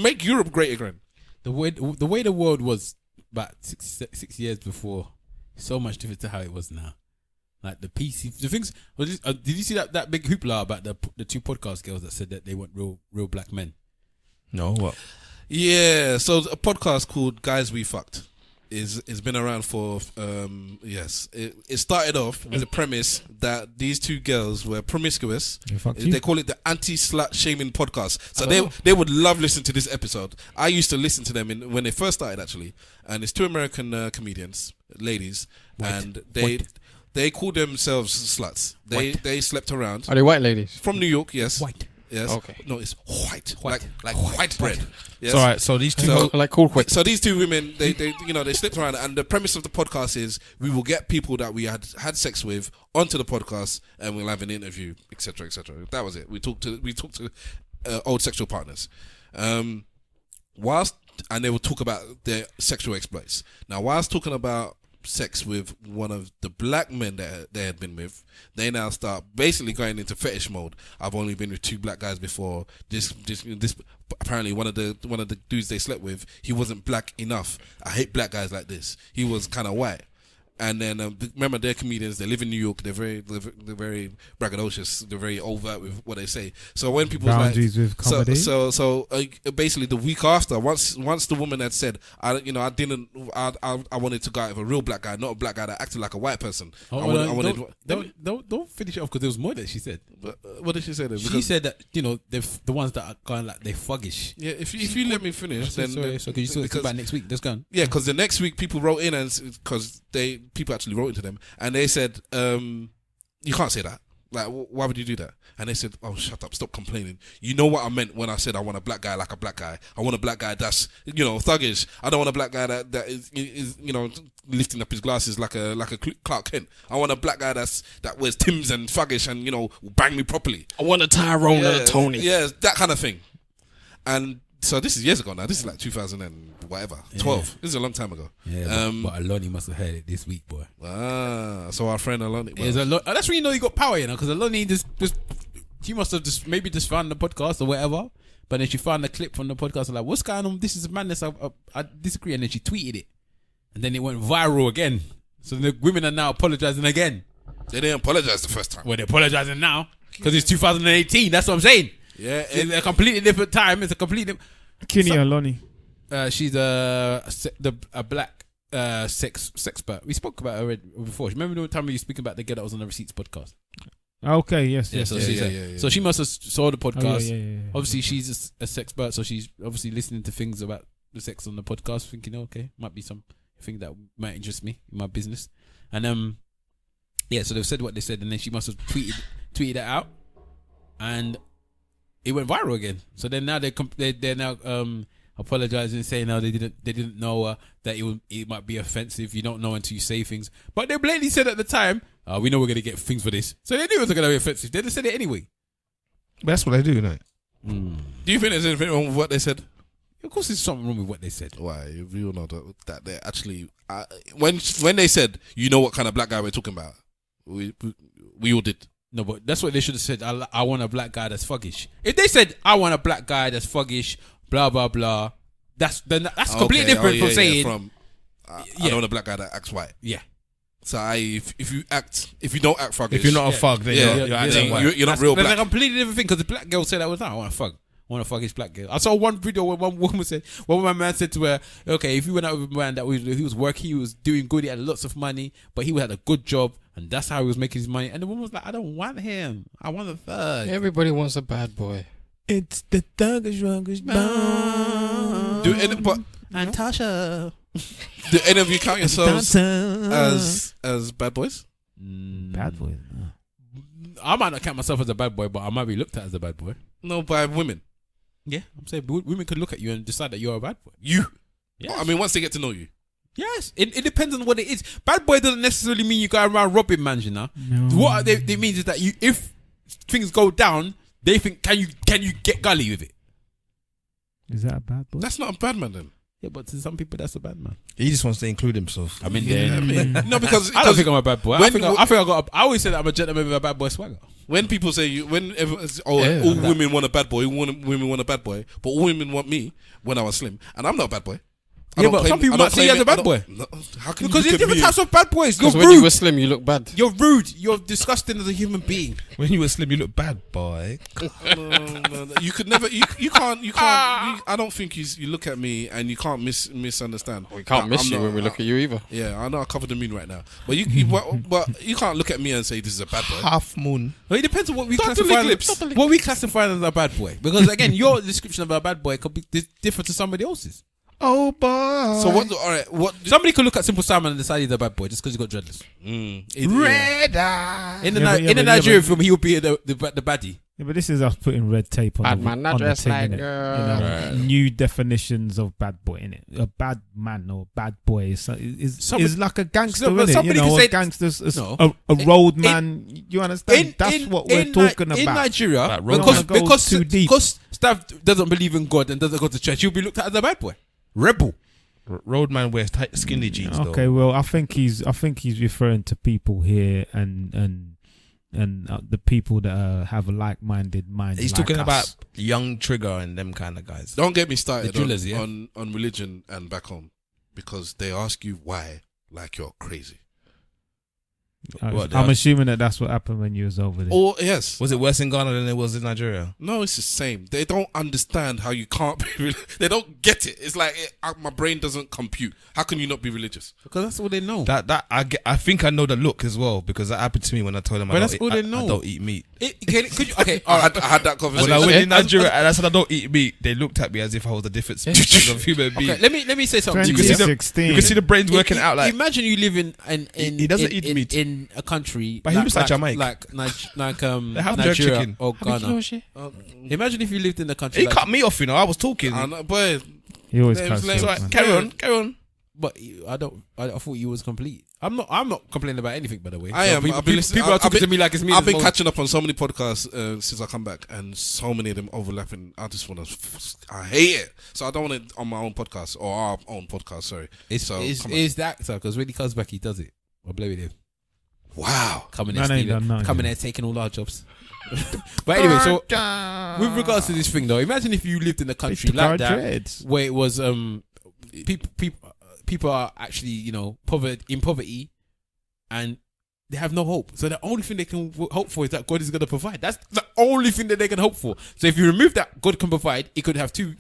make Europe great again. The way the world was about six years before, so much different to how it was now. Like the PC, the things. Did you see that big hoopla about the two podcast girls that said that they want real black men? No, what? Yeah. So a podcast called Guys We Fucked is been around for yes. It started off with the premise that these two girls were promiscuous. They call it the anti-slut shaming podcast. So they would love listening to this episode. I used to listen to them when they first started actually, and it's two American comedians, ladies, and they call themselves sluts. They slept around. Are they white ladies? From New York, yes. White. Yes. Okay. No, it's white. Like white bread. Yes. So, all right, so these two like cool quick. So these two women, they slipped around, and the premise of the podcast is we will get people that we had sex with onto the podcast, and we'll have an interview, etc., etc. That was it. We talked to old sexual partners, and they will talk about their sexual exploits. Now, whilst talking about sex with one of the black men that they had been with, they now start basically going into fetish mode. I've only been with two black guys before. This apparently one of the dudes they slept with, he wasn't black enough. I hate black guys like this. He was kind of white. And then remember, they're comedians. They live in New York. They're very braggadocious. They're very overt with what they say. So when people boundaries with comedy. So basically, the week after, once the woman had said, I wanted to go out with a real black guy, not a black guy that acted like a white person. Don't finish it off because there was more that she said. What did she say then? She said that the ones that are going like they're fuggish. Yeah, if you let me finish, then sorry. So can you talk about next week? Let's go on. Yeah, because the next week people wrote in, and because people actually wrote into them, and they said, you can't say that. Like, why would you do that? And they said, oh, shut up, stop complaining. You know what I meant when I said I want a black guy like a black guy. I want a black guy that's, thuggish. I don't want a black guy that is lifting up his glasses like a Clark Kent. I want a black guy that wears Timbs and thuggish and, will bang me properly. I want a Tyrone and a Tony. Yeah, that kind of thing. And so this is years ago now. This is like 2000 and whatever, 12. This is a long time ago. Yeah, but Aloni must have heard it this week, boy. So our friend Aloni. That's when you know you got power, because Aloni just she must have just found the podcast or whatever. But then she found the clip from the podcast and like, what's going on? This is madness. I disagree. And then she tweeted it, and then it went viral again. So the women are now apologizing again. They didn't apologize the first time. Well, they're apologizing now because it's 2018. That's what I'm saying. Yeah, it's a completely different time. It's a completely. Kenny Aloni. She's a black sex expert. We spoke about her before. Remember the time we were speaking about the girl that was on the Receipts podcast? Okay, yes. So she must have saw the podcast. Yeah. Obviously, she's a sex expert, so she's obviously listening to things about the sex on the podcast, thinking, okay, might be something that might interest me in my business. And so they've said what they said, and then she must have tweeted it out, and it went viral again. So then now they're now apologizing, saying no, they didn't know that it might be offensive. You don't know until you say things. But they blatantly said at the time, we know we're gonna get things for this. So they knew it was gonna be offensive. They just said it anyway. But that's what they do, innit? Do you think there's anything wrong with what they said? Of course, there's something wrong with what they said. Why? We all know that they actually when they said, you know what kind of black guy we're talking about, we all did. No, but that's what they should have said. I want a black guy that's fuggish. If they said, I want a black guy that's fuggish, blah, blah, blah, that's completely different from saying... I don't want a black guy that acts white. Yeah. So if you don't act fuggish... If you're not a fug, then you're not real black. That's a completely different thing, because the black girl said that all the time, I want a fug. I want a fuggish black girl. I saw one video where one man said to her, okay, if you went out with a man that he was working, he was doing good, he had lots of money, but he had a good job, and that's how he was making his money. And the woman was like, I don't want him. I want a thug. Everybody wants a bad boy. It's the thuggish ruggish bone. And Tasha. Do any of you count yourselves as bad boys? Bad boys. I might not count myself as a bad boy, but I might be looked at as a bad boy. No, by women. Yeah, I'm saying women could look at you and decide that you're a bad boy. You? Yes. I mean, once they get to know you. Yes, it depends on what it is. Bad boy doesn't necessarily mean you go around robbing mans, No. What it means is that if things go down, they think, can you get gully with it? Is that a bad boy? That's not a bad man then. Yeah, but to some people that's a bad man. He just wants to include himself. I mean, no, because I don't think I'm a bad boy. I always say that I'm a gentleman with a bad boy swagger. When people say all women want a bad boy, women want a bad boy, but all women want me when I was slim, and I'm not a bad boy. Yeah, but some people might see you as a bad boy. No, how can because you there's different types of bad boys. You're Because when rude. you were slim, you look bad. You're rude. You're disgusting as a human being. When you were slim, you look bad, boy. No. You could never. You can't. I don't think you look at me and you can't misunderstand. We can't miss you when we look at you either. Yeah, I know I covered the moon right now, but but you can't look at me and say this is a bad boy. Half moon. Well, it depends on what we Start to classify. lick lips. What we classify as a bad boy, because again, your description of a bad boy could be different to somebody else's. Oh, boy. So what? All right. What? Somebody could look at Simple Simon and decide he's a bad boy just because he's got dreadlocks. Red eye. In the Nigerian film, he would be the baddie. Yeah, but this is us putting red tape on Bad the, man, on not the dressed thing, like innit? girl. Right. New definitions of bad boy, innit? A bad man or bad boy is like a gangster, but innit? somebody You know, could say- a gangster's No. a road man. You understand? That's what we're talking about. In Nigeria, Like, because too deep. because Stav doesn't believe in God and doesn't go to church, he'll be looked at as a bad boy. Rebel. Roadman wears tight, skinny jeans. Okay, though. well, I think he's referring to people here and the people that have a like-minded mind. He's like talking us. about Young Trigger and them kind of guys. Don't get me started The drillers, yeah? on religion and back home, because they ask you why like you're crazy. I'm assuming that's what happened when you was over there. Or yes, Was it worse in Ghana than it was in Nigeria? no, it's the same. They don't understand how you can't be. They don't get it. It's like my brain doesn't compute. How can you not be religious? Because that's all they know. That I think I know the look as well, because that happened to me when I told them But I that's don't, all I, they know. I don't eat meat. All I had that conversation. When I went in Nigeria and I said I don't eat meat, they looked at me as if I was a different species of human being. Okay, let me say something. You can see the 2016. you can see the brains working out like Imagine you live in he doesn't eat meat. in in a country, But he looks like Jamaica. like They have jerk Nigeria chicken. or Ghana. Imagine if you lived in a country. He like, cut me off, you know. I was talking. I know, boy, He always Name's cuts lame. you It's off, like, man. carry on. But I thought you was complete. I'm not complaining about anything, by the way. I am. People, I've been listening- people are talking I've been- to me like it's me. I've that's been most- catching up on so many podcasts since I come back, and so many of them overlapping. I just want to. I hate it. So I don't want it on my own podcast or our own podcast. Sorry. It's so come on. the actor, because when he comes back, he does it. I'll blame him. Wow. Coming Man there, ain't done nothing. coming there, taking all our jobs. But anyway, so with regards to this thing, though, imagine if you lived in a country Big like car that, dreads. where it was people are actually, you know, in poverty, and they have no hope. So the only thing they can hope for is that God is going to provide. That's the only thing that they can hope for. So if you remove that God can provide, it could have two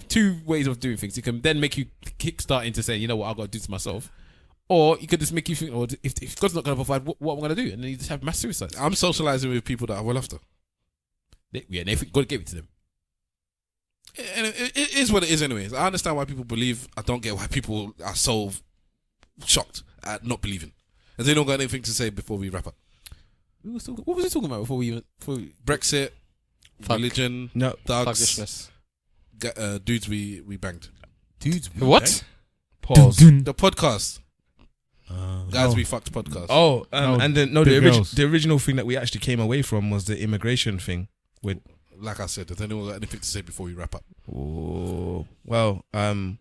ways of doing things. It can then make you kickstart into saying, you know what, I've got to do this myself. Or it could just make you think, oh, if God's not going to provide, what am I going to do? And then you just have mass suicide. I'm socializing with people that are well after. Yeah, they think God gave it to them. And it is what it is, anyways. I understand why people believe. I don't get why people are so shocked at not believing. Has anyone got anything to say before we wrap up? What was he talking about before we Brexit, religion, No. thugs, Thuggishness. dudes we banged. dudes? What? Pause. The podcast. Guys, we fucked podcast. Oh, No, and then the girls. the original thing that we actually came away from was the immigration thing. Like I said, has anyone got anything to say before we wrap up? Oh, well, I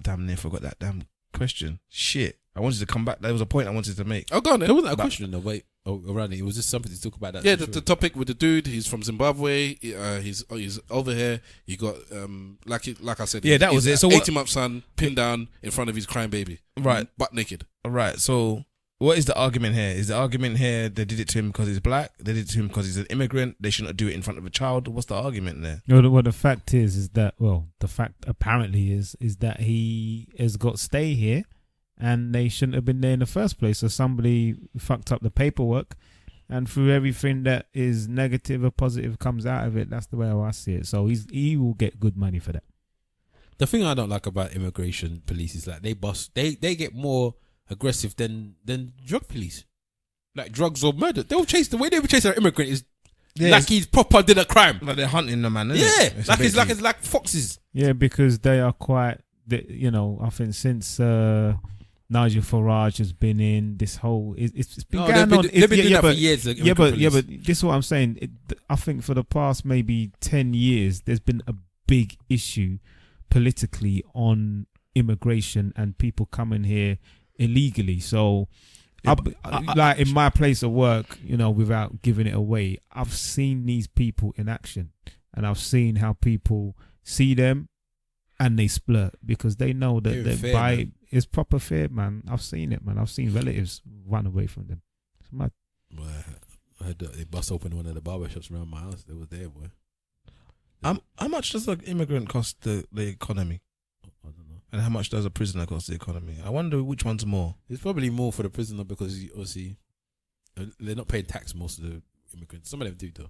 damn near forgot that damn question. Shit, I wanted to come back. There was a point I wanted to make. Oh, go on then. There wasn't a question, though. Wait, around it. It was just something to talk about. That Yeah, the topic with the dude. He's from Zimbabwe. He's over here. You got like I said. Yeah, that was his it. So what- 18-month son pinned down in front of his crying baby, Right. butt naked. All right, so what is the argument here? Is the argument here they did it to him because he's black? They did it to him because he's an immigrant? They shouldn't do it in front of a child? What's the argument there? Well, the fact is that, well, the fact apparently is that he has got stay here, and they shouldn't have been there in the first place. So somebody fucked up the paperwork, and through everything that is negative or positive comes out of it. That's the way I see it. So he will get good money for that. The thing I don't like about immigration police is like they get more aggressive than drug police. Like drugs or murder. They'll chase the way they would chase an immigrant is like he's proper did a crime. Like they're hunting the man, isn't Yeah. it? It's like foxes. Yeah, because they are quite, I think since Nigel Farage has been in this whole, it's been going on. They've been doing that for years. the Yeah, but immigrant this is what I'm saying. I think for the past maybe 10 years, there's been a big issue politically on immigration and people coming here illegally. So, like in my place of work, without giving it away, I've seen these people in action, and I've seen how people see them and they splurt because they know that it's proper fear, man. I've seen it, man. I've seen relatives run away from them. It's mad. Boy, I heard they bust open one of the barbershops around my house. They was there, boy. How much does an immigrant cost the economy? I don't know. And how much does a prisoner cost the economy? I wonder which one's more. It's probably more for the prisoner because obviously they're not paying tax. Most of the immigrants, some of them do though.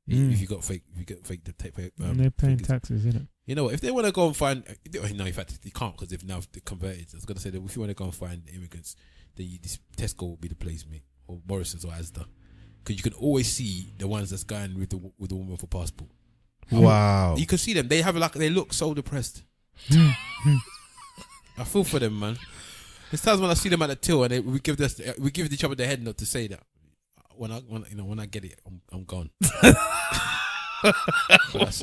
If you get fake, they're paying taxes, isn't it? You know what? If they want to go and find, no, in fact, they can't because they've now converted. I was gonna say that if you want to go and find immigrants, then Tesco will be the place, mate, or Morrison's or Asda, because you can always see the ones that's going with the woman for passport. Wow. You can see them. They look so depressed. I feel for them, man. There's times when I see them at the till and we give each other the head nod to say that when I get it, I'm gone.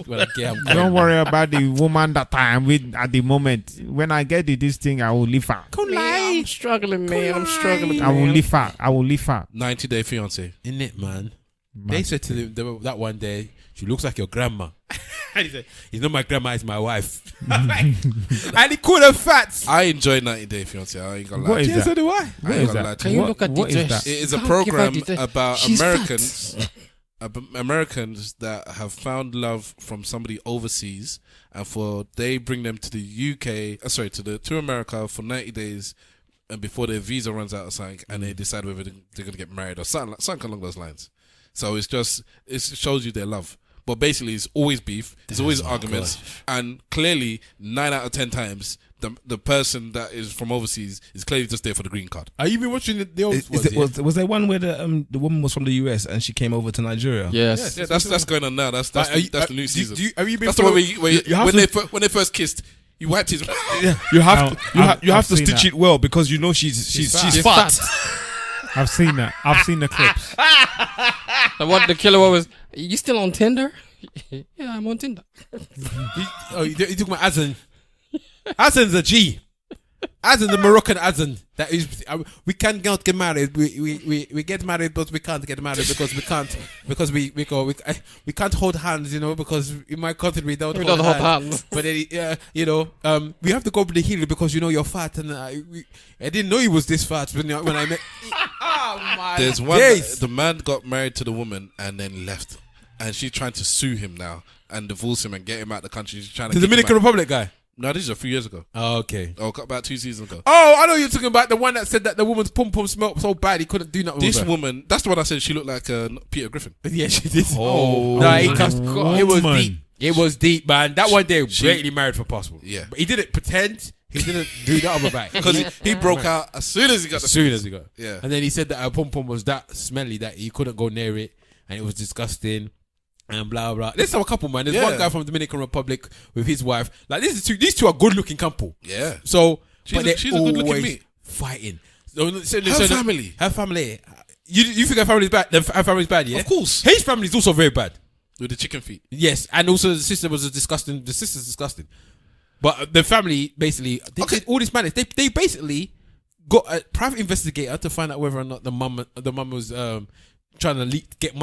when I get, I'm gone. Don't worry about the woman that I'm with at the moment. When I get this thing, I will leave her. I'm struggling, man. I'm struggling. I will leave her. 90-day fiance. Isn't it, man? They said to them that one day, she looks like your grandma. And he said, "It's not my grandma, it's my wife." And he called her fat. I enjoy 90-day fiance. I ain't gonna lie. What is Yeah, so that? do I. I ain't gonna lie to Can you. you look at the what is dress? that? It is a Can't give her program the dress. about She's Americans. Americans that have found love from somebody overseas, and they bring them to the UK, to America for 90 days, and before their visa runs out or something, and they decide whether they're gonna get married or something along those lines. So it shows you their love, but basically it's always beef, it's always arguments, and clearly 9 out of 10 times the person that is from overseas is clearly just there for the green card. Are you been watching the old Was there one where the woman was from the US and she came over to Nigeria? Yes. Yeah, that's going on now. That's the new season. Have you been That's the one when they first kissed. You wiped his. Yeah, you have I've to seen stitch that. it well because you know she's fat. I've seen that. I've seen the clips. And what the killer was, you still on Tinder? Yeah, I'm on Tinder. you talking about Azan? Azan's a G. Azan, the Moroccan Azan. That is, we can't get married. We get married, but we can't get married because we can't hold hands. You know, because in my country we don't hold hands. But then, we have to go to the hill because you know you're fat, and I didn't know he was this fat when I met. Oh my! There's one. days. The man got married to the woman and then left, and she's trying to sue him now and divorce him and get him out of the country. She's trying to The Dominican Republic guy. No, this is a few years ago. Oh, okay. Oh, about 2 seasons ago. Oh, I know you're talking about the one that said that the woman's pum pum smelled so bad he couldn't do nothing. This with her. woman, that's the one I said she looked like Peter Griffin. Yeah, she did. Oh, no, God. it was Man. deep. It was deep, man. That one day, greatly married for possible. Yeah. But he didn't pretend. He didn't do the other back. Because he broke out as soon as he got As soon as he got. Yeah. And then he said that her pum pum was that smelly that he couldn't go near it and it was disgusting. And blah blah. There's a couple, man. There's one guy from Dominican Republic with his wife. Like these two are good looking couple. Yeah. So She's but they're a good-looking always meat. fighting. Her family. You think her family's bad? Her family's bad, yeah. Of course. His family's also very bad. With the chicken feet. Yes, and also the sister was disgusting. The sister's disgusting. But the family basically did all this madness. They basically got a private investigator to find out whether or not the mum was trying to get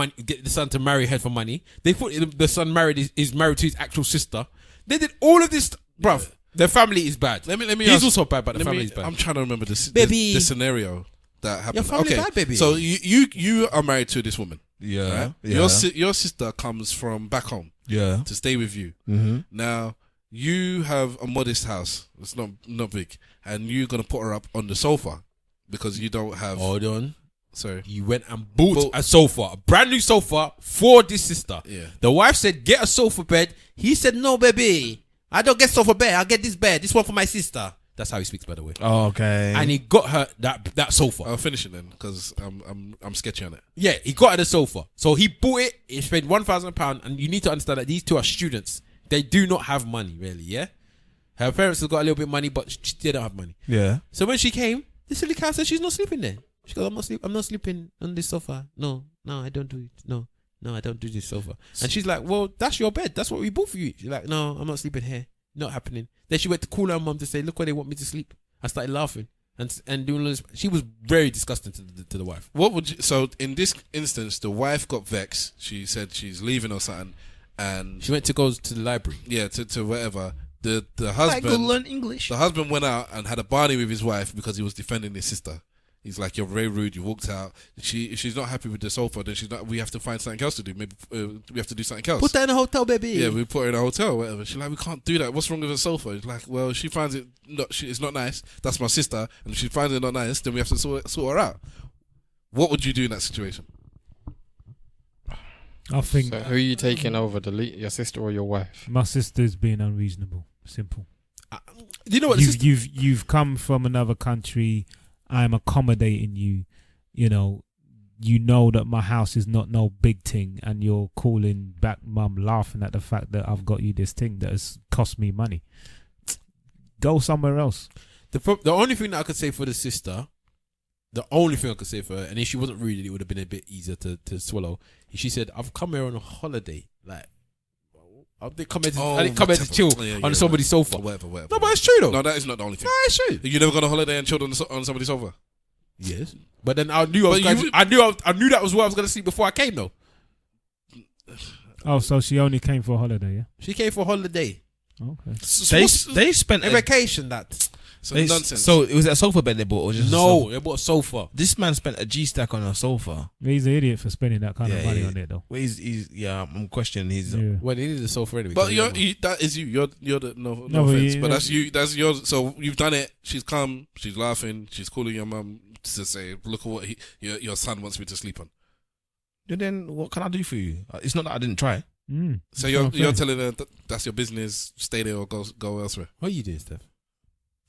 the son to marry her for money. They thought the son is married to his actual sister. They did all of this, bruv. Yeah. The family is bad. Let me. He's ask, also bad, but the family is bad. I'm trying to remember the scenario that happened. Your family bad, baby. So you are married to this woman. Yeah. Right? Yeah. Your sister comes from back home. Yeah. To stay with you. Mm-hmm. Now you have a modest house. It's not big, and you're gonna put her up on the sofa because you don't have. Hold on. Sorry. You went and bought a sofa, a brand new sofa for this sister. Yeah. The wife said, get a sofa bed. He said, no, baby. I don't get sofa bed. I'll get this bed. This one for my sister. That's how he speaks, by the way. Oh, okay. And he got her that sofa. I'll finish it then because I'm sketchy on it. Yeah, he got her the sofa. So he bought it. He spent £1,000. And you need to understand that these two are students. They do not have money, really, yeah? Her parents have got a little bit of money, but they don't have money. Yeah. So when she came, the silly cow said she's not sleeping there. She goes, I'm not sleeping on this sofa. No, I don't do it. No, I don't do this sofa. And she's like, well, that's your bed. That's what we bought for you. She's like, no, I'm not sleeping here. Not happening. Then she went to call her mum to say, look where they want me to sleep. I started laughing and doing all this. She was very disgusting to the wife. What would you, so in this instance, the wife got vexed. She said she's leaving or something, and she went to go to the library. Yeah, to whatever. The I husband go learn English. The husband went out and had a barney with his wife because he was defending his sister. He's like, you're very rude. You walked out. If she's not happy with the sofa, then she's not. We have to find something else to do. Maybe we have to do something else. Put her in a hotel, baby. Yeah, we put her in a hotel, or whatever. She's like, we can't do that. What's wrong with the sofa? He's like, well, she finds it it's not nice. That's my sister, and if she finds it not nice, then we have to sort her out. What would you do in that situation? I think. So who are you taking over, your sister or your wife? My sister's being unreasonable. Simple. You know what? You've come from another country. I'm accommodating you. You know that my house is not no big thing, and you're calling back mum, laughing at the fact that I've got you this thing that has cost me money. Go somewhere else. The only thing that I could say for the sister, and if she wasn't rude, it would have been a bit easier to swallow. She said, "I've come here on a holiday, like." I didn't come here to chill on somebody's sofa. Whatever. No, but it's true though. No, that is not the only thing. No, it's true. You never gone on holiday and chilled on somebody's sofa? Yes, but then I knew that was where I was going to sleep before I came though. Oh, so she only came for a holiday, yeah? She came for a holiday. Okay. They spent a vacation that. Nonsense. So it was a sofa bed they bought, or just they bought a sofa. This man spent a G stack on a sofa. He's an idiot for spending that kind of money on it, though. Well, I'm questioning his. Well, he needed a sofa anyway. But that is you. You're the no offense, but that's you. That's yours. So you've done it. She's come. She's laughing. She's calling your mum to say, "Look at what your son wants me to sleep on." Then what can I do for you? It's not that I didn't try. So you're telling her that's your business. Stay there or go elsewhere. What are you doing, Steph?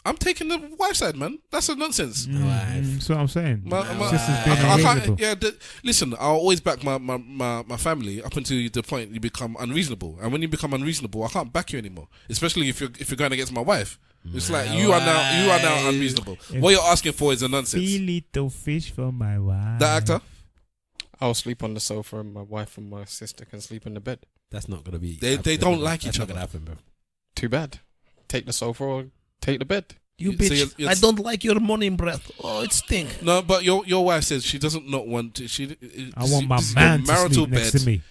I'm taking the wife side, man. That's a nonsense. That's what I'm saying. My Sister's being I unreasonable. can't, listen, I'll always back my family up until the point you become unreasonable. And when you become unreasonable, I can't back you anymore. Especially if you're going against my wife. It's like you are now unreasonable. What you're asking for is a nonsense. Be little fish for my wife. That actor? I'll sleep on the sofa and my wife and my sister can sleep in the bed. That's not gonna be. They don't like That's each not other. gonna happen, bro. Too bad. Take the sofa or take the bed. You So bitch. you're- I don't like your morning breath. Oh, it stink. No, but your wife says she doesn't not want to. I want my this is man your to marital sleep next bed. to me.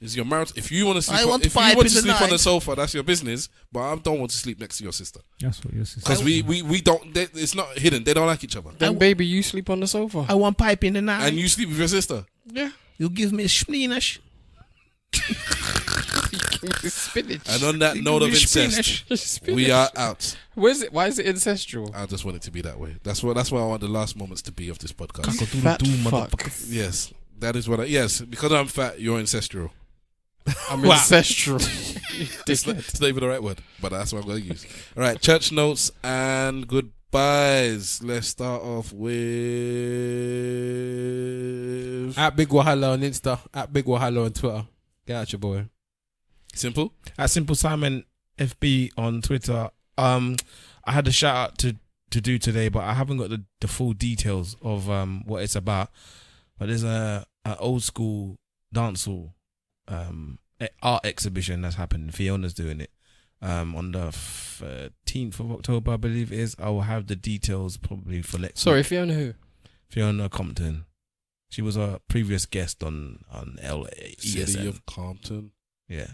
Is your marital? If you want to sleep, I want if you pipe want in to the sleep on the night. sofa, that's your business. But I don't want to sleep next to your sister That's what your sister. because we don't. It's not hidden. They don't like each other. Then, baby, you sleep on the sofa. I want pipe in the night. And you sleep with your sister. Yeah. You give me spinach. Spinach. And on that note of incest, Spinach. we are out. Where's it? Why is it incestual? I just want it to be that way. That's why I want the last moments to be of this podcast. Fat fuck. Yes, that is what. Yes, because I'm fat, you're ancestral. I'm ancestral. It's not even the right word, but that's what I'm going to use. All right, church notes and goodbyes. Let's start off with At Big Wahala on Insta. At Big Wahala on Twitter. Get out your boy. Simple. At Simple Simon FB on Twitter. I had a shout out to do today, but I haven't got the full details of what it's about. But there's a old school dancehall art exhibition that's happening. Fiona's doing it on the 13th of October, I believe it is. I will have the details probably for next Sorry, week. Fiona who? Fiona Compton. She was a previous guest on City ESN. of Compton. Yeah.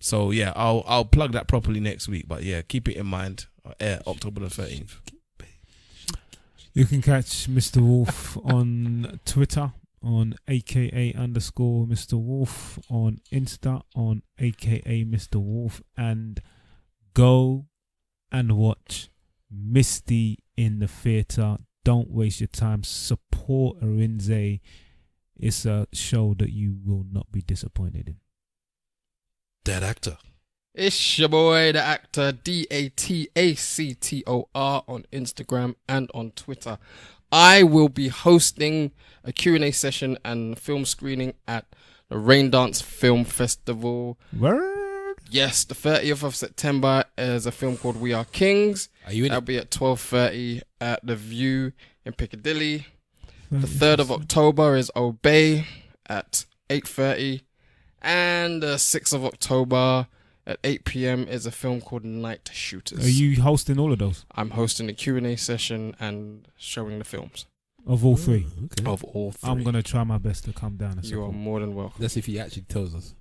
So yeah, I'll plug that properly next week. But yeah, keep it in mind. October the 13th. You can catch Mr. Wolf on Twitter on aka_Mr. Wolf, on Insta on aka Mr. Wolf, and go and watch Misty in the theatre. Don't waste your time. Support Arinze. It's a show that you will not be disappointed in. That actor. It's your boy, the actor, DATACTOR on Instagram and on Twitter. I will be hosting a Q&A session and film screening at the Raindance Film Festival. Word? Yes, the 30th of September is a film called We Are Kings. Are you in That'll it? be at 12:30 at The View in Piccadilly. The 3rd of October is Obey at 8:30. And the 6th of October at 8 p.m. is a film called Night Shooters. Are you hosting all of those? I'm hosting a Q&A session and showing the films Of all three? Okay. of all three. I'm going to try my best to come down and You are support. more than welcome. Let's see if he actually tells us.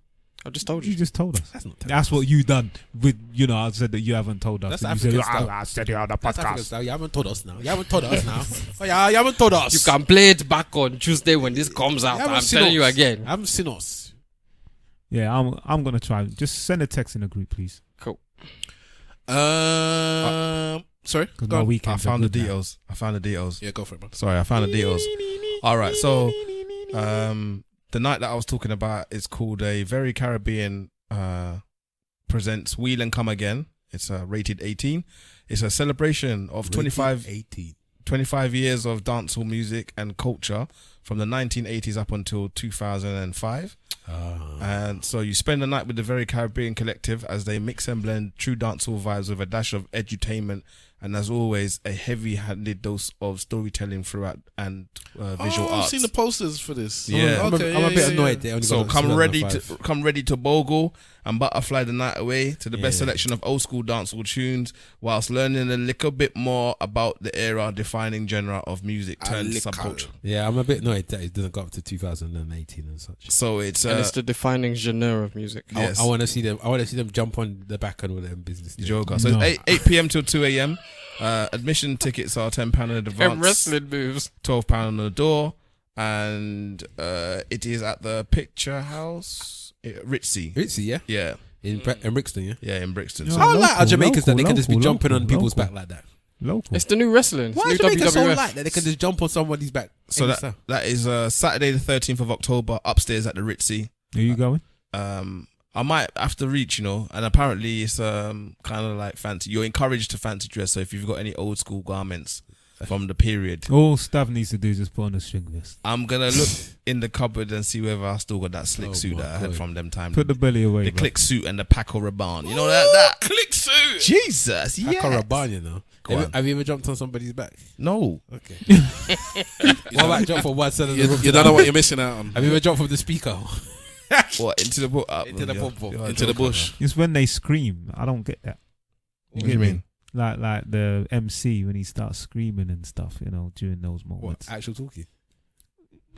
I just told You you. just told us. That's not. That's what you done with, I said that you haven't told us. That's And you said, African style. I said it on the That's African podcast. style. You haven't told us now. You haven't told us now. Oh, yeah, you haven't told us. You can play it back on Tuesday when this comes out. You haven't I'm seen telling you us. again. You haven't seen us. Yeah, I'm going to try. Just send a text in the group, please. Cool. Sorry. Because Go my on. weekends I found are the good now. details. I found the details. Yeah, go for it, man. Sorry, I found the details. All right, so the night that I was talking about is called A Very Caribbean presents Wheel and Come Again. It's rated 18. It's a celebration of 25 years of dancehall music and culture from the 1980s up until 2005. And so you spend the night with the Very Caribbean Collective as they mix and blend true dancehall vibes with a dash of edutainment, and as always, a heavy-handed dose of storytelling throughout and visual I've arts. seen the posters for this. Yeah. I'm Okay, a bit yeah, annoyed. yeah. They only So got come ready to 2005. bogle and butterfly the night away to the best Yeah. selection of old school dancehall tunes, whilst learning a little bit more about the era-defining genre of music turned subculture. Yeah, I'm a bit annoyed that it doesn't go up to 2018 and such. So it's and it's the defining genre of music. Yes. I want to see them. I want to see them jump on the back and all them business. Joker. So No. it's 8 p.m. till 2 a.m. Admission tickets are £10 in And advance, wrestling moves. £12 on the door, and it is at the Picture House, Ritzy. Ritzy, yeah, Yeah, in Brixton, yeah. yeah, in Brixton. No, So I like our local, Jamaicans that they can just be local, jumping on people's local. back like that. Local. It's the new wrestling. Why It's is new Jamaica so WWF. light that they can just jump on somebody's back? So Any that style. that is Saturday the 13th of October upstairs at the Ritzy. Are you going? I might have to reach, you know, and apparently it's kind of like fancy. You're encouraged to fancy dress. So if you've got any old school garments from the period, all Stav needs to do is just put on a string vest. I'm gonna look in the cupboard and see whether I still got that slick suit that I had from them times. Put the belly away. The click suit and the Paco Rabanne. You know that click suit. Jesus, yeah. Paco Rabanne, you know. Have you ever jumped on somebody's back? No. Okay. What about jump from one side of the room? You don't know what you're missing out on. Have you ever jumped from the speaker? What, into the bush? Into the pom-pom. Into the bush. It's when they scream. I don't get that. What do you mean? Like the MC when he starts screaming and stuff, you know, during those moments. What, actual talking?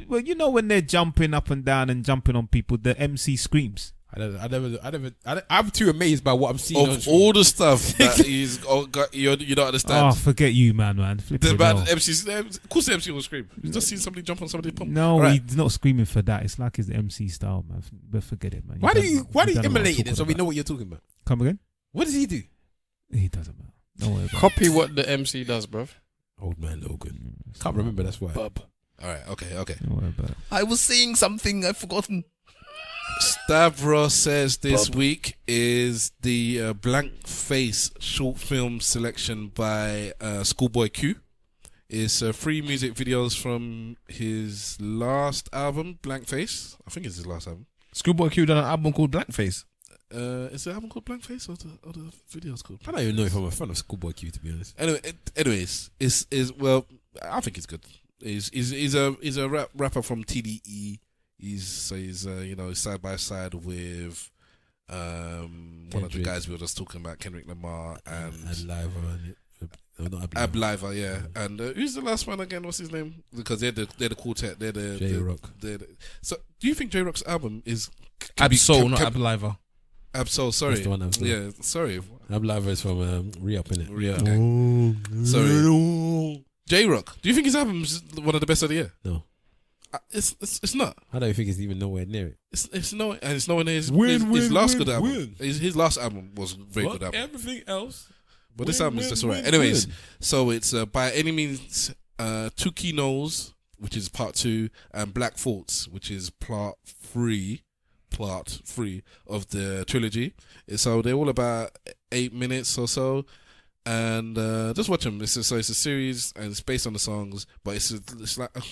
Well, you know when they're jumping up and down and jumping on people, the MC screams. I'm too amazed by what I'm seeing. Of all the stuff that he's got, you don't understand. Oh, forget you, man. The bad MC, of course the MC will scream. You just seen somebody jump on somebody's pump. No, right. He's not screaming for that. It's like his MC style, man. But forget it, man. Why do you emulate it so we know what you're talking about? Come again? What does he do? He doesn't matter. Don't worry about Copy what the MC does, bruv. Old man Logan. Can't remember, that's why. Bub. Alright, okay. Don't worry about it. I was saying something I've forgotten. Stavros says this week is the Blank Face short film selection by Schoolboy Q. It's 3 music videos from his last album, Blank Face. I think it's his last album. Schoolboy Q done an album called Blackface. Is the album called Blank Face or the video's called? I don't even know if I'm a fan of Schoolboy Q, to be honest. Anyways, well, I think it's good. He's a rapper from TDE. He's side by side with one of the guys we were just talking about, Kendrick Lamar and Abliver, yeah. And who's the last one again? What's his name? Because they're the quartet. They're the J-Rock. So, do you think J-Rock's album is Absol, not Abliver? Absol, sorry. That's the one yeah, sorry. Abliver is from Re-Up, innit? Yeah. Okay. Sorry. J-Rock. Do you think his album is one of the best of the year? No. It's not. I don't think it's even nowhere near it. It's nowhere near his last good album. His last album was a very good album. Everything else. But this album is just alright. Anyways, so it's By Any Means, Two Key Knowles, which is part 2, and Black Thoughts, which is part 3 of the trilogy. So they're all about 8 minutes or so. And just watch them. It's a series, and it's based on the songs, but it's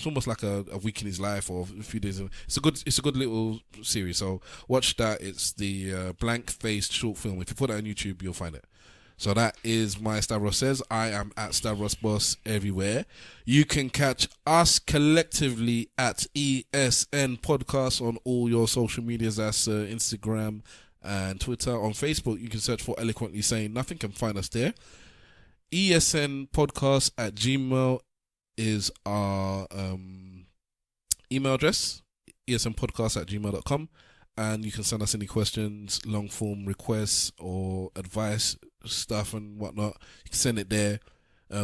almost like a week in his life or a few days. It's a good little series. So watch that. It's the Blank Faced short film. If you put that on YouTube, you'll find it. So that is my Stavros Says. I am at Stavros Boss everywhere. You can catch us collectively at ESN Podcast on all your social medias. That's Instagram and Twitter. On Facebook, you can search for Eloquently Saying Nothing. Can find us there. ESN Podcast at Gmail is our email address. ESN Podcast at gmail.com. And you can send us any questions, long form requests, or advice, stuff and whatnot. You can send it there.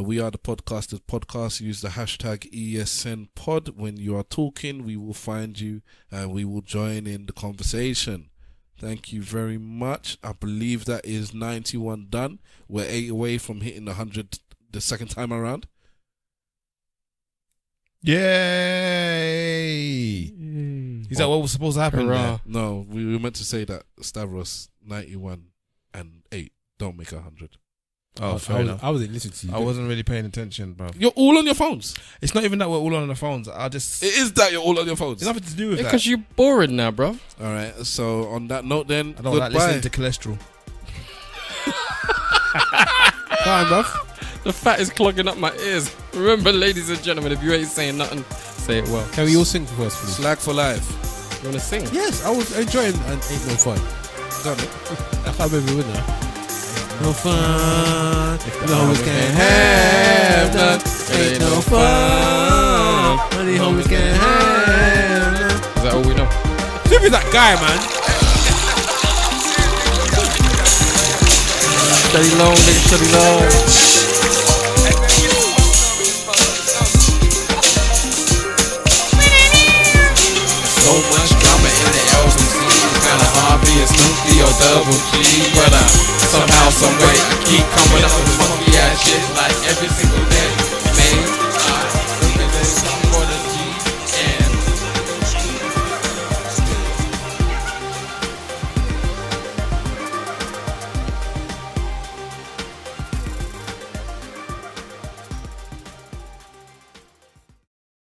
We are the Podcasters Podcast. Use the hashtag ESN Pod. When you are talking, we will find you and we will join in the conversation. Thank you very much. I believe that is 91 done. We're 8 away from hitting 100 the second time around. Yay! Is that what was supposed to happen? No, we were meant to say that Stavros 91 and 8 don't make 100. Oh, fair enough. I wasn't listening to you. I wasn't really paying attention, bro. You're all on your phones. It's not even that we're all on the phones. It is that you're all on your phones. It's nothing to do with that. Because you're boring now, bro. All right. So on that note, then I don't like listening to cholesterol. Kind of. The fat is clogging up my ears. Remember, ladies and gentlemen, if you ain't saying nothing, say it well. Can we all sing for us, please? Slag for life. You want to sing? Yes, I was enjoying and Ain't No Fun. Done it. I can't remember with that. No fun. Homies can't have none. Ain't no fun. Honey, homies can't have none. Is that all we know? Who is that guy, man? Steady low, nigga, steady low. So much drama in the LBC. It's kinda hard being Snoopy or Double G, but somehow, someway, I keep coming up with funky ass shit like every single